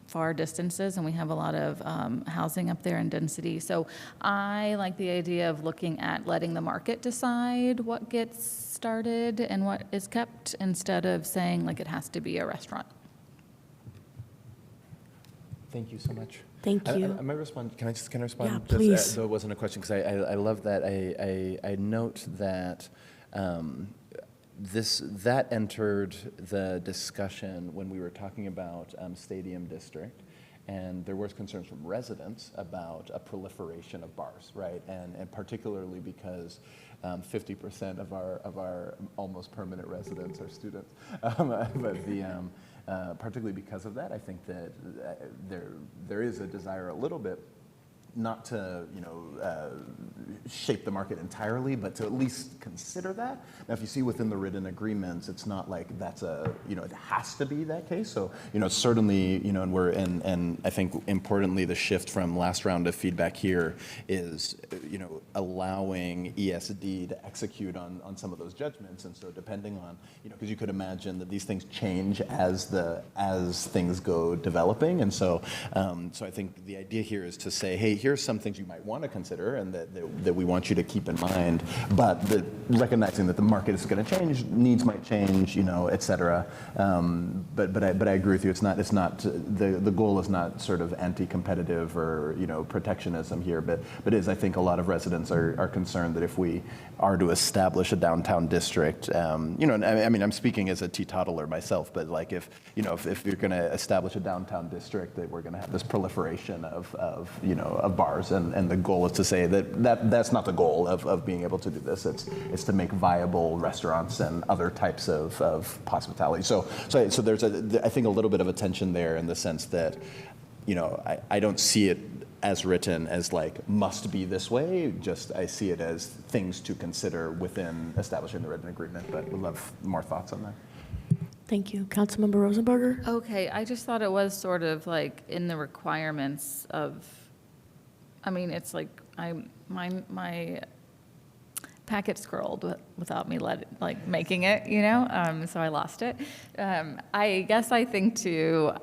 far distances, and we have a lot of housing up there in density. So I like the idea of looking at letting the market decide what gets started and what is kept, instead of saying like it has to be a restaurant. Thank you so much. Thank you. I might respond. Can I respond? Yeah, Just, please. though it wasn't a question, because I love that. I note that that entered the discussion when we were talking about Stadium District, and there was concerns from residents about a proliferation of bars, right? And particularly because 50% of our almost permanent residents are students, particularly because of that, I think that there is a desire a little bit not to, shape the market entirely, but to at least consider that. Now, if you see within the written agreements, it's not like that's it has to be that case. So, certainly, and I think importantly, the shift from last round of feedback here is, allowing ESD to execute on some of those judgments. And so depending on, because you could imagine that these things change as things go developing. And so, I think the idea here is to say, hey, here's some things you might want to consider and that we want you to keep in mind, but recognizing that the market is going to change, needs might change, et cetera. But I agree with you. It's not the goal is not sort of anti-competitive or protectionism here, but is, I think a lot of residents are concerned that if we are to establish a downtown district, and I mean I'm speaking as a teetotaler myself, but like if you're going to establish a downtown district, that we're going to have this proliferation of bars, and the goal is to say that's not the goal of being able to do this. It's to make viable restaurants and other types of hospitality. So there's I think a little bit of a tension there in the sense that I don't see it as written as like must be this way. Just I see it as things to consider within establishing the written agreement. But would love more thoughts on that. Thank you. Councilmember Rosenberger? Okay, I just thought it was sort of like in the requirements of, I mean, it's like my packet scrolled without me making it, so I lost it. I guess I think too,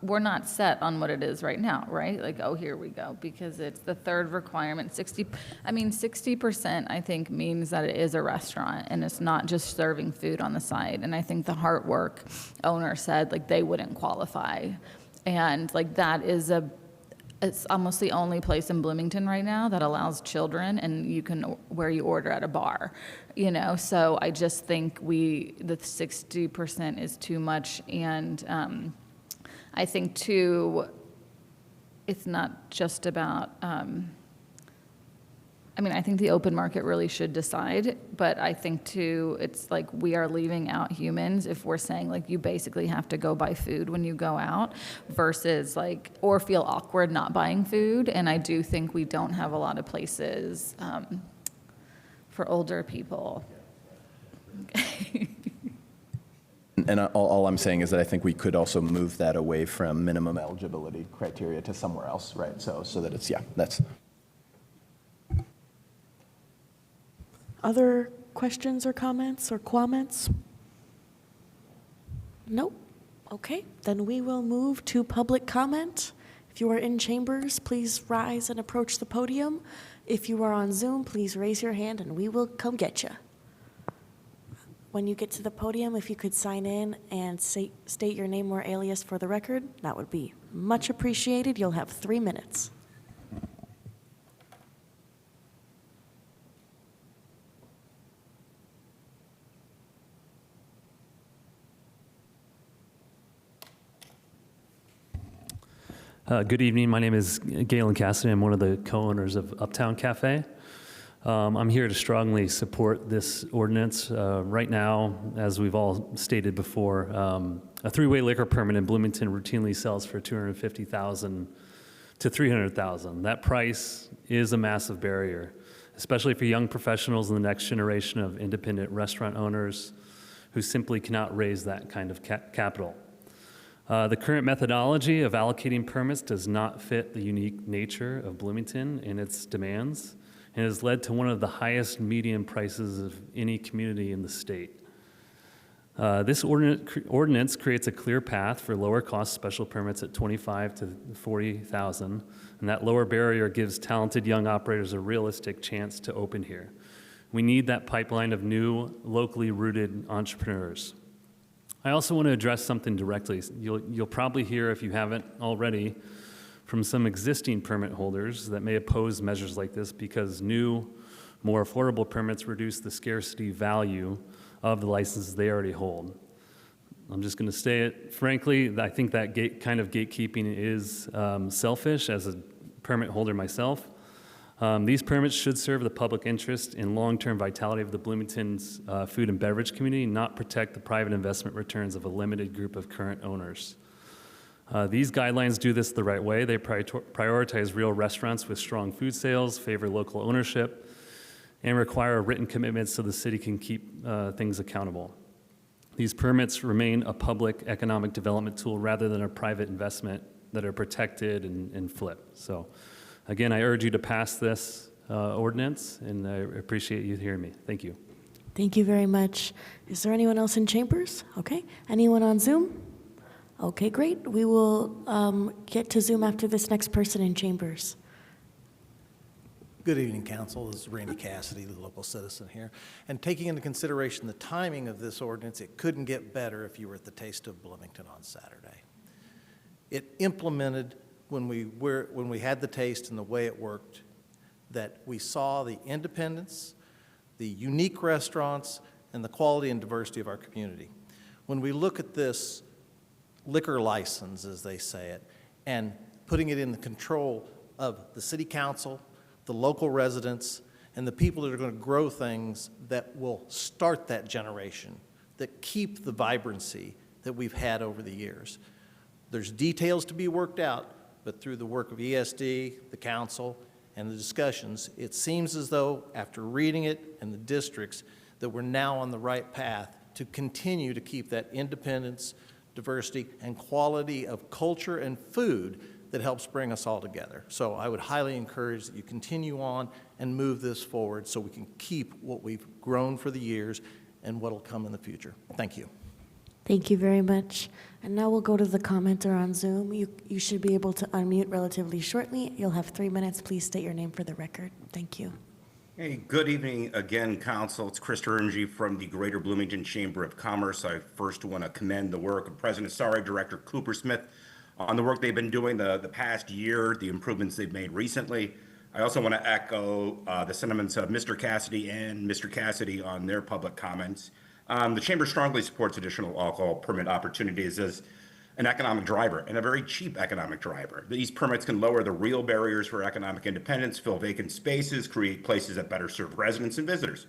we're not set on what it is right now, right? Like, oh, here we go, because it's the third requirement. 60%, I think, means that it is a restaurant and it's not just serving food on the side. And I think the Heartwork owner said, like, they wouldn't qualify. And, like, that is it's almost the only place in Bloomington right now that allows children and where you order at a bar, So I just think the 60% is too much. And I think too, it's not just about, I think the open market really should decide, but I think too, it's like we are leaving out humans if we're saying like you basically have to go buy food when you go out versus like, or feel awkward not buying food. And I do think we don't have a lot of places for older people. And all I'm saying is that I think we could also move that away from minimum eligibility criteria to somewhere else, right? So that it's, that's. Other questions or comments or comments? Nope. Okay, then we will move to public comment. If you are in chambers, please rise and approach the podium. If you are on Zoom, please raise your hand and we will come get you. When you get to the podium, if you could sign in and state your name or alias for the record, that would be much appreciated. You'll have 3 minutes. Good evening. My name is Galen Cassidy. I'm one of the co-owners of Uptown Cafe. I'm here to strongly support this ordinance. Right now, as we've all stated before, a three-way liquor permit in Bloomington routinely sells for $250,000 to $300,000. That price is a massive barrier, especially for young professionals and the next generation of independent restaurant owners who simply cannot raise that kind of capital. The current methodology of allocating permits does not fit the unique nature of Bloomington and its demands, and has led to one of the highest median prices of any community in the state. This ordinance creates a clear path for lower cost special permits at 25 to 40,000, and that lower barrier gives talented young operators a realistic chance to open here. We need that pipeline of new, locally rooted entrepreneurs. I also want to address something directly. You'll probably hear, if you haven't already, from some existing permit holders that may oppose measures like this because new, more affordable permits reduce the scarcity value of the licenses they already hold. I'm just going to say it frankly, I think that kind of gatekeeping is selfish as a permit holder myself. These permits should serve the public interest in long-term vitality of the Bloomington's food and beverage community, not protect the private investment returns of a limited group of current owners. These guidelines do this the right way. They prioritize real restaurants with strong food sales, favor local ownership, and require written commitments so the city can keep things accountable. These permits remain a public economic development tool rather than a private investment that are protected and flipped. So again, I urge you to pass this ordinance, and I appreciate you hearing me. Thank you. Thank you very much. Is there anyone else in chambers? Okay. Anyone on Zoom? Okay, great. We will get to Zoom after this next person in chambers. Good evening, Council. This is Randy Cassidy, the local citizen here. And taking into consideration the timing of this ordinance, it couldn't get better if you were at the Taste of Bloomington on Saturday. It implemented, when we had the taste and the way it worked, that we saw the independence, the unique restaurants, and the quality and diversity of our community. When we look at this liquor license, as they say it, and putting it in the control of the city council, the local residents, and the people that are going to grow things that will start that generation, that keep the vibrancy that we've had over the years. There's details to be worked out, but through the work of ESD, the council, and the discussions, it seems as though, after reading it and the districts, that we're now on the right path to continue to keep that independence, diversity, and quality of culture and food that helps bring us all together. So I would highly encourage that you continue on and move this forward so we can keep what we've grown for the years and what will come in the future. Thank you. Thank you very much. And now we'll go to the commenter on Zoom. You should be able to unmute relatively shortly. You'll have 3 minutes. Please state your name for the record. Thank you. Hey, good evening again, Council. It's Christopher Emge from the Greater Bloomington Chamber of Commerce. I first want to commend the work of President Sari, Director Cooper Smith, on the work they've been doing the past year, the improvements they've made recently. I also want to echo the sentiments of Mr. Cassidy and Mr. Cassidy on their public comments. The Chamber strongly supports additional alcohol permit opportunities as an economic driver, and a very cheap economic driver. These permits can lower the real barriers for economic independence, fill vacant spaces, create places that better serve residents and visitors.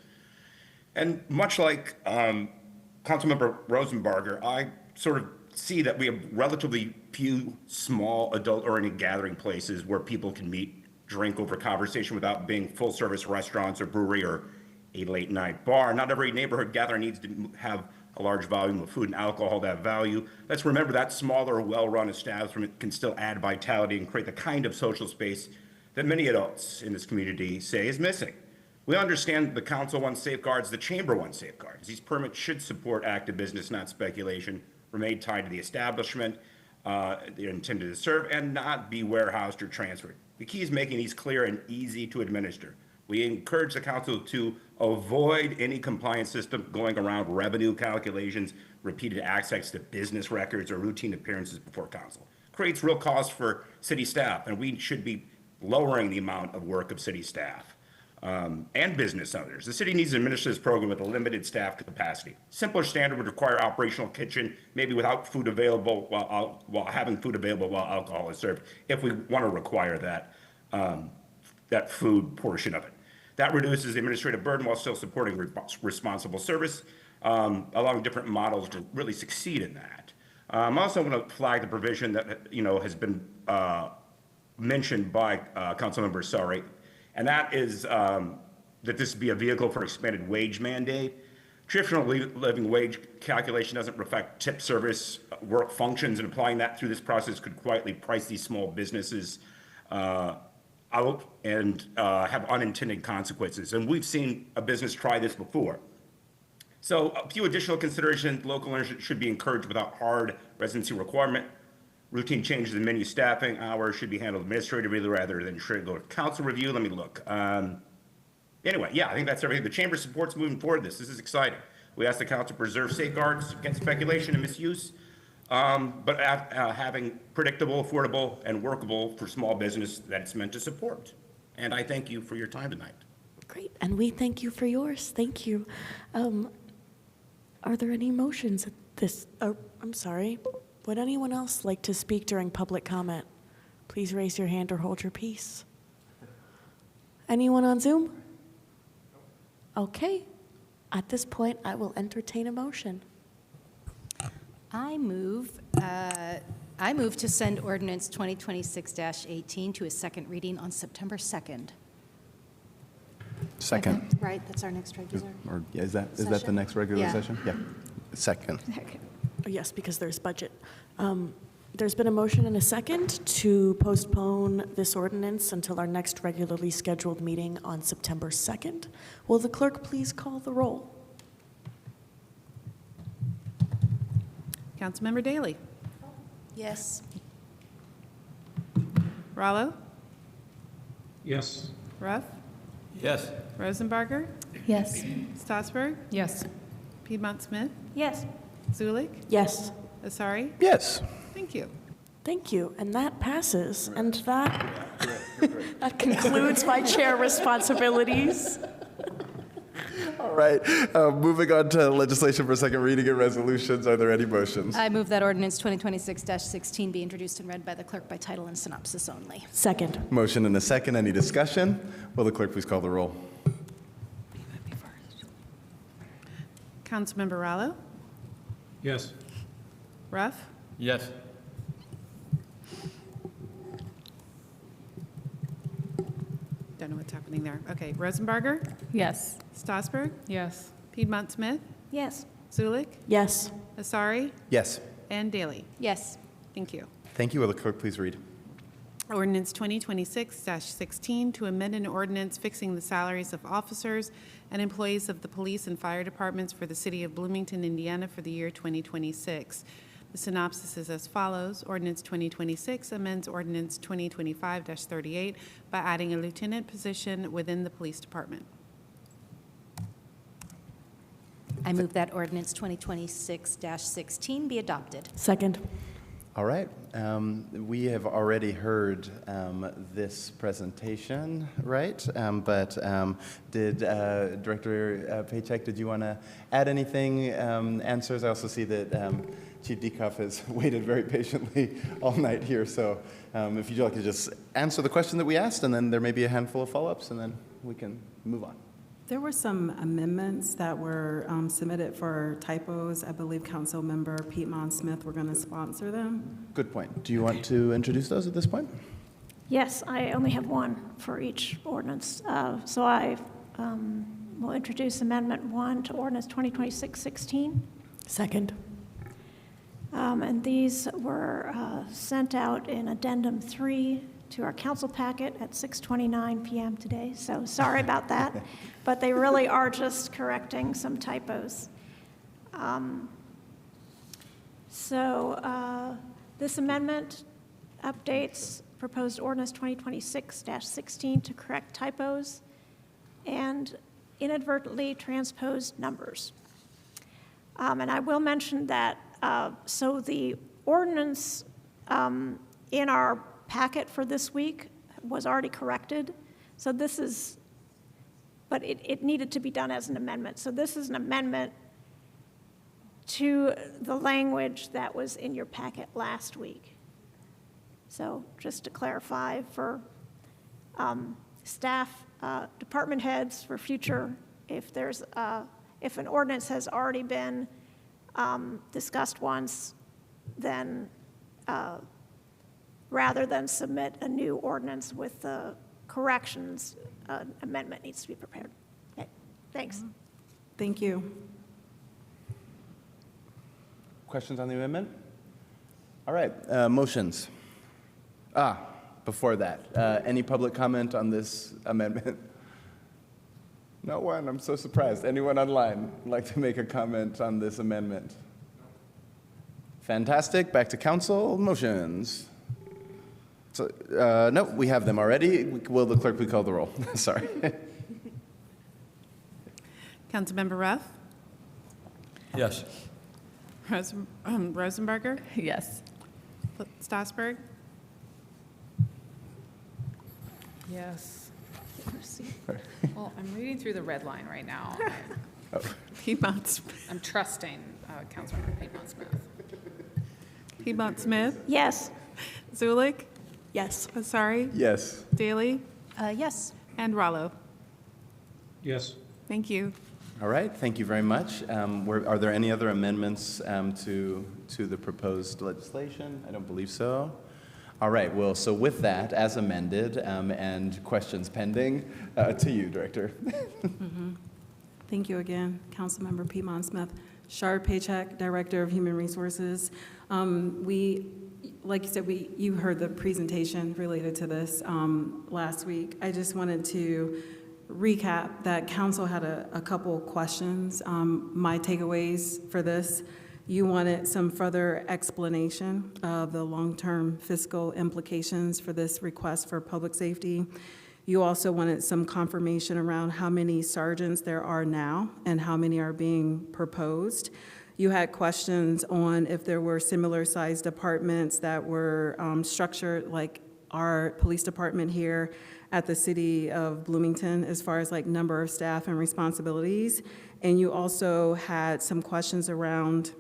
And much like Councilmember Rosenbarger, I sort of see that we have relatively few small adult-oriented gathering places where people can meet, drink over conversation without being full-service restaurants or brewery or a late-night bar. Not every neighborhood gathering needs to have a large volume of food and alcohol to have value. Let's remember that smaller, well-run establishment can still add vitality and create the kind of social space that many adults in this community say is missing. We understand the council wants safeguards, the chamber wants safeguards. These permits should support active business, not speculation, remain tied to the establishment they're intended to serve, and not be warehoused or transferred. The key is making these clear and easy to administer. We encourage the council to avoid any compliance system going around revenue calculations, repeated access to business records, or routine appearances before council. Creates real costs for city staff, and we should be lowering the amount of work of city staff and business owners. The city needs to administer this program with a limited staff capacity. Simpler standard would require operational kitchen, maybe without food available while having food available while alcohol is served, if we want to require that, that food portion of it. That reduces the administrative burden while still supporting responsible service, allowing different models to really succeed in that. I also want to flag the provision that has been mentioned by Councilmember Sari, and that is that this be a vehicle for expanded wage mandate. Traditional living wage calculation doesn't reflect tip service work functions, and applying that through this process could quietly price these small businesses out and have unintended consequences. And we've seen a business try this before. So a few additional considerations. Local owners should be encouraged without hard residency requirement. Routine changes in menu staffing hours should be handled administratively rather than go to council review. Let me look. Anyway, yeah, I think that's everything. The chamber supports moving forward this. This is exciting. We ask the council to preserve safeguards against speculation and misuse, but having predictable, affordable, and workable for small business that it's meant to support. And I thank you for your time tonight. Great, and we thank you for yours. Thank you. Are there any motions at this? Oh, I'm sorry. Would anyone else like to speak during public comment? Please raise your hand or hold your peace. Anyone on Zoom? Okay. At this point, I will entertain a motion. I move to send ordinance 2026-18 to a second reading on September 2nd. Second. Right, that's our next regular. Or yeah, is that the Session? next regular Yeah. session? Yeah. Second. Yes, because there's budget. There's been a motion and a second to postpone this ordinance until our next regularly scheduled meeting on September 2nd. Will the clerk please call the roll? Councilmember Daley. Yes. Rallo. Yes. Ruff. Yes. Rosenbarger. Yes. Strasburg. Yes. Piedmont Smith. Yes. Zulik. Yes. Asari. Yes. Thank you. Thank you, and that passes, and that concludes my chair responsibilities. All right. Moving on to legislation for second reading and resolutions. Are there any motions? I move that ordinance 2026-16 be introduced and read by the clerk by title and synopsis only. Second. Motion and a second. Any discussion? Will the clerk please call the roll? Councilmember Rallo. Yes. Ruff. Yes. Don't know what's happening there. Okay, Rosenbarger. Yes. Strasburg. Yes. Piedmont Smith. Yes. Zulik. Yes. Asari. Yes. And Daley. Yes. Thank you. Thank you. Will the clerk please read? Ordinance 2026-16 to amend an ordinance fixing the salaries of officers and employees of the police and fire departments for the city of Bloomington, Indiana for the year 2026. The synopsis is as follows. Ordinance 2026 amends Ordinance 2025-38 by adding a lieutenant position within the police department. I move that ordinance 2026-16 be adopted. Second. All right. We have already heard this presentation, right? Did Director Paycheck, did you want to add anything? Answers? I also see that Chief Dekoff has waited very patiently all night here. So if you'd like to just answer the question that we asked, and then there may be a handful of follow-ups, and then we can move on. There were some amendments that were submitted for typos. I believe Councilmember Piedmont Smith were going to sponsor them. Good point. Do you want to introduce those at this point? Yes, I only have one for each ordinance. So I will introduce Amendment 1 to Ordinance 2026-16. Second. And these were sent out in Addendum 3 to our council packet at 6:29 p.m. today. So sorry about that, but they really are just correcting some typos. This amendment updates proposed ordinance 2026-16 to correct typos and inadvertently transposed numbers. And I will mention that, so the ordinance in our packet for this week was already corrected. So this is, but it needed to be done as an amendment. So this is an amendment to the language that was in your packet last week. So just to clarify for staff, department heads for future, if an ordinance has already been discussed once, then rather than submit a new ordinance with the corrections, an amendment needs to be prepared. Okay, thanks. Thank you. Questions on the amendment? All right, motions. Before that, any public comment on this amendment? No one. I'm so surprised. Anyone online would like to make a comment on this amendment? Fantastic. Back to council. Motions. So, no, we have them already. Will the clerk please call the roll? Sorry. Councilmember Ruff? Yes. Rosenberger? Yes. Strasburg? Yes. Well, I'm reading through the red line right now. Piedmont. I'm trusting Councilmember Piedmont Smith. Piedmont Smith? Yes. Zulik? Yes. Asari? Yes. Daly? Yes. And Rallo? Yes. Thank you. All right. Thank you very much. Are there any other amendments to the proposed legislation? I don't believe so. All right. Well, so with that, as amended and questions pending, to you, Director. Thank you again, Councilmember Piedmont Smith. Shar Paycheck, Director of Human Resources. Like you said, you heard the presentation related to this last week. I just wanted to recap that council had a couple questions. My takeaways for this: you wanted some further explanation of the long-term fiscal implications for this request for public safety. You also wanted some confirmation around how many sergeants there are now and how many are being proposed. You had questions on if there were similar-sized departments that were structured like our police department here at the city of Bloomington, as far as like number of staff and responsibilities. And you also had some questions around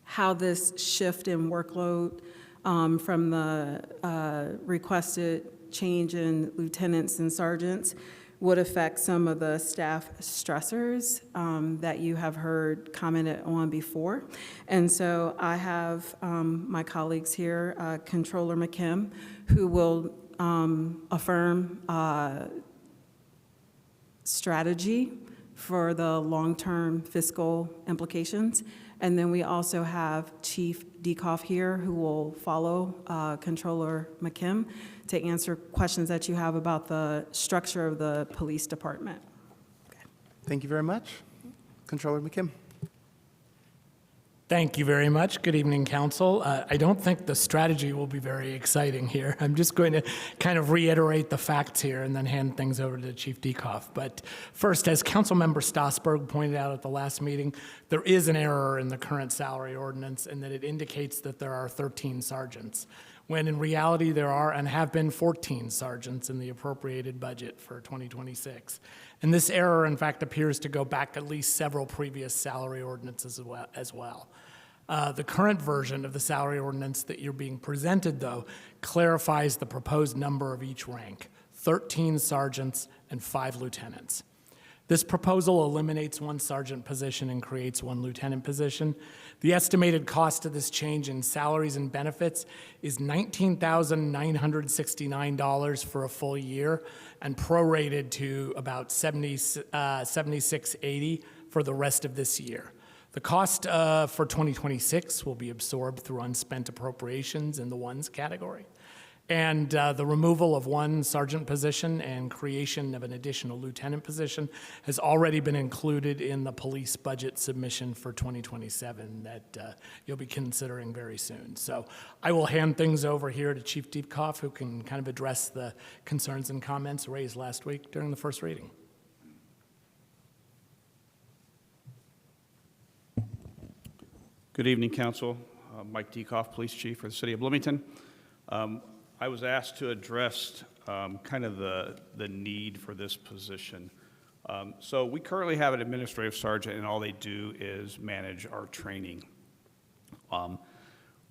how this shift in workload from the requested change in lieutenants and sergeants would affect some of the staff stressors that you have heard commented on before. And so I have my colleagues here, Controller McKim, who will affirm strategy for the long-term fiscal implications. And then we also have Chief Dekoff here, who will follow Controller McKim to answer questions that you have about the structure of the police department. Thank you very much. Controller McKim. Thank you very much. Good evening, Council. I don't think the strategy will be very exciting here. I'm just going to kind of reiterate the facts here and then hand things over to Chief Dekoff. But first, as Councilmember Strasburg pointed out at the last meeting, there is an error in the current salary ordinance in that it indicates that there are 13 sergeants, when in reality there are and have been 14 sergeants in the appropriated budget for 2026. And this error, in fact, appears to go back at least several previous salary ordinances as well. The current version of the salary ordinance that you're being presented, though, clarifies the proposed number of each rank: 13 sergeants and 5 lieutenants. This proposal eliminates 1 sergeant position and creates 1 lieutenant position. The estimated cost of this change in salaries and benefits is $19,969 for a full year and prorated to about $76.80 for the rest of this year. The cost for 2026 will be absorbed through unspent appropriations in the ones category. And the removal of 1 sergeant position and creation of an additional lieutenant position has already been included in the police budget submission for 2027 that you'll be considering very soon. So I will hand things over here to Chief Dekoff, who can kind of address the concerns and comments raised last week during the first reading. Good evening, Council. Mike Dekoff, Police Chief for the City of Bloomington. I was asked to address kind of the need for this position. So we currently have an administrative sergeant, and all they do is manage our training.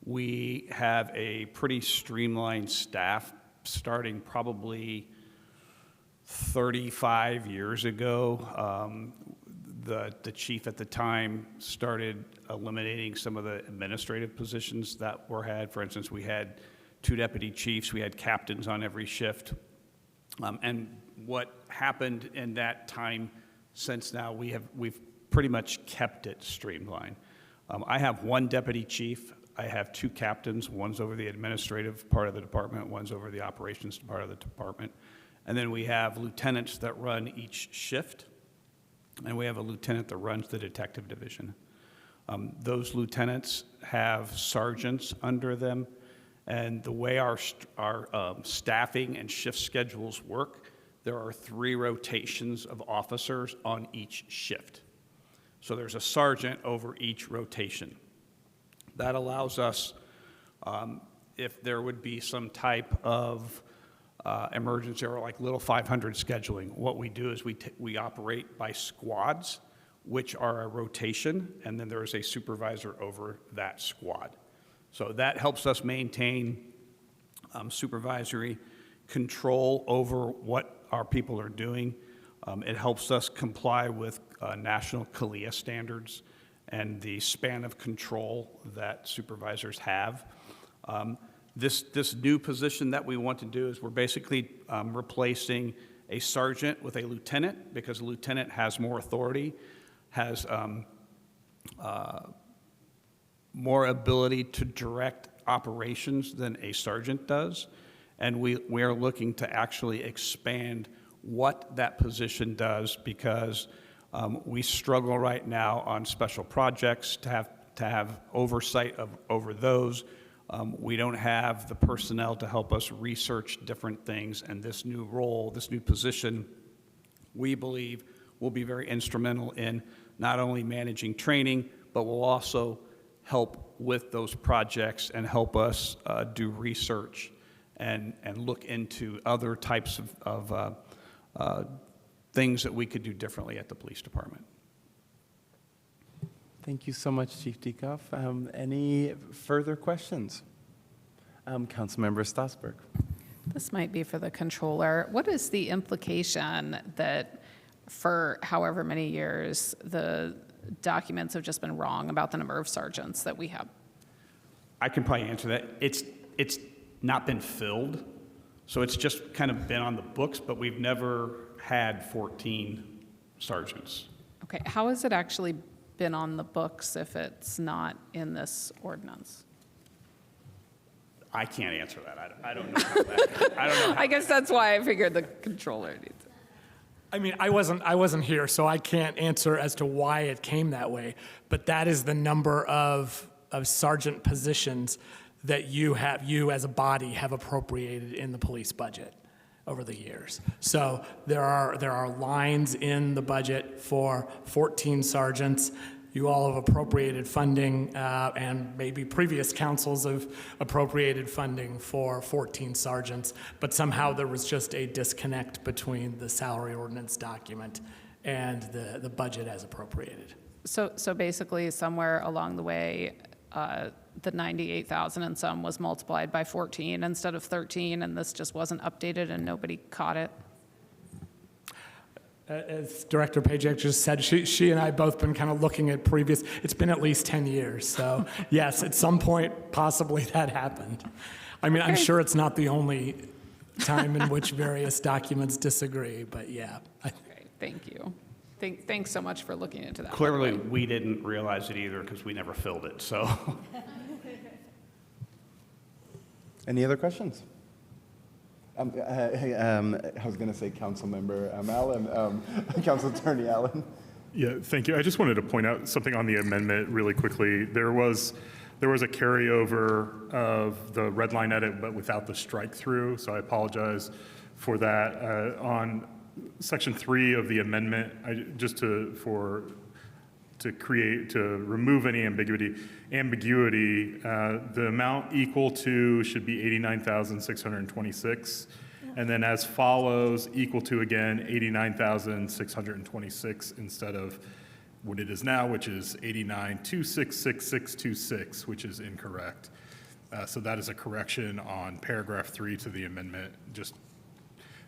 We have a pretty streamlined staff starting probably 35 years ago. The chief at the time started eliminating some of the administrative positions that were had. For instance, we had 2 deputy chiefs, we had captains on every shift. And what happened in that time since now, we've pretty much kept it streamlined. I have 1 deputy chief, I have 2 captains, one's over the administrative part of the department, one's over the operations part of the department. And then we have lieutenants that run each shift, and we have a lieutenant that runs the detective division. Those lieutenants have sergeants under them, and the way our staffing and shift schedules work, there are 3 rotations of officers on each shift. So there's a sergeant over each rotation. That allows us, if there would be some type of emergency or like little 500 scheduling, what we do is we operate by squads, which are a rotation, and then there is a supervisor over that squad. So that helps us maintain supervisory control over what our people are doing. It helps us comply with national CALIA standards and the span of control that supervisors have. This new position that we want to do is we're basically replacing a sergeant with a lieutenant, because a lieutenant has more authority, has more ability to direct operations than a sergeant does. And we are looking to actually expand what that position does, because we struggle right now on special projects to have oversight over those. We don't have the personnel to help us research different things, and this new role, this new position, we believe will be very instrumental in not only managing training, but will also help with those projects and help us do research and look into other types of things that we could do differently at the police department. Thank you so much, Chief Dieckhoff. Any further questions? Councilmember Stossberg. This might be for the controller. What is the implication that for however many years the documents have just been wrong about the number of sergeants that we have? I can probably answer that. It's not been filled, so it's just kind of been on the books, but we've never had 14 sergeants. Okay, how has it actually been on the books if it's not in this ordinance? I can't answer that. I don't know how that, I don't know how I guess that's why I figured the controller needs it. I mean, I wasn't here, so I can't answer as to why it came that way. But that is the number of sergeant positions that you as a body have appropriated in the police budget over the years. So there are lines in the budget for 14 sergeants. You all have appropriated funding, and maybe previous councils have appropriated funding for 14 sergeants, but somehow there was just a disconnect between the salary ordinance document and the budget as appropriated. So basically, somewhere along the way, the 98,000 and some was multiplied by 14 instead of 13, and this just wasn't updated and nobody caught it. As Director Pajak just said, she and I both been kind of looking at previous, it's been at least 10 years. So yes, at some point, possibly that happened. I mean, I'm sure it's not the only time in which various documents disagree, but yeah. Great, thank you. Thanks so much for looking into that. Clearly, we didn't realize it either because we never filled it, so. Any other questions? I was going to say Councilmember Allen, Council Attorney Allen. Yeah, thank you. I just wanted to point out something on the amendment really quickly. There was a carryover of the red line edit, but without the strike through, so I apologize for that. On Section 3 of the amendment, to remove any ambiguity, the amount equal to should be 89,626, and then as follows, equal to again 89,626 instead of what it is now, which is 89,266,626, which is incorrect. So that is a correction on paragraph 3 to the amendment. Just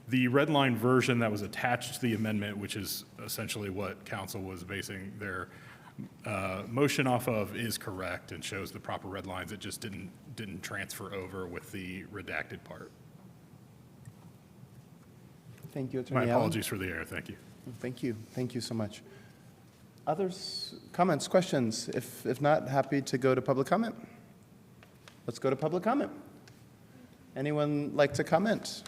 the red line version that was attached to the amendment, which is essentially what council was basing their motion off of, is correct and shows the proper red lines. It just didn't transfer over with the redacted part. Thank you, Attorney My Allen. apologies for the error. Thank you. Thank you. Thank you so much. Others, comments, questions? If not, happy to go to public comment. Let's go to public comment. Anyone like to comment?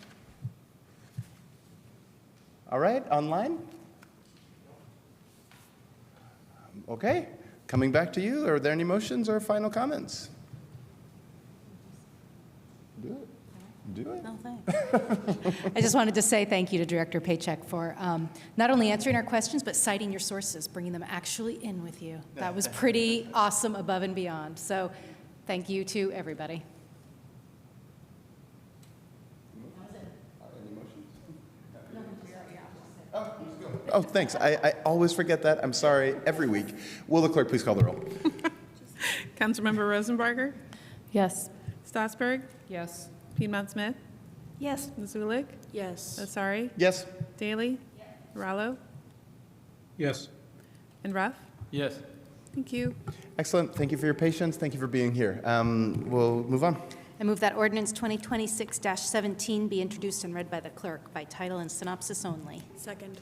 All right, online? Okay, coming back to you. Are there any motions or final comments? Do it. Do it. No, thanks. I just wanted to say thank you to Director Paycheck for not only answering our questions, but citing your sources, bringing them actually in with you. That was pretty awesome, above and beyond. So thank you to everybody. Oh, thanks. I always forget that. I'm sorry. Every week. Will the clerk please call the roll? Councilmember Rosenbarger, Yes. Stossberg, Yes. Piedmont Smith, Yes. Zulik, Yes. Asari, Yes. Daley, Rallo, Yes. and Ruff. Yes. Thank you. Excellent. Thank you for your patience. Thank you for being here. We'll move on. I move that ordinance 2026-17 be introduced and read by the clerk by title and synopsis only. Second.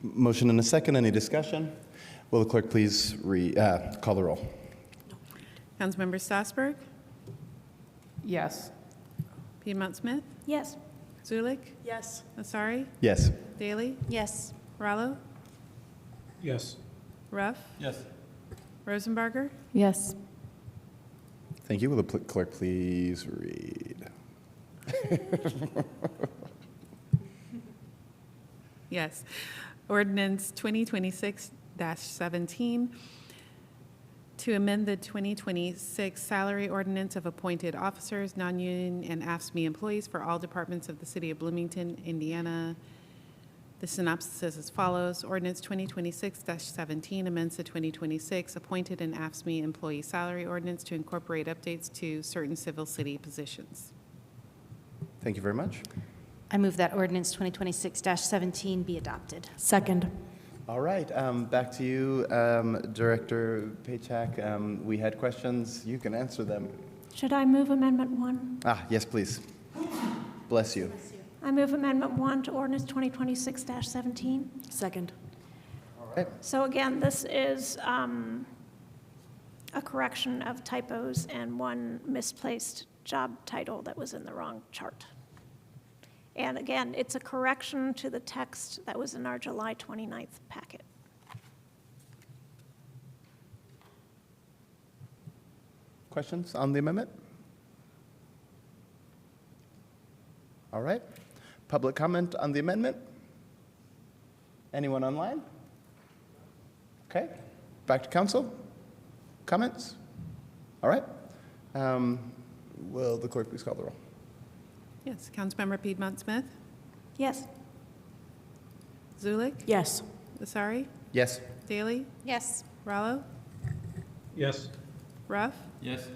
Motion and a second. Any discussion? Will the clerk please call the roll? Councilmember Stossberg, Yes. Piedmont Smith, Yes. Zulik, Yes. Asari, Yes. Daley, Yes. Rallo, Yes. Ruff, Yes. Rosenbarger, Yes. Thank you. Will the clerk please read? Yes. Ordinance 2026-17 to amend the 2026 salary ordinance of appointed officers, non-union, and AFSCME employees for all departments of the city of Bloomington, Indiana. The synopsis is as follows. Ordinance 2026-17 amends the 2026 appointed and AFSCME employee salary ordinance to incorporate updates to certain civil city positions. Thank you very much. I move that ordinance 2026-17 be adopted. Second. All right, back to you, Director Paycheck. We had questions. You can answer them. Should I move Amendment 1? Yes, please. Bless you. I move Amendment 1 to Ordinance 2026-17. Second. All right. So again, this is a correction of typos and one misplaced job title that was in the wrong chart. And again, it's a correction to the text that was in our July 29th packet. Questions on the amendment? All right. Public comment on the amendment? Anyone online? Okay. Back to council. Comments? All right. Will the clerk please call the roll? Yes. Councilmember Piedmont Smith, Yes. Zulik, Yes. Asari, Yes. Daley, Yes. Rallo, Yes. Ruff, Yes.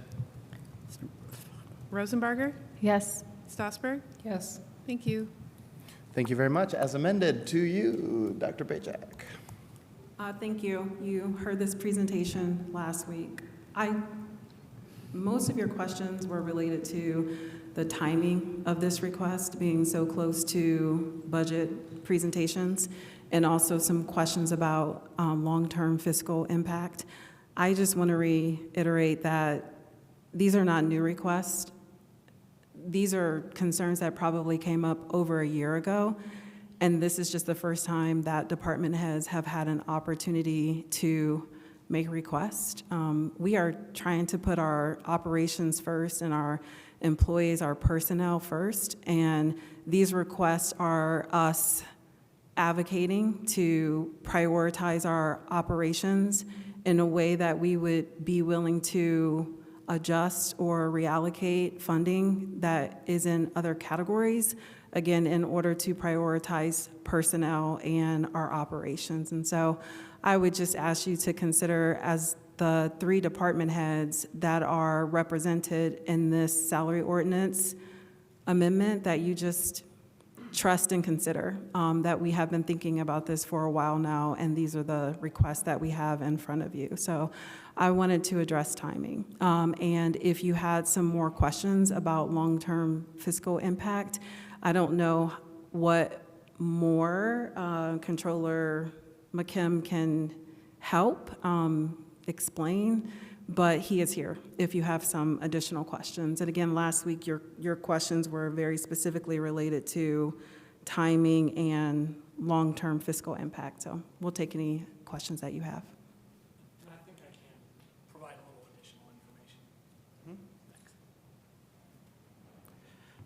Rosenbarger, Yes. Stossberg. Yes. Thank you. Thank you very much. As amended, to you, Dr. Paycheck. Thank you. You heard this presentation last week. Most of your questions were related to the timing of this request being so close to budget presentations, and also some questions about long-term fiscal impact. I just want to reiterate that these are not new requests. These are concerns that probably came up over a year ago, and this is just the first time that department heads have had an opportunity to make a request. We are trying to put our operations first and our employees, our personnel first, and these requests are us advocating to prioritize our operations in a way that we would be willing to adjust or reallocate funding that is in other categories, again, in order to prioritize personnel and our operations. And so I would just ask you to consider, as the 3 department heads that are represented in this salary ordinance amendment, that you just trust and consider that we have been thinking about this for a while now, and these are the requests that we have in front of you. So I wanted to address timing. And if you had some more questions about long-term fiscal impact, I don't know what more Controller McKim can help explain, but he is here if you have some additional questions. And again, last week, your questions were very specifically related to timing and long-term fiscal impact. So we'll take any questions that you have. I think I can provide a little additional information.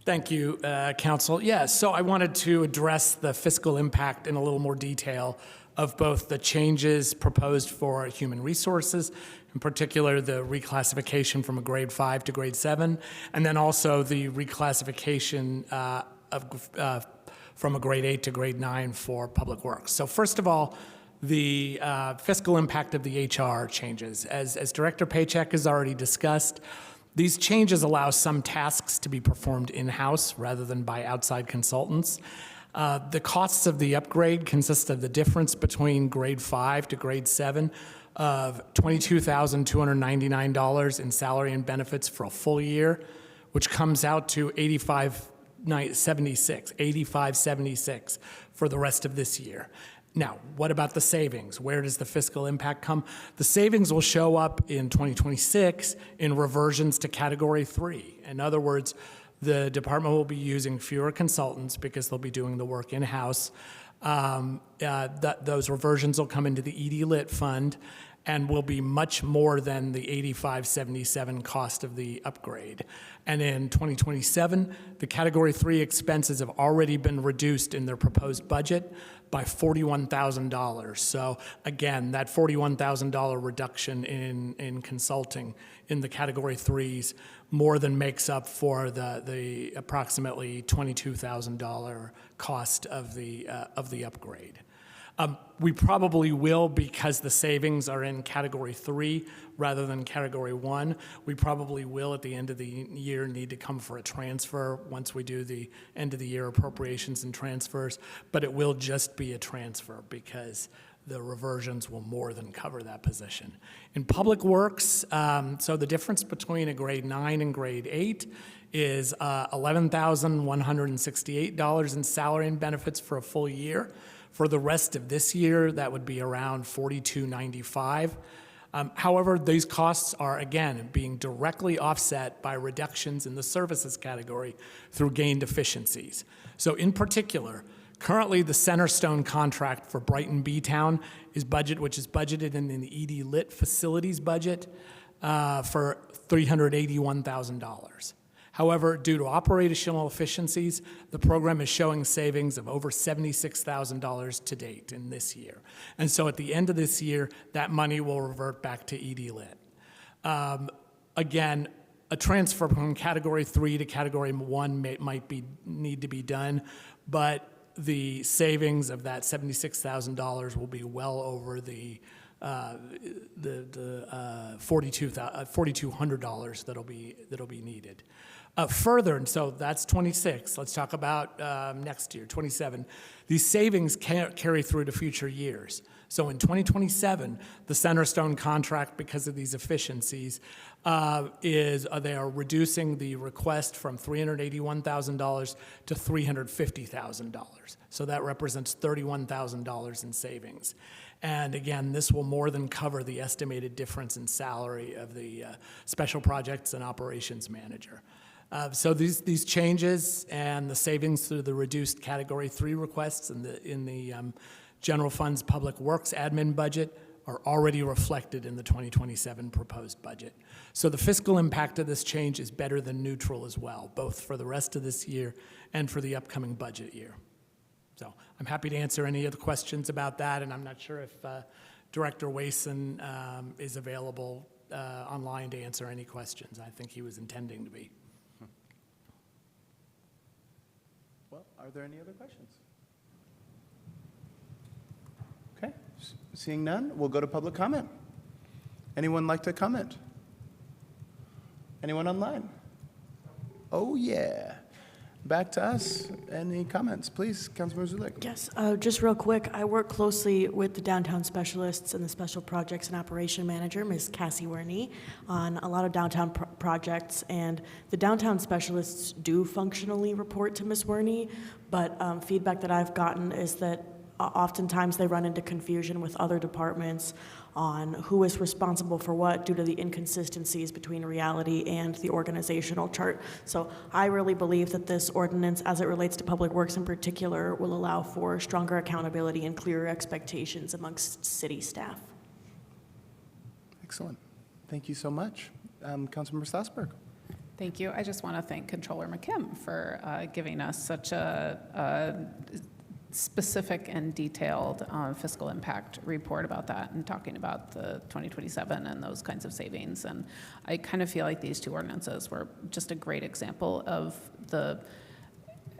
Thank you, Council. Yeah, so I wanted to address the fiscal impact in a little more detail of both the changes proposed for human resources, in particular the reclassification from a grade 5 to grade 7, and then also the reclassification from a grade 8 to grade 9 for public works. So first of all, the fiscal impact of the HR changes. As Director Paycheck has already discussed, these changes allow some tasks to be performed in-house rather than by outside consultants. The costs of the upgrade consist of the difference between grade 5 to grade 7 of $22,299 in salary and benefits for a full year, which comes out to $85.76 for the rest of this year. Now, what about the savings? Where does the fiscal impact come? The savings will show up in 2026 in reversions to Category 3. In other words, the department will be using fewer consultants because they'll be doing the work in-house. Those reversions will come into the ED Lit fund and will be much more than the $85.77 cost of the upgrade. And in 2027, the Category 3 expenses have already been reduced in their proposed budget by $41,000. So again, that $41,000 reduction in consulting in the Category 3s more than makes up for the approximately $22,000 cost of the upgrade. We probably will, because the savings are in Category 3 rather than Category 1, we probably will at the end of the year need to come for a transfer once we do the end of the year appropriations and transfers, but it will just be a transfer because the reversions will more than cover that position. In Public Works, so the difference between a grade 9 and grade 8 is $11,168 in salary and benefits for a full year. For the rest of this year, that would be around $42.95. However, these costs are, again, being directly offset by reductions in the services category through gained efficiencies. So in particular, currently the Centerstone contract for Brighton B-Town which is budgeted in the ED Lit facilities budget for $381,000. However, due to operational efficiencies, the program is showing savings of over $76,000 to date in this year. And so at the end of this year, that money will revert back to ED Lit. Again, a transfer from Category 3 to Category 1 might need to be done, but the savings of that $76,000 will be well over the $4,200 that'll be needed. Further, and so that's 26. Let's talk about next year, 27. These savings carry through to future years. So in 2027, the Centerstone contract, because of these efficiencies, they are reducing the request from $381,000 to $350,000. So that represents $31,000 in savings. And again, this will more than cover the estimated difference in salary of the special projects and operations manager. So these changes and the savings through the reduced Category 3 requests in the General Fund's Public Works admin budget are already reflected in the 2027 proposed budget. So the fiscal impact of this change is better than neutral as well, both for the rest of this year and for the upcoming budget year. So I'm happy to answer any of the questions about that, and I'm not sure if Director Wason is available online to answer any questions. I think he was intending to be. Well, are there any other questions? Okay, seeing none, we'll go to public comment. Anyone like to comment? Anyone online? Oh, yeah. Back to us. Any comments, please, Councilmember Zulik? Yes, just real quick, I work closely with the downtown specialists and the special projects and operation manager, Ms. Cassie Werney, on a lot of downtown projects, and the downtown specialists do functionally report to Ms. Werney, but feedback that I've gotten is that oftentimes they run into confusion with other departments on who is responsible for what due to the inconsistencies between reality and the organizational chart. So I really believe that this ordinance, as it relates to public works in particular, will allow for stronger accountability and clearer expectations amongst city staff. Excellent. Thank you so much. Councilmember Strasburg. Thank you. I just want to thank Controller McKim for giving us such a specific and detailed fiscal impact report about that and talking about the 2027 and those kinds of savings. And I kind of feel like these two ordinances were just a great example of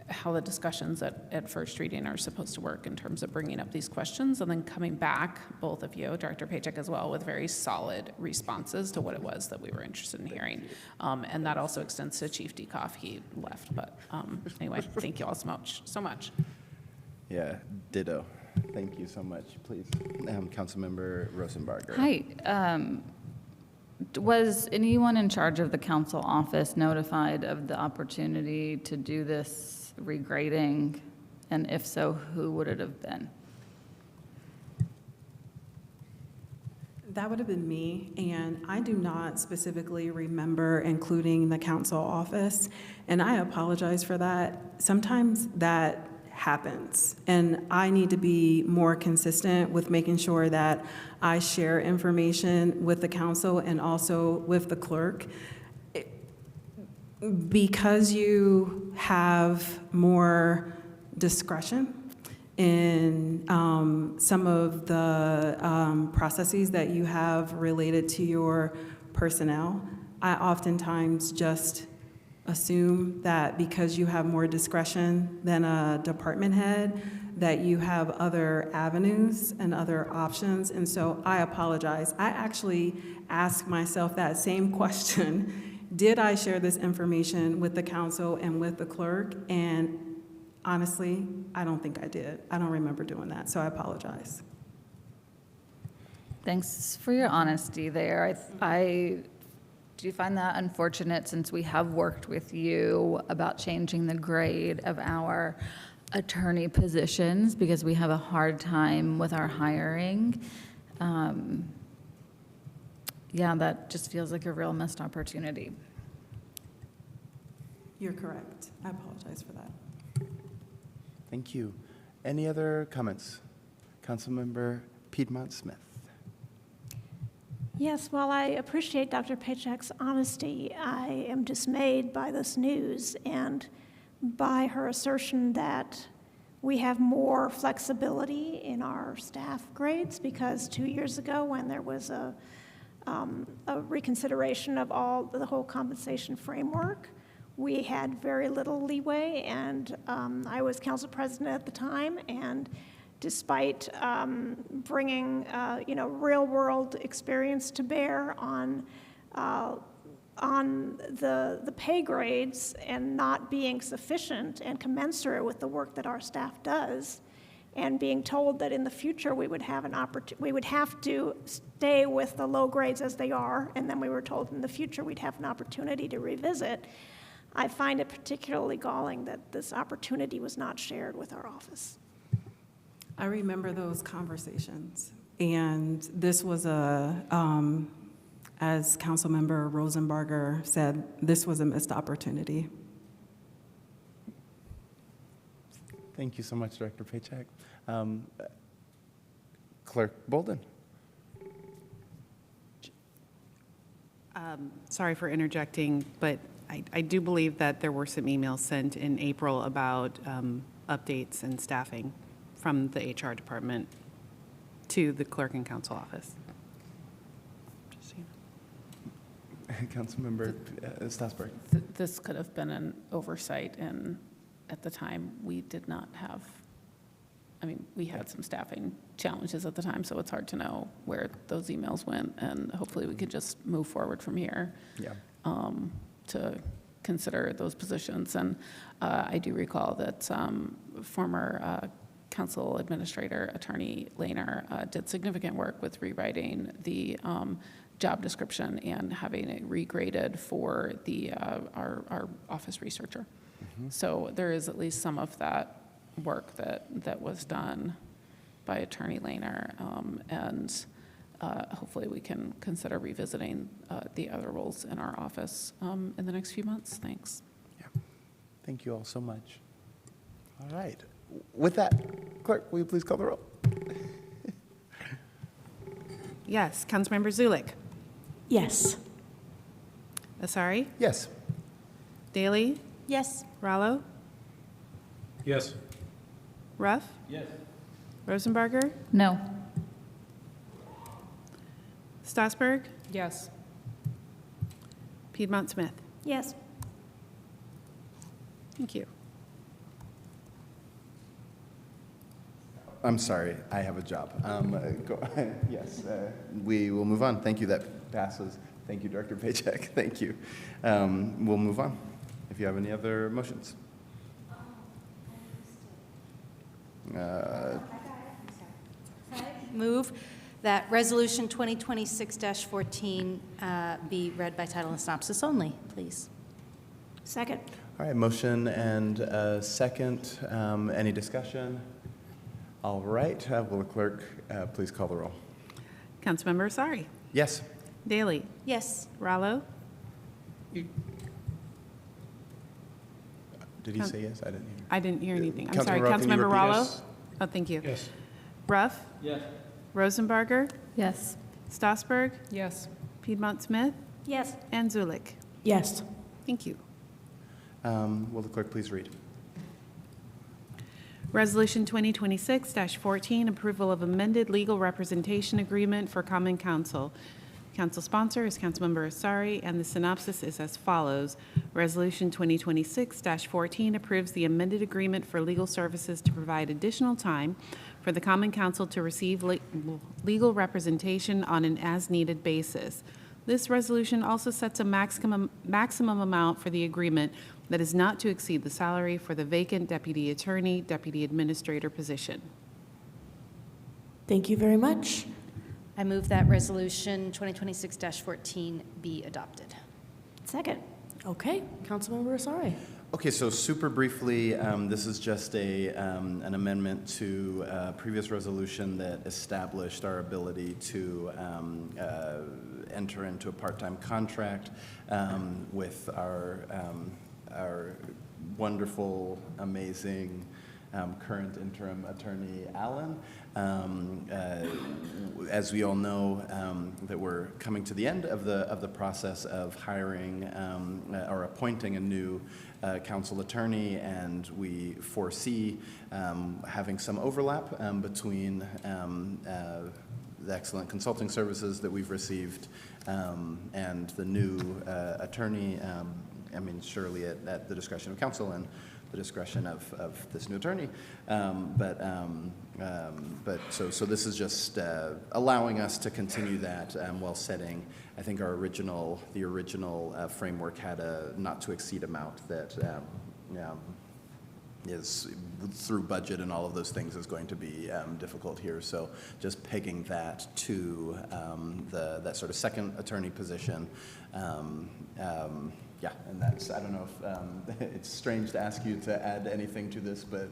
how the discussions at first reading are supposed to work in terms of bringing up these questions and then coming back, both of you, Director Paycheck as well, with very solid responses to what it was that we were interested in hearing. And that also extends to Chief Dekoff. He left, but anyway, thank you all so much. Yeah, ditto. Thank you so much. Please, Councilmember Rosenbarger. Hi. Was anyone in charge of the council office notified of the opportunity to do this regrading? And if so, who would it have been? That would have been me, and I do not specifically remember including the council office, and I apologize for that. Sometimes that happens, and I need to be more consistent with making sure that I share information with the council and also with the clerk. Because you have more discretion in some of the processes that you have related to your personnel, I oftentimes just assume that because you have more discretion than a department head, that you have other avenues and other options. And so I apologize. I actually asked myself that same question. Did I share this information with the council and with the clerk? And honestly, I don't think I did. I don't remember doing that, so I apologize. Thanks for your honesty there. I do find that unfortunate since we have worked with you about changing the grade of our attorney positions because we have a hard time with our hiring. Yeah, that just feels like a real missed opportunity. You're correct. I apologize for that. Thank you. Any other comments? Councilmember Piedmont Smith. Yes, while I appreciate Dr. Paycheck's honesty, I am dismayed by this news and by her assertion that we have more flexibility in our staff grades because 2 years ago when there was a reconsideration of the whole compensation framework, we had very little leeway, and I was council president at the time, and despite bringing real-world experience to bear on the pay grades and not being sufficient and commensurate with the work that our staff does, and being told that in the future we would have we would have to stay with the low grades as they are, and then we were told in the future we'd have an opportunity to revisit. I find it particularly galling that this opportunity was not shared with our office. I remember those conversations, and this was as Councilmember Rosenbarger said, this was a missed opportunity. Thank you so much, Director Paycheck. Clerk Bolden. Sorry for interjecting, but I do believe that there were some emails sent in April about updates and staffing from the HR department to the clerk and council office. Just so you know. Councilmember Strasburg. This could have been an oversight, and at the time, we did not have, we had some staffing challenges at the time, so it's hard to know where those emails went, and hopefully we could just move forward from here. Yeah. To consider those positions. And I do recall that former council administrator, Attorney Lehner, did significant work with rewriting the job description and having it regraded for our office researcher. Mm-hmm. So there is at least some of that work that was done by Attorney Lehner. hopefully we can consider revisiting the other roles in our office in the next few months. Thanks. Thank you all so much. All right. With that, clerk, will you please call the roll? Yes. Councilmember Zulik? Yes. Asari? Yes. Daley? Yes. Rallo? Yes. Ruff? Yes. Rosenbarger? No. Strasburg? Yes. Piedmont Smith? Yes. Thank you. I'm sorry, I have a job. Yes, we will move on. Thank you, that passes. Thank you, Director Paycheck. Thank you. We'll move on. If you have any other motions. Move that Resolution 2026-14 be read by title and synopsis only, please. Second. All right, motion and a second. Any discussion? All right, will the clerk please call the roll? Councilmember Asari? Yes. Daley? Yes. Rallo? Did he say yes? I didn't hear. I didn't hear anything. I'm Councilmember sorry. Rallo, can you Councilmember repeat? Rallo? Yes. Oh, thank you. Yes. Ruff? Yes. Rosenbarger? Yes. Strasburg? Yes. Piedmont Smith? Yes. And Zulik? Yes. Thank you. Will the clerk please read? Resolution 2026-14, approval of amended legal representation agreement for Common Council. Council sponsor is Councilmember Asari, and the synopsis is as follows. Resolution 2026-14 approves the amended agreement for legal services to provide additional time for the Common Council to receive legal representation on an as-needed basis. This resolution also sets a maximum amount for the agreement that is not to exceed the salary for the vacant deputy attorney, deputy administrator position. Thank you very much. I move that Resolution 2026-14 be adopted. Second. Okay, Councilmember Asari. Okay, so super briefly, this is just an amendment to a previous resolution that established our ability to enter into a part-time contract with our wonderful, amazing current interim attorney, Alan. As we all know, that we're coming to the end of the process of hiring or appointing a new council attorney, and we foresee having some overlap between the excellent consulting services that we've received and the new attorney. I mean, surely at the discretion of council and the discretion of this new attorney. So this is just allowing us to continue that while setting, I think the original framework had a not to exceed amount that is through budget and all of those things is going to be difficult here. So just pegging that to that sort of second attorney position. Yeah, and that's, I don't know if it's strange to ask you to add anything to this, but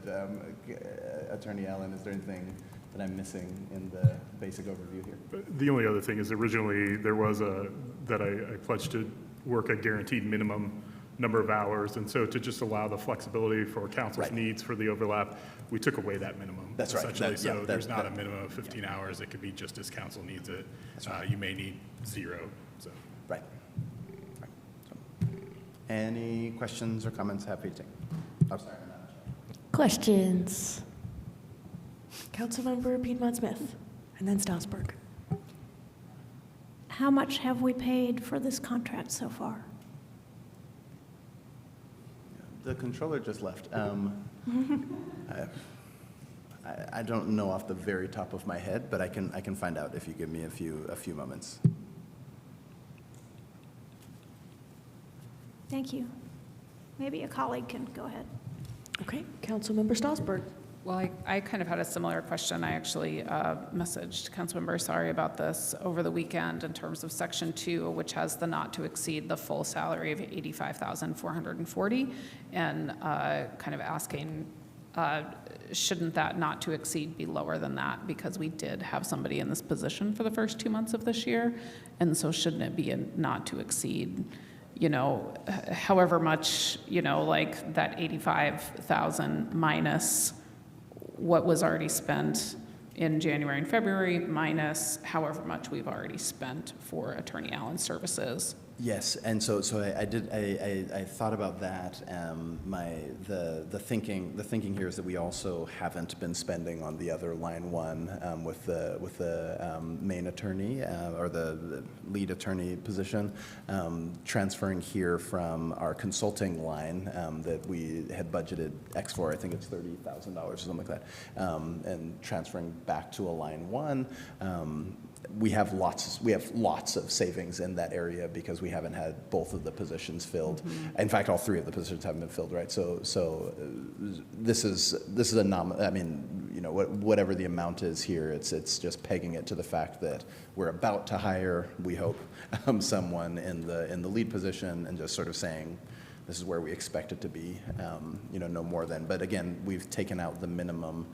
Attorney Allen, is there anything that I'm missing in the basic overview here? The only other thing is originally there was that I pledged to work a guaranteed minimum number of hours, and so to just allow the flexibility for council's needs for the overlap, we took away that minimum. That's right. Essentially, so there's not a minimum of 15 hours. It could be just as council needs it. You may need 0. So. Right. Any questions or comments? Happy to take. Oh, sorry. Questions? Councilmember Piedmont Smith, and then Strasburg. How much have we paid for this contract so far? The controller just left. I don't know off the very top of my head, but I can find out if you give me a few moments. Thank you. Maybe a colleague can go ahead. Okay, Councilmember Strasburg. Well, I kind of had a similar question. I actually messaged Councilmember Asari about this over the weekend in terms of Section 2, which has the not to exceed the full salary of $85,440, and kind of asking shouldn't that not to exceed be lower than that? Because we did have somebody in this position for the first 2 months of this year. And so shouldn't it be a not to exceed, however much, like that 85,000 minus what was already spent in January and February minus however much we've already spent for Attorney Allen's services. Yes, and so I thought about that. The thinking here is that we also haven't been spending on the other line one with the main attorney or the lead attorney position, transferring here from our consulting line that we had budgeted X for. I think it's $30,000 or something like that, and transferring back to a line one. We have lots of savings in that area because we haven't had both of the positions filled. In fact, all three of the positions haven't been filled, right? So this is a whatever the amount is here, it's just pegging it to the fact that we're about to hire, we hope, someone in the lead position, and just sort of saying, this is where we expect it to be, no more than. But again, we've taken out the minimum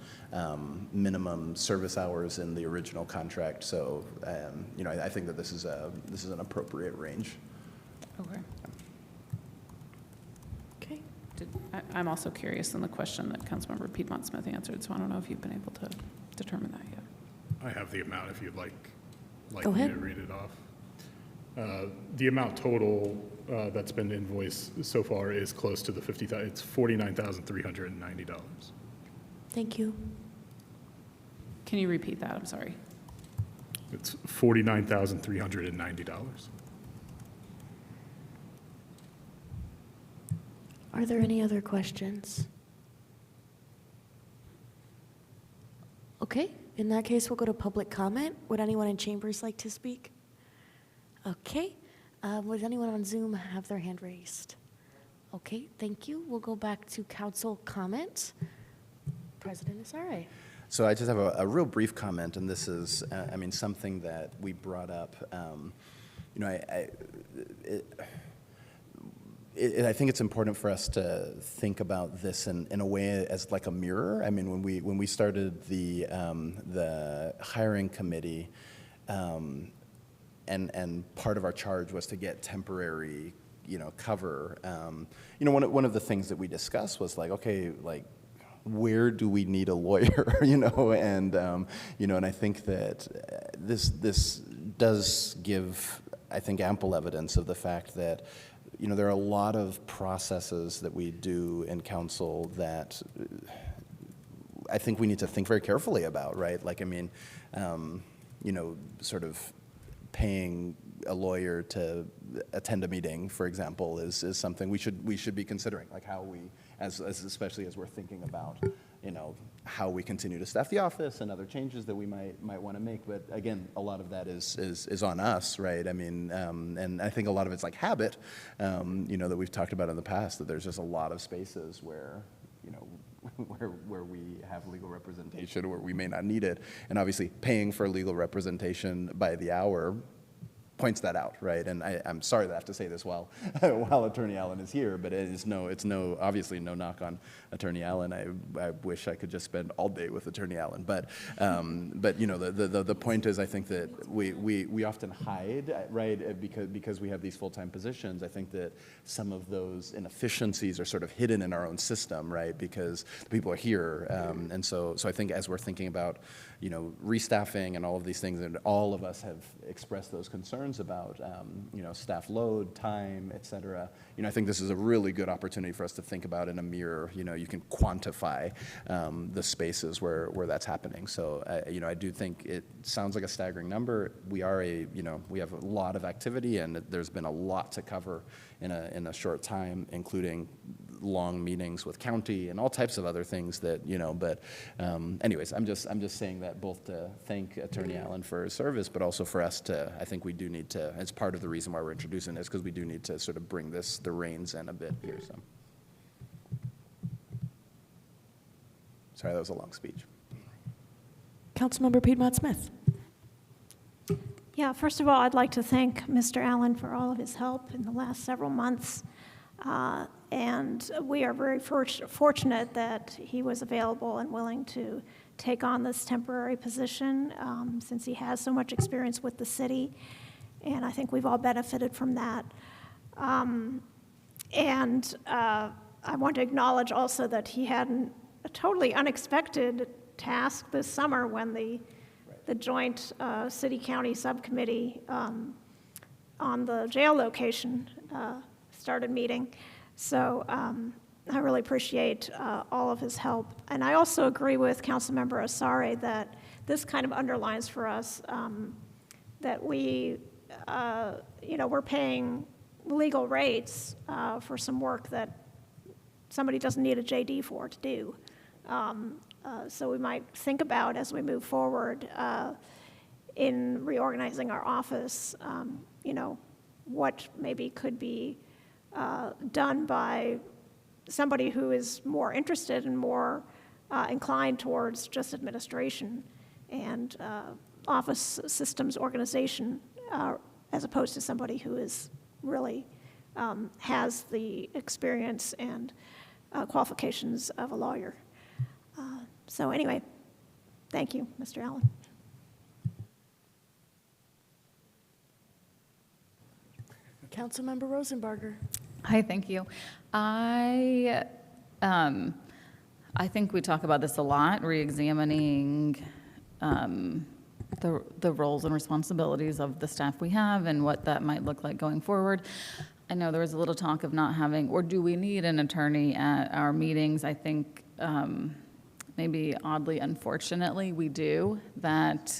service hours in the original contract. So, I think that this is an appropriate range. Okay. Okay. I'm also curious in the question that Councilmember Piedmont Smith answered, so I don't know if you've been able to determine that yet. I have the amount if you'd like Go me ahead. to read it off. The amount total that's been invoiced so far is close to the $50,000. It's $49,390. Thank you. Can you repeat that? I'm sorry. It's $49,390. Are there any other questions? Okay, in that case, we'll go to public comment. Would anyone in chambers like to speak? Okay. Would anyone on Zoom have their hand raised? Okay, thank you. We'll go back to council comments. President Asare. So I just have a real brief comment, and this is, something that we brought up. I think it's important for us to think about this in a way as like a mirror. I mean, when we started the hiring committee, and part of our charge was to get temporary, cover. One of the things that we discussed was like, okay, like, where do we need a lawyer? And I think that this does give, I think, ample evidence of the fact that there are a lot of processes that we do in council that I think we need to think very carefully about, right? Like, sort of paying a lawyer to attend a meeting, for example, is something we should be considering, like how we, especially as we're thinking about, how we continue to staff the office and other changes that we might want to make. But again, a lot of that is on us, right? And I think a lot of it's like habit, that we've talked about in the past, that there's just a lot of spaces where, where we have legal representation where we may not need it. And obviously paying for legal representation by the hour points that out, right? And I'm sorry that I have to say this while Attorney Allen is here, but it's obviously no knock on Attorney Allen. I wish I could just spend all day with Attorney Allen, but the point is, I think that we often hide, right? Because we have these full-time positions. I think that some of those inefficiencies are sort of hidden in our own system, right? Because the people are here, and so I think as we're thinking about restaffing and all of these things, and all of us have expressed those concerns about staff load, time, et cetera. I think this is a really good opportunity for us to think about in a mirror. You can quantify the spaces where that's happening. So I do think it sounds like a staggering number. We have a lot of activity, and there's been a lot to cover in a short time, including long meetings with county and all types of other things that, but anyways, I'm just saying that both to thank Attorney Allen for his service, but also for us to, I think we do need to, it's part of the reason why we're introducing this, because we do need to sort of bring the reins in a bit here, so. Sorry, that was a long speech. Councilmember Piedmont Smith. Yeah, first of all, I'd like to thank Mr. Allen for all of his help in the last several months. And we are very fortunate that he was available and willing to take on this temporary position since he has so much experience with the city. And I think we've all benefited from that. I want to acknowledge also that he had a totally unexpected task this summer when the joint city-county subcommittee on the jail location started meeting. So I really appreciate all of his help. And I also agree with Councilmember Asare that this kind of underlines for us that we're paying legal rates for some work that somebody doesn't need a JD for to do. So we might think about, as we move forward in reorganizing our office, what maybe could be done by somebody who is more interested and more inclined towards just administration and office systems organization, as opposed to somebody who is really has the experience and qualifications of a lawyer. So anyway, thank you, Mr. Allen. Councilmember Rosenbarger. Hi, thank you. I think we talk about this a lot, re-examining the roles and responsibilities of the staff we have and what that might look like going forward. I know there was a little talk of not having, or do we need an attorney at our meetings? I think maybe oddly, unfortunately, we do. That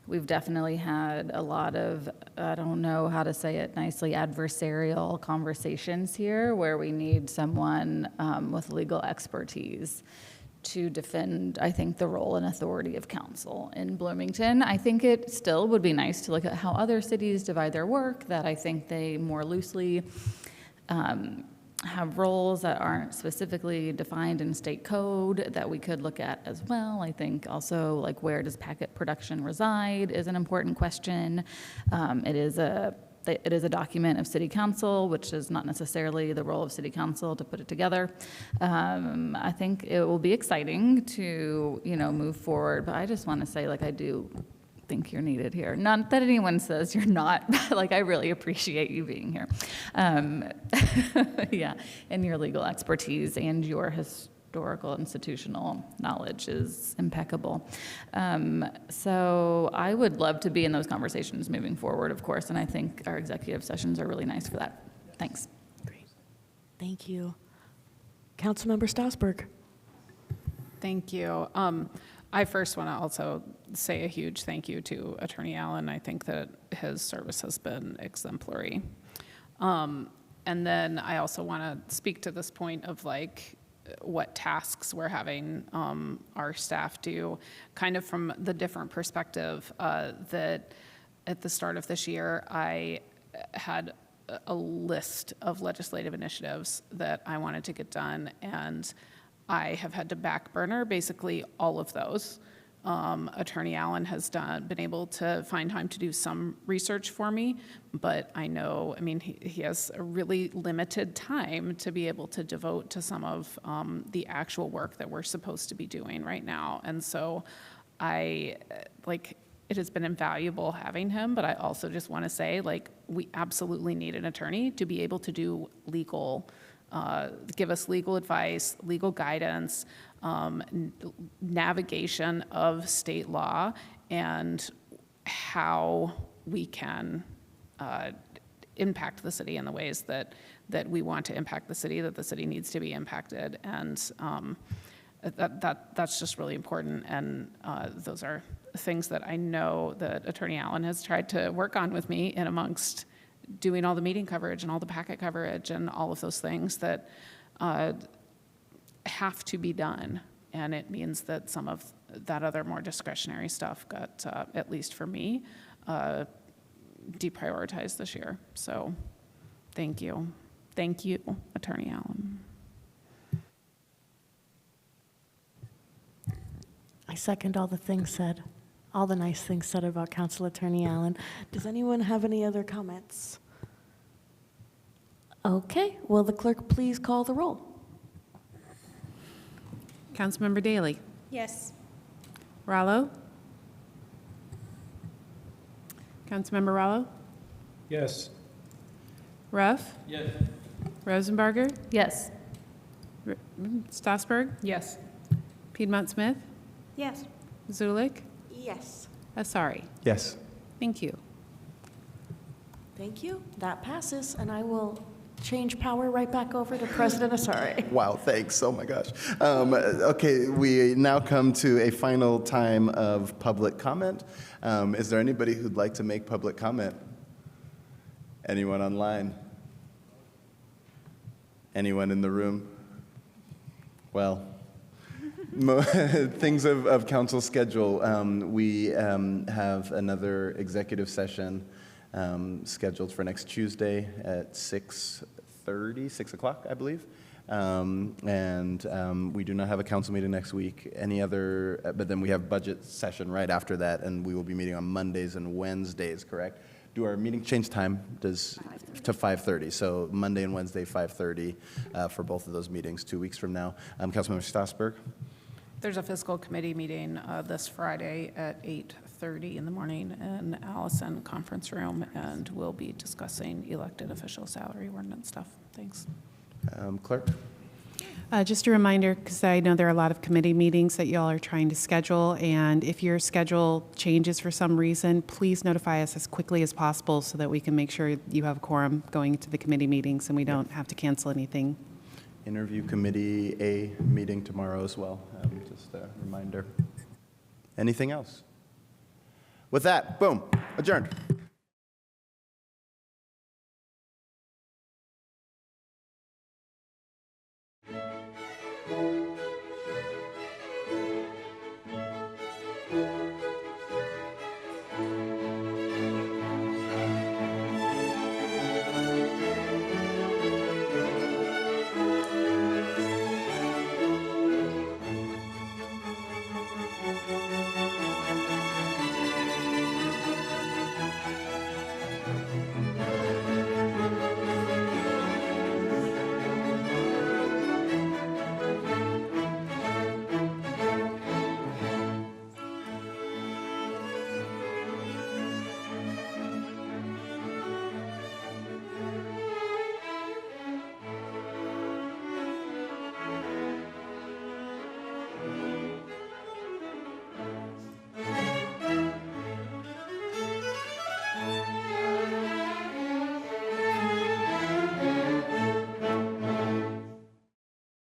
we've definitely had a lot of, I don't know how to say it nicely, adversarial conversations here where we need someone with legal expertise to defend, I think, the role and authority of counsel in Bloomington. I think it still would be nice to look at how other cities divide their work, that I think they more loosely have roles that aren't specifically defined in state code that we could look at as well. I think also, like, where does packet production reside is an important question. It is a document of city council, which is not necessarily the role of city council to put it together. I think it will be exciting to, move forward, but I just want to say, I do think you're needed here. Not that anyone says you're not, but I really appreciate you being here. Yeah, and your legal expertise and your historical institutional knowledge is impeccable. So I would love to be in those conversations moving forward, of course, and I think our executive sessions are really nice for that. Thanks. Great. Thank you. Councilmember Strasburg. Thank you. I first want to also say a huge thank you to Attorney Allen. I think that his service has been exemplary. And then I also want to speak to this point of what tasks we're having our staff do, kind of from the different perspective that at the start of this year, I had a list of legislative initiatives that I wanted to get done, and I have had to back burner basically all of those. Attorney Allen has been able to find time to do some research for me, but he has a really limited time to be able to devote to some of the actual work that we're supposed to be doing right now. And so it has been invaluable having him, but I also just want to say, we absolutely need an attorney to be able to do give us legal advice, legal guidance, navigation of state law, and how we can impact the city in the ways that we want to impact the city, that the city needs to be impacted. And that's just really important. And those are things that I know that Attorney Allen has tried to work on with me in amongst doing all the meeting coverage and all the packet coverage and all of those things that have to be done. And it means that some of that other more discretionary stuff got, at least for me, deprioritized this year. So thank you. Thank you, Attorney Allen. I second all the things said, all the nice things said about Council Attorney Allen. Does anyone have any other comments? Okay, will the clerk please call the roll? Councilmember Daley? Yes. Rallo? Councilmember Rallo? Yes. Ruff? Yes. Rosenbarger? Yes. Strasburg? Yes. Piedmont Smith? Yes. Zulik? Yes. Asari? Yes. Thank you. Thank you. That passes, and I will change power right back over to President Asari. Wow, thanks. Oh my gosh. Okay, we now come to a final time of public comment. Is there anybody who'd like to make public comment? Anyone online? Anyone in the room? Well, things of council schedule. We have another executive session scheduled for next Tuesday at 6:30, 6 o'clock, I believe. We do not have a council meeting next week. But then we have budget session right after that, and we will be meeting on Mondays and Wednesdays, correct? Do our meetings change time? To 5:30. So Monday and Wednesday, 5:30 for both of those meetings 2 weeks from now. Councilmember Strasburg? There's a fiscal committee meeting this Friday at 8:30 in the morning in Allison Conference Room, and we'll be discussing elected official salary ordinance stuff. Thanks. Clerk? Just a reminder, because I know there are a lot of committee meetings that y'all are trying to schedule, and if your schedule changes for some reason, please notify us as quickly as possible so that we can make sure you have a quorum going to the committee meetings and we don't have to cancel anything. Interview Committee A meeting tomorrow as well. Just a reminder. Anything else? With that, boom, adjourned.